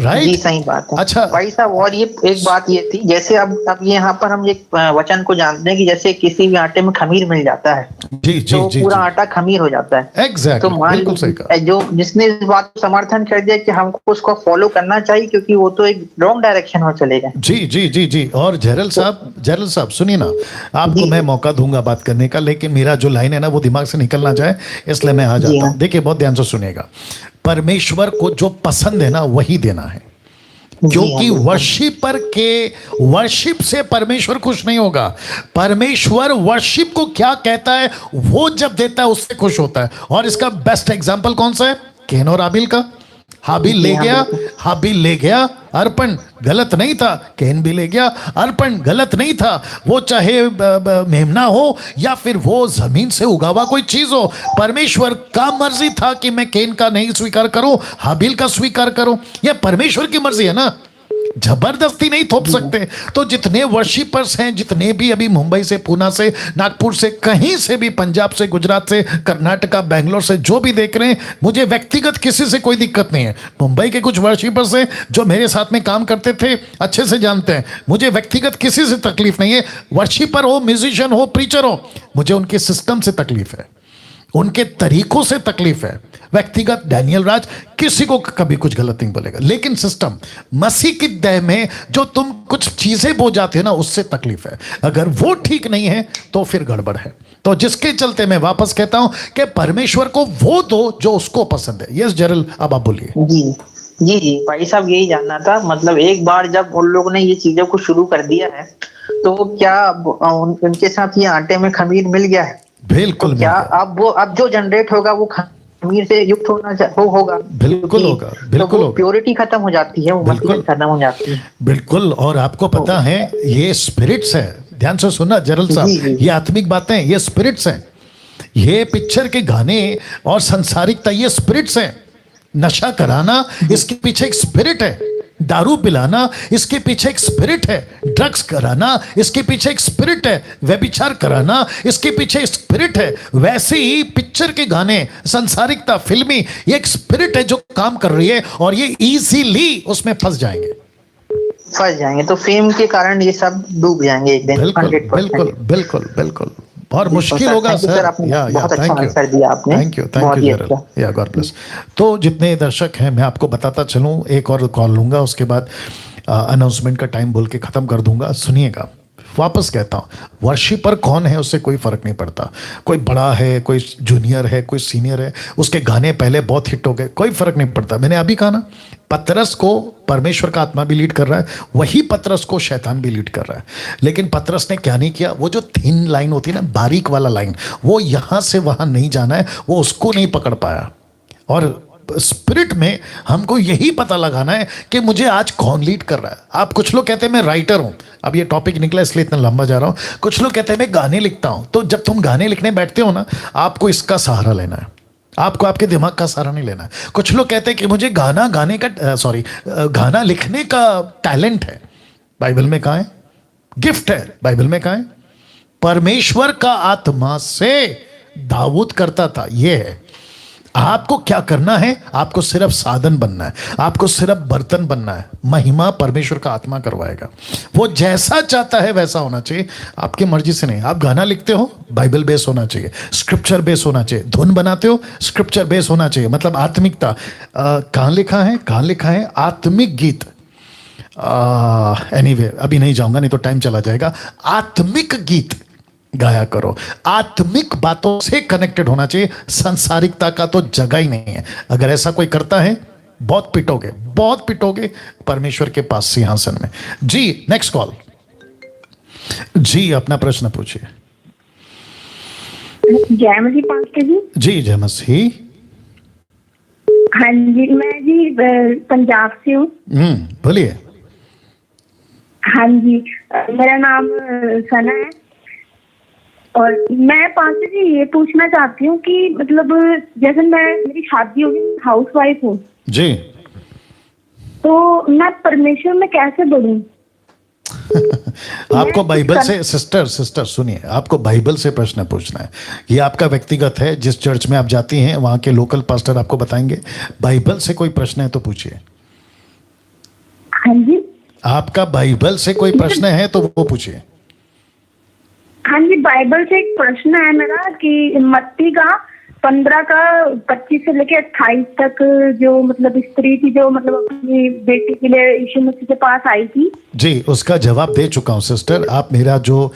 राइट? जी सही बात है। अच्छा भाई साहब, और ये एक बात ये थी, जैसे अब यहाँ पर हम एक वचन को जानते हैं कि जैसे किसी भी आटे में खमीर मिल जाता है, जी जी तो जी, पूरा जी, आटा खमीर हो जाता है। एग्जैक्टली, तो मान लीजिए जो जिसने इस बात को समर्थन कर दिया कि हमको उसको फॉलो करना चाहिए, क्योंकि वो तो एक रॉन्ग डायरेक्शन में चलेगा। जी जी जी जी। और झरल साहब सुनिए ना, आपको मैं मौका दूंगा बात करने का, लेकिन मेरा जो लाइन है ना वो दिमाग से निकल ना जाए, इसलिए मैं आ जाता हूँ। देखिए बहुत ध्यान से सुनिएगा, परमेश्वर को जो पसंद है ना वही देना है, क्योंकि वर्शिपर के वर्शिप से परमेश्वर खुश नहीं होगा। परमेश्वर वर्शिप को क्या कहता है वो जब देता है उससे खुश होता है। और इसका बेस्ट एग्जांपल कौन सा है? कैन और हाबिल का। हाबिल ले गया अर्पण, गलत नहीं था। कैन भी ले गया अर्पण, गलत नहीं था। वो चाहे मेमना हो या फिर वो जमीन से उगा हुआ कोई चीज हो, परमेश्वर का मर्जी था कि मैं कैन का नहीं स्वीकार करूं, हाबिल का स्वीकार करूं। यह परमेश्वर की मर्जी है ना, जबरदस्ती नहीं थोप सकते। तो जितने वर्शिपर्स हैं, जितने भी अभी मुंबई से, पूना से, नागपुर से, कहीं से भी, पंजाब से, गुजरात से, कर्नाटका, बैंगलोर से जो भी देख रहे हैं, मुझे व्यक्तिगत किसी से कोई दिक्कत नहीं है। मुंबई के कुछ वर्शिपर्स हैं जो मेरे साथ में काम करते थे, अच्छे से जानते हैं, मुझे व्यक्तिगत किसी से तकलीफ नहीं है। वर्शिपर हो, म्यूजिशियन हो, प्रीचर हो, मुझे उनके सिस्टम से तकलीफ है, उनके तरीकों से तकलीफ है। व्यक्तिगत डैनियल राज किसी को कभी कुछ गलत नहीं बोलेगा, लेकिन सिस्टम मसीह की देह में जो तुम कुछ चीजें बो जाते हो ना, उससे तकलीफ है। अगर वो ठीक नहीं है तो फिर गड़बड़ है। तो जिसके चलते मैं वापस कहता हूं कि परमेश्वर को वो दो जो उसको पसंद है। यस जरल, अब आप बोलिए। जी जी जी भाई साहब, यही जानना था। मतलब एक बार जब उन लोगों ने ये चीजों को शुरू कर दिया है, तो क्या उनके साथ ये आटे में खमीर मिल गया है? बिल्कुल। तो क्या अब जो जनरेट होगा वो खमीर से युक्त होगा? बिल्कुल होगा, बिल्कुल होगा। प्योरिटी खत्म हो जाती है, वो मसलियत खत्म हो जाती है। बिल्कुल। और आपको पता है ये स्पिरिट्स है, ध्यान से सुनना जरल साहब, ये आत्मिक बातें, ये स्पिरिट्स हैं। ये पिक्चर के गाने और संसारिकता, ये स्पिरिट्स हैं। नशा कराना, इसके पीछे एक स्पिरिट है। दारू पिलाना, इसके पीछे एक स्पिरिट है। ड्रग्स कराना, इसके पीछे एक स्पिरिट है। व्यभिचार कराना, इसके पीछे एक स्पिरिट है। वैसे ही पिक्चर के गाने, संसारिकता, फिल्मी, ये एक स्पिरिट है जो काम कर रही है, और ये इजीली उसमें फंस जाएंगे। तो फेम के कारण ये सब डूब जाएंगे एक दिन। बिल्कुल बिल्कुल बिल्कुल। और मुश्किल होगा सर। बहुत अच्छा आंसर दिया आपने। Thank you yeah God bless. तो जितने दर्शक हैं, मैं आपको बताता चलूं, एक और कॉल लूंगा, उसके बाद अनाउंसमेंट का टाइम बोल के खत्म कर दूंगा। सुनिएगा, वापस कहता हूं, वर्शिपर कौन है उससे कोई फर्क नहीं पड़ता। कोई बड़ा है, कोई जूनियर है, कोई सीनियर है, उसके गाने पहले बहुत हिट हो गए, कोई फर्क नहीं पड़ता। मैंने अभी कहा ना, पतरस को परमेश्वर का आत्मा भी लीड कर रहा है, वही पतरस को शैतान भी लीड कर रहा है। लेकिन पतरस ने क्या नहीं किया, वो जो थिन लाइन होती है ना, बारीक वाला लाइन, वो यहां से वहां नहीं जाना है, वो उसको नहीं पकड़ पाया। और स्पिरिट में हमको यही पता लगाना है कि मुझे आज कौन लीड कर रहा है। आप कुछ लोग कहते हैं मैं राइटर हूं, अब ये टॉपिक निकला इसलिए इतना लंबा जा रहा हूं। कुछ लोग कहते हैं मैं गाने लिखता हूं। तो जब तुम गाने लिखने बैठते हो ना, आपको इसका सहारा लेना है, आपको आपके दिमाग का सहारा नहीं लेना है। कुछ लोग कहते हैं कि मुझे गाना लिखने का टैलेंट है। बाइबल में कहाँ है? गिफ्ट है। बाइबल में कहाँ है? परमेश्वर का आत्मा से दाऊद करता था, ये है। आपको क्या करना है? आपको सिर्फ साधन बनना है, आपको सिर्फ बर्तन बनना है। महिमा परमेश्वर का आत्मा करवाएगा। वो जैसा चाहता है वैसा होना चाहिए, आपकी मर्जी से नहीं। आप गाना लिखते हो, बाइबल बेस होना चाहिए, स्क्रिप्चर बेस होना चाहिए। धुन बनाते हो, स्क्रिप्चर बेस होना चाहिए, मतलब आत्मिकता। कहाँ लिखा है, कहाँ लिखा है? आत्मिक गीत। एनीवे अभी नहीं जाऊंगा, नहीं तो टाइम चला जाएगा। आत्मिक गीत गाया करो, आत्मिक बातों से कनेक्टेड होना चाहिए। सांसारिकता का तो जगह ही नहीं है। अगर ऐसा कोई करता है, बहुत पिटोगे, बहुत पिटोगे परमेश्वर के पास सिंहासन में। जी नेक्स्ट कॉल। जी अपना प्रश्न पूछिए। जय मसीह पास्टर जी। जी जय मसीह। हाँ जी, मैं जी पंजाब से हूँ। बोलिए। हाँ जी, मेरा नाम सना है और मैं पास्टर जी ये पूछना चाहती हूँ कि मतलब जैसे मेरी शादी होगी, हाउस वाइफ हूँ जी, तो मैं परमेश्वर में कैसे बढ़ूं? आपको बाइबल से सिस्टर सुनिए, आपको बाइबल से प्रश्न पूछना है। ये आपका व्यक्तिगत है, जिस चर्च में आप जाती हैं वहां के लोकल पास्टर आपको बताएंगे। बाइबल से कोई प्रश्न है तो पूछिए। हाँ जी, आपका बाइबल से कोई प्रश्न है तो वो पूछिए। हाँ जी, बाइबल से एक प्रश्न है मेरा कि मत्ती का 15 का 25 से लेके 28 तक जो मतलब स्त्री थी जो मतलब अपनी बेटी के लिए यीशु मसीह के पास आई थी। जी उसका जवाब दे चुका हूं सिस्टर। आप मेरा जो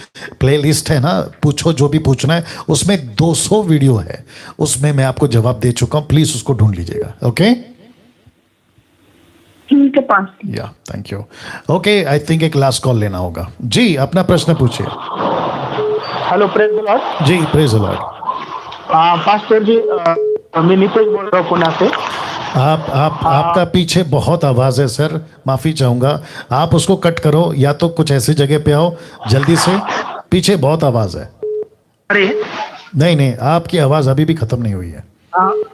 प्लेलिस्ट है ना, पूछो जो भी पूछना है, उसमें 200 वीडियो है, उसमें मैं आपको जवाब दे चुका हूं। प्लीज उसको ढूंढ लीजिएगा। ओके ठीक है पास। Yeah thank you. Okay I think एक लास्ट कॉल लेना होगा। जी अपना प्रश्न पूछिए। Hello praise the lord. जी praise the lord. Pastor ji मैं नितेश बोल रहा हूँ पुणे से। आपका पीछे बहुत आवाज है सर, माफी चाहूंगा। आप उसको कट करो या तो कुछ ऐसी जगह पे आओ जल्दी से, पीछे बहुत आवाज है। अरे नहीं आपकी आवाज अभी भी खत्म नहीं हुई है।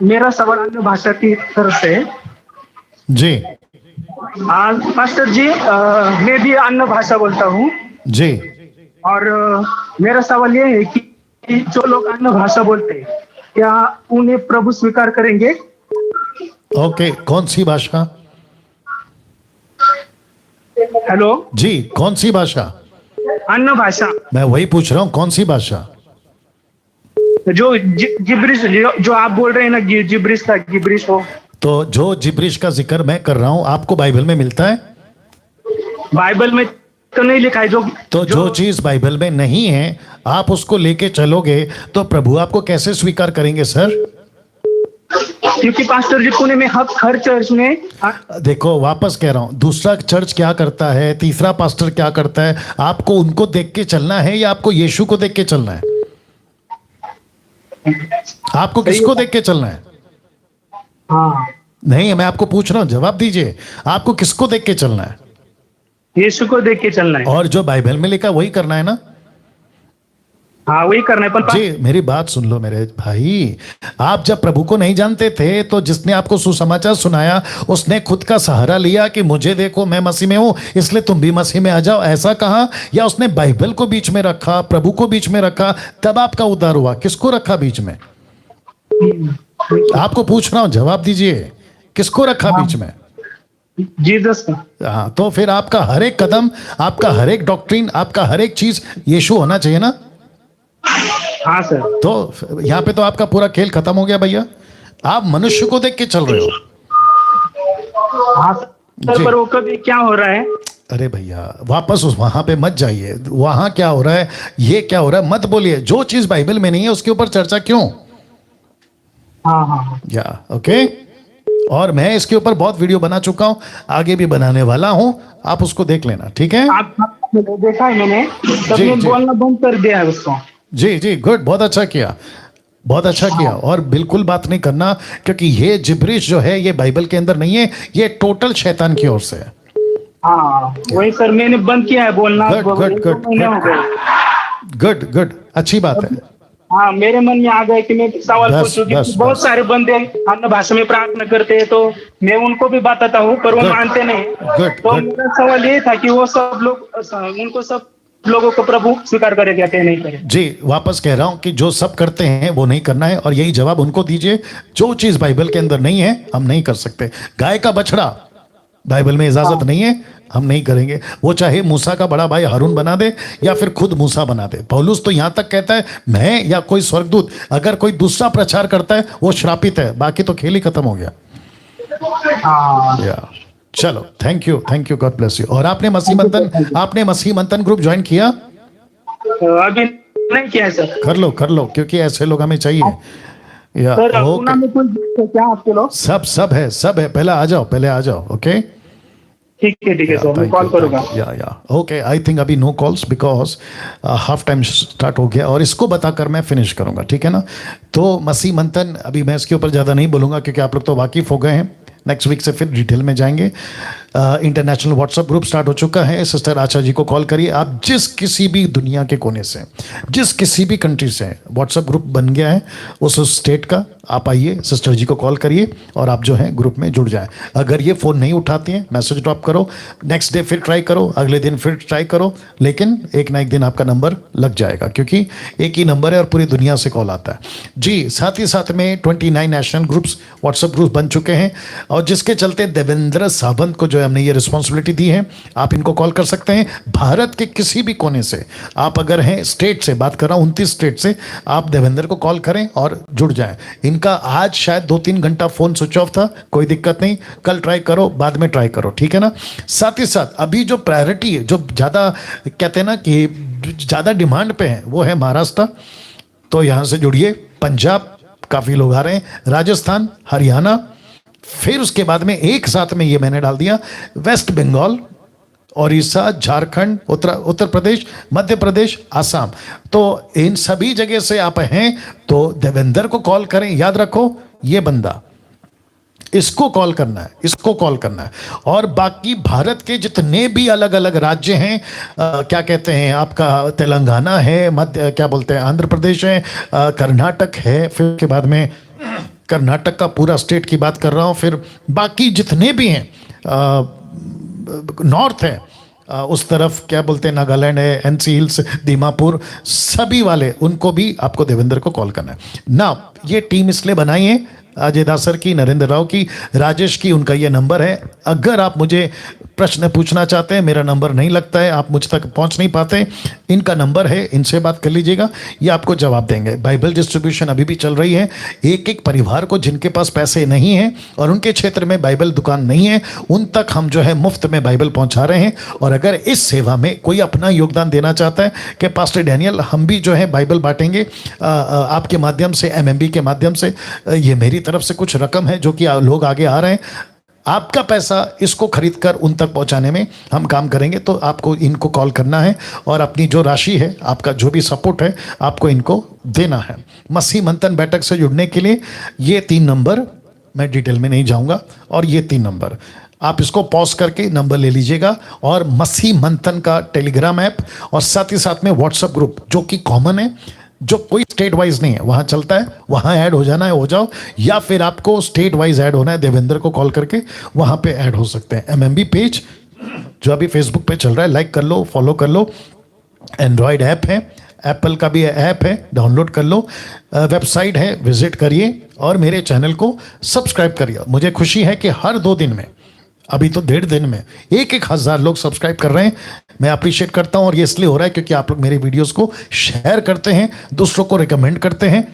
मेरा सवाल अन्य भाषा की तरफ से जी। पास्टर जी मैं भी अन्य भाषा बोलता हूँ जी, और मेरा सवाल ये है कि जो लोग अन्य भाषा बोलते हैं क्या उन्हें प्रभु स्वीकार करेंगे? ओके कौन सी भाषा? हेलो जी कौन सी भाषा? अन्य भाषा। मैं वही पूछ रहा हूँ, कौन सी भाषा? जो जिब्रिश जो आप बोल रहे हैं ना, जिब्रिश हो। तो जो जिब्रिश का जिक्र मैं कर रहा हूँ आपको बाइबल में मिलता है? बाइबल में तो नहीं लिखा है। जो चीज बाइबल में नहीं है आप उसको लेके चलोगे तो प्रभु आपको कैसे स्वीकार करेंगे सर? क्योंकि पास्टर जी पुणे में हर चर्च में देखो वापस कह रहा हूं, दूसरा चर्च क्या करता है, तीसरा पास्टर क्या करता है, आपको उनको देख के चलना है या आपको यीशु को देख के चलना है? आपको किसको देख के चलना है? हाँ नहीं मैं आपको पूछ रहा हूं, जवाब दीजिए। आपको किसको देख के चलना है? यीशु को देख के चलना है। और जो बाइबल में लिखा वही करना है ना? हाँ वही करना है। जी मेरी बात सुन लो मेरे भाई, आप जब प्रभु को नहीं जानते थे तो जिसने आपको सुसमाचार सुनाया उसने खुद का सहारा लिया कि मुझे देखो मैं मसीह में हूं इसलिए तुम भी मसीह में आ जाओ, ऐसा कहा? या उसने बाइबल को बीच में रखा, प्रभु को बीच में रखा, तब आपका उद्धार हुआ? किसको रखा बीच में? आपको पूछ रहा हूं, जवाब दीजिए, किसको रखा बीच में? जीसस का। हाँ तो फिर आपका हर एक कदम, आपका हर एक डॉक्ट्रिन, आपका हर एक चीज यीशु होना चाहिए ना? हाँ सर। तो यहाँ पे तो आपका पूरा खेल खत्म हो गया भैया। आप मनुष्य को देख के चल रहे हो। हाँ सर, पर वो कभी क्या हो रहा है? अरे भैया वापस उस वहां पे मत जाइए, वहां क्या हो रहा है, ये क्या हो रहा है मत बोलिए। जो चीज बाइबल में नहीं है उसके ऊपर चर्चा क्यों? हाँ या ओके। और मैं इसके ऊपर बहुत वीडियो बना चुका हूं, आगे भी बनाने वाला हूं, आप उसको देख लेना, ठीक है? आप देखा है मैंने, तब मैं बोलना बंद कर दिया है उसको। जी बहुत अच्छा किया, बहुत अच्छा किया। और बिल्कुल बात नहीं करना, क्योंकि ये जिब्रिश जो है ये बाइबल के अंदर नहीं है, ये टोटल शैतान की ओर से है। हाँ वही सर, मैंने बंद किया है बोलना। गुड अच्छी बात है। हाँ मेरे मन में आ गया कि मैं सवाल पूछूं, बहुत सारे बंदे अन्य भाषा में प्रार्थना करते हैं तो मैं उनको भी बताता हूँ पर वो मानते नहीं। तो मेरा सवाल ये था कि वो सब लोग उनको सब लोगों को प्रभु स्वीकार करे क्या क्या नहीं करे। जी वापस कह रहा हूं कि जो सब करते हैं वो नहीं करना है, और यही जवाब उनको दीजिए। जो चीज बाइबल के अंदर नहीं है हम नहीं कर सकते। गाय का बछड़ा बाइबल में इजाजत नहीं है, हम नहीं करेंगे। वो चाहे मूसा का बड़ा भाई हारून बना दे या फिर खुद मूसा बना दे। पौलुस तो यहां तक कहता है मैं या कोई स्वर्गदूत अगर कोई दूसरा प्रचार करता है वो श्रापित है, बाकी तो खेल ही खत्म हो गया। या चलो, thank you, God bless you. और आपने मसीह मंथन ग्रुप ज्वाइन किया? अभी नहीं किया सर। कर लो क्योंकि ऐसे लोग हमें चाहिए। या सर पूना में कोई क्या आपके लोग? सब है। पहले आ जाओ। ओके ठीक है सर, मैं कॉल करूंगा। Yeah okay. आई थिंक अभी no calls because half time start हो गया, और इसको बताकर मैं फिनिश करूंगा, ठीक है ना। तो मसीह मंथन अभी मैं इसके ऊपर ज़्यादा नहीं बोलूंगा क्योंकि आप लोग तो वाकिफ हो गए हैं। नेक्स्ट वीक से फिर डिटेल में जाएंगे। इंटरनेशनल व्हाट्सएप ग्रुप स्टार्ट हो चुका है। सिस्टर आचा जी को कॉल करिए। आप जिस किसी भी दुनिया के कोने से, जिस किसी भी कंट्री से, व्हाट्सएप ग्रुप बन गया है उस स्टेट का, आप आइए, सिस्टर जी को कॉल करिए और आप जो है ग्रुप में जुड़ जाएं। अगर ये फ़ोन नहीं उठाती हैं, मैसेज ड्रॉप करो, नेक्स्ट डे फिर ट्राई करो, अगले दिन फिर ट्राई करो, लेकिन एक ना एक दिन आपका नंबर लग जाएगा क्योंकि एक ही नंबर है और पूरी दुनिया से कॉल आता है जी। साथ ही साथ में 29 नेशनल ग्रुप्स व्हाट्सएप ग्रुप बन चुके हैं, और जिसके चलते देवेंद्र सावंत को जो हमने ये रिस्पॉन्सिबिलिटी दी है, आप इनको कॉल कर सकते हैं। भारत के किसी भी कोने से आप अगर हैं, स्टेट से बात कर रहा हूं, 29 स्टेट से, आप देवेंद्र को कॉल करें और जुड़ जाएं। इनका आज शायद 2-3 घंटा फोन स्विच ऑफ था, कोई दिक्कत नहीं, कल ट्राई करो, बाद में ट्राई करो, ठीक है ना। साथ ही साथ अभी जो प्रायोरिटी है, जो ज़्यादा कहते हैं ना कि ज़्यादा डिमांड पे है, वो है महाराष्ट्र, तो यहाँ से जुड़िए। पंजाब काफ़ी लोग आ रहे हैं, राजस्थान, हरियाणा, फिर उसके बाद में एक साथ में ये मैंने डाल दिया वेस्ट बंगाल, ओडिशा, झारखंड, उत्तर प्रदेश, मध्य प्रदेश, आसाम। तो इन सभी जगह से आप हैं तो देवेंद्र को कॉल करें। याद रखो ये बंदा, इसको कॉल करना है। और बाकी भारत के जितने भी अलग अलग राज्य हैं, क्या कहते हैं आपका, तेलंगाना है, मध्य क्या बोलते हैं, आंध्र प्रदेश है, कर्नाटक है, फिर के बाद में कर्नाटक का पूरा स्टेट की बात कर रहा हूँ, फिर बाकी जितने भी हैं, नॉर्थ है, उस तरफ क्या बोलते हैं, नागालैंड है, एनसी हिल्स, दीमापुर, सभी वाले, उनको भी आपको देवेंद्र को कॉल करना है ना। ये टीम इसलिए बनाई है अजय दासर की, नरेंद्र राव की, राजेश की, उनका ये नंबर है। अगर आप मुझे प्रश्न पूछना चाहते हैं, मेरा नंबर नहीं लगता है, आप मुझ तक पहुंच नहीं पाते, इनका नंबर है, इनसे बात कर लीजिएगा, ये आपको जवाब देंगे। बाइबल डिस्ट्रीब्यूशन अभी भी चल रही है। एक एक परिवार को जिनके पास पैसे नहीं हैं और उनके क्षेत्र में बाइबल दुकान नहीं है, उन तक हम जो है मुफ्त में बाइबल पहुंचा रहे हैं। और अगर इस सेवा में कोई अपना योगदान देना चाहता है कि पास्टर डैनियल हम भी जो है बाइबल बांटेंगे आपके माध्यम से, MMB के माध्यम से, ये मेरी तरफ से कुछ रकम है जो कि लोग आगे आ रहे हैं, आपका पैसा इसको खरीदकर उन तक पहुंचाने में हम काम करेंगे। तो आपको इनको कॉल करना है और अपनी जो राशि है, आपका जो भी सपोर्ट है, आपको इनको देना है। मसीह मंथन बैठक से जुड़ने के लिए ये 3 नंबर, मैं डिटेल में नहीं जाऊंगा, और ये 3 नंबर आप इसको पॉज करके नंबर ले लीजिएगा। और मसीह मंथन का टेलीग्राम ऐप और साथ ही साथ में व्हाट्सएप ग्रुप जो कि कॉमन है, जो कोई स्टेट वाइज नहीं है, वहां चलता है, वहां ऐड हो जाना है, हो जाओ, या फिर आपको स्टेट वाइज ऐड होना है, देवेंद्र को कॉल करके वहां पे ऐड हो सकते हैं। MMB पेज जो अभी फेसबुक पे चल रहा है, लाइक कर लो, फॉलो कर लो। एंड्रॉयड ऐप है, एप्पल का भी ऐप है, डाउनलोड कर लो। वेबसाइट है, विजिट करिए और मेरे चैनल को सब्सक्राइब करिए। मुझे खुशी है कि हर 2 दिन में, अभी तो 1.5 दिन में 1-1 हज़ार लोग सब्सक्राइब कर रहे हैं। मैं अप्रिशिएट करता हूं, और ये इसलिए हो रहा है क्योंकि आप लोग मेरे वीडियोस को शेयर करते हैं, दूसरों को रिकमेंड करते हैं।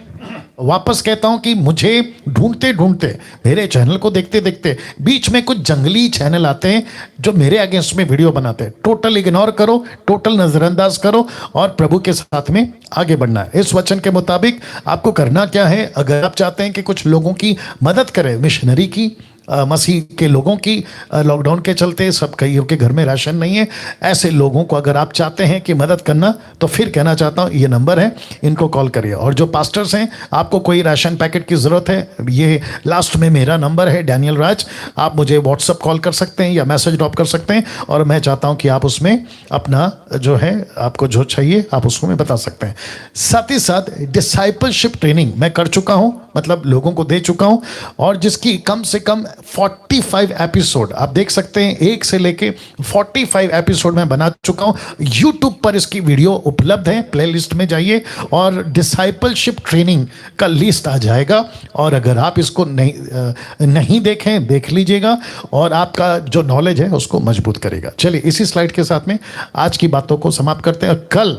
वापस कहता हूं कि मुझे ढूंढते ढूंढते, मेरे चैनल को देखते देखते बीच में कुछ जंगली चैनल आते हैं जो मेरे अगेंस्ट में वीडियो बनाते हैं। टोटल इग्नोर करो, टोटल नजरअंदाज करो और प्रभु के साथ में आगे बढ़ना है। इस वचन के मुताबिक आपको करना क्या है, अगर आप चाहते हैं कि कुछ लोगों की मदद करें, मिशनरी की, मसीह के लोगों की, लॉकडाउन के चलते सब कईयों के घर में राशन नहीं है, ऐसे लोगों को अगर आप चाहते हैं कि मदद करना, तो फिर कहना चाहता हूँ ये नंबर है, इनको कॉल करिए। और जो पास्टर्स हैं, आपको कोई राशन पैकेट की ज़रूरत है, ये लास्ट में मेरा नंबर है, डैनियल राज, आप मुझे व्हाट्सअप कॉल कर सकते हैं या मैसेज ड्रॉप कर सकते हैं, और मैं चाहता हूँ कि आप उसमें अपना जो है, आपको जो चाहिए आप उसको में बता सकते हैं। साथ ही साथ डिसाइपलशिप ट्रेनिंग मैं कर चुका हूँ, मतलब लोगों को दे चुका हूँ, और जिसकी कम से कम 45 एपिसोड आप देख सकते हैं, 1 से लेके 45 एपिसोड मैं बना चुका हूं। यूट्यूब पर इसकी वीडियो उपलब्ध है, प्लेलिस्ट में जाइए और डिसाइपलशिप ट्रेनिंग का लिस्ट आ जाएगा। और अगर आप इसको नहीं देखें, देख लीजिएगा और आपका जो नॉलेज है उसको मजबूत करेगा। चलिए इसी स्लाइड के साथ में आज की बातों को समाप्त करते हैं। कल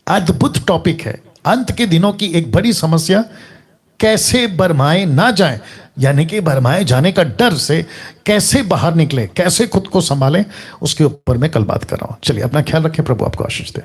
अद्भुत टॉपिक है, अंत के दिनों की एक बड़ी समस्या, कैसे बरमाए ना जाए, यानी कि बरमाए जाने का डर से कैसे बाहर निकले, कैसे खुद को संभालें, उसके ऊपर मैं कल बात कर रहा हूं। चलिए अपना ख्याल रखें, प्रभु आपको आशीष दे।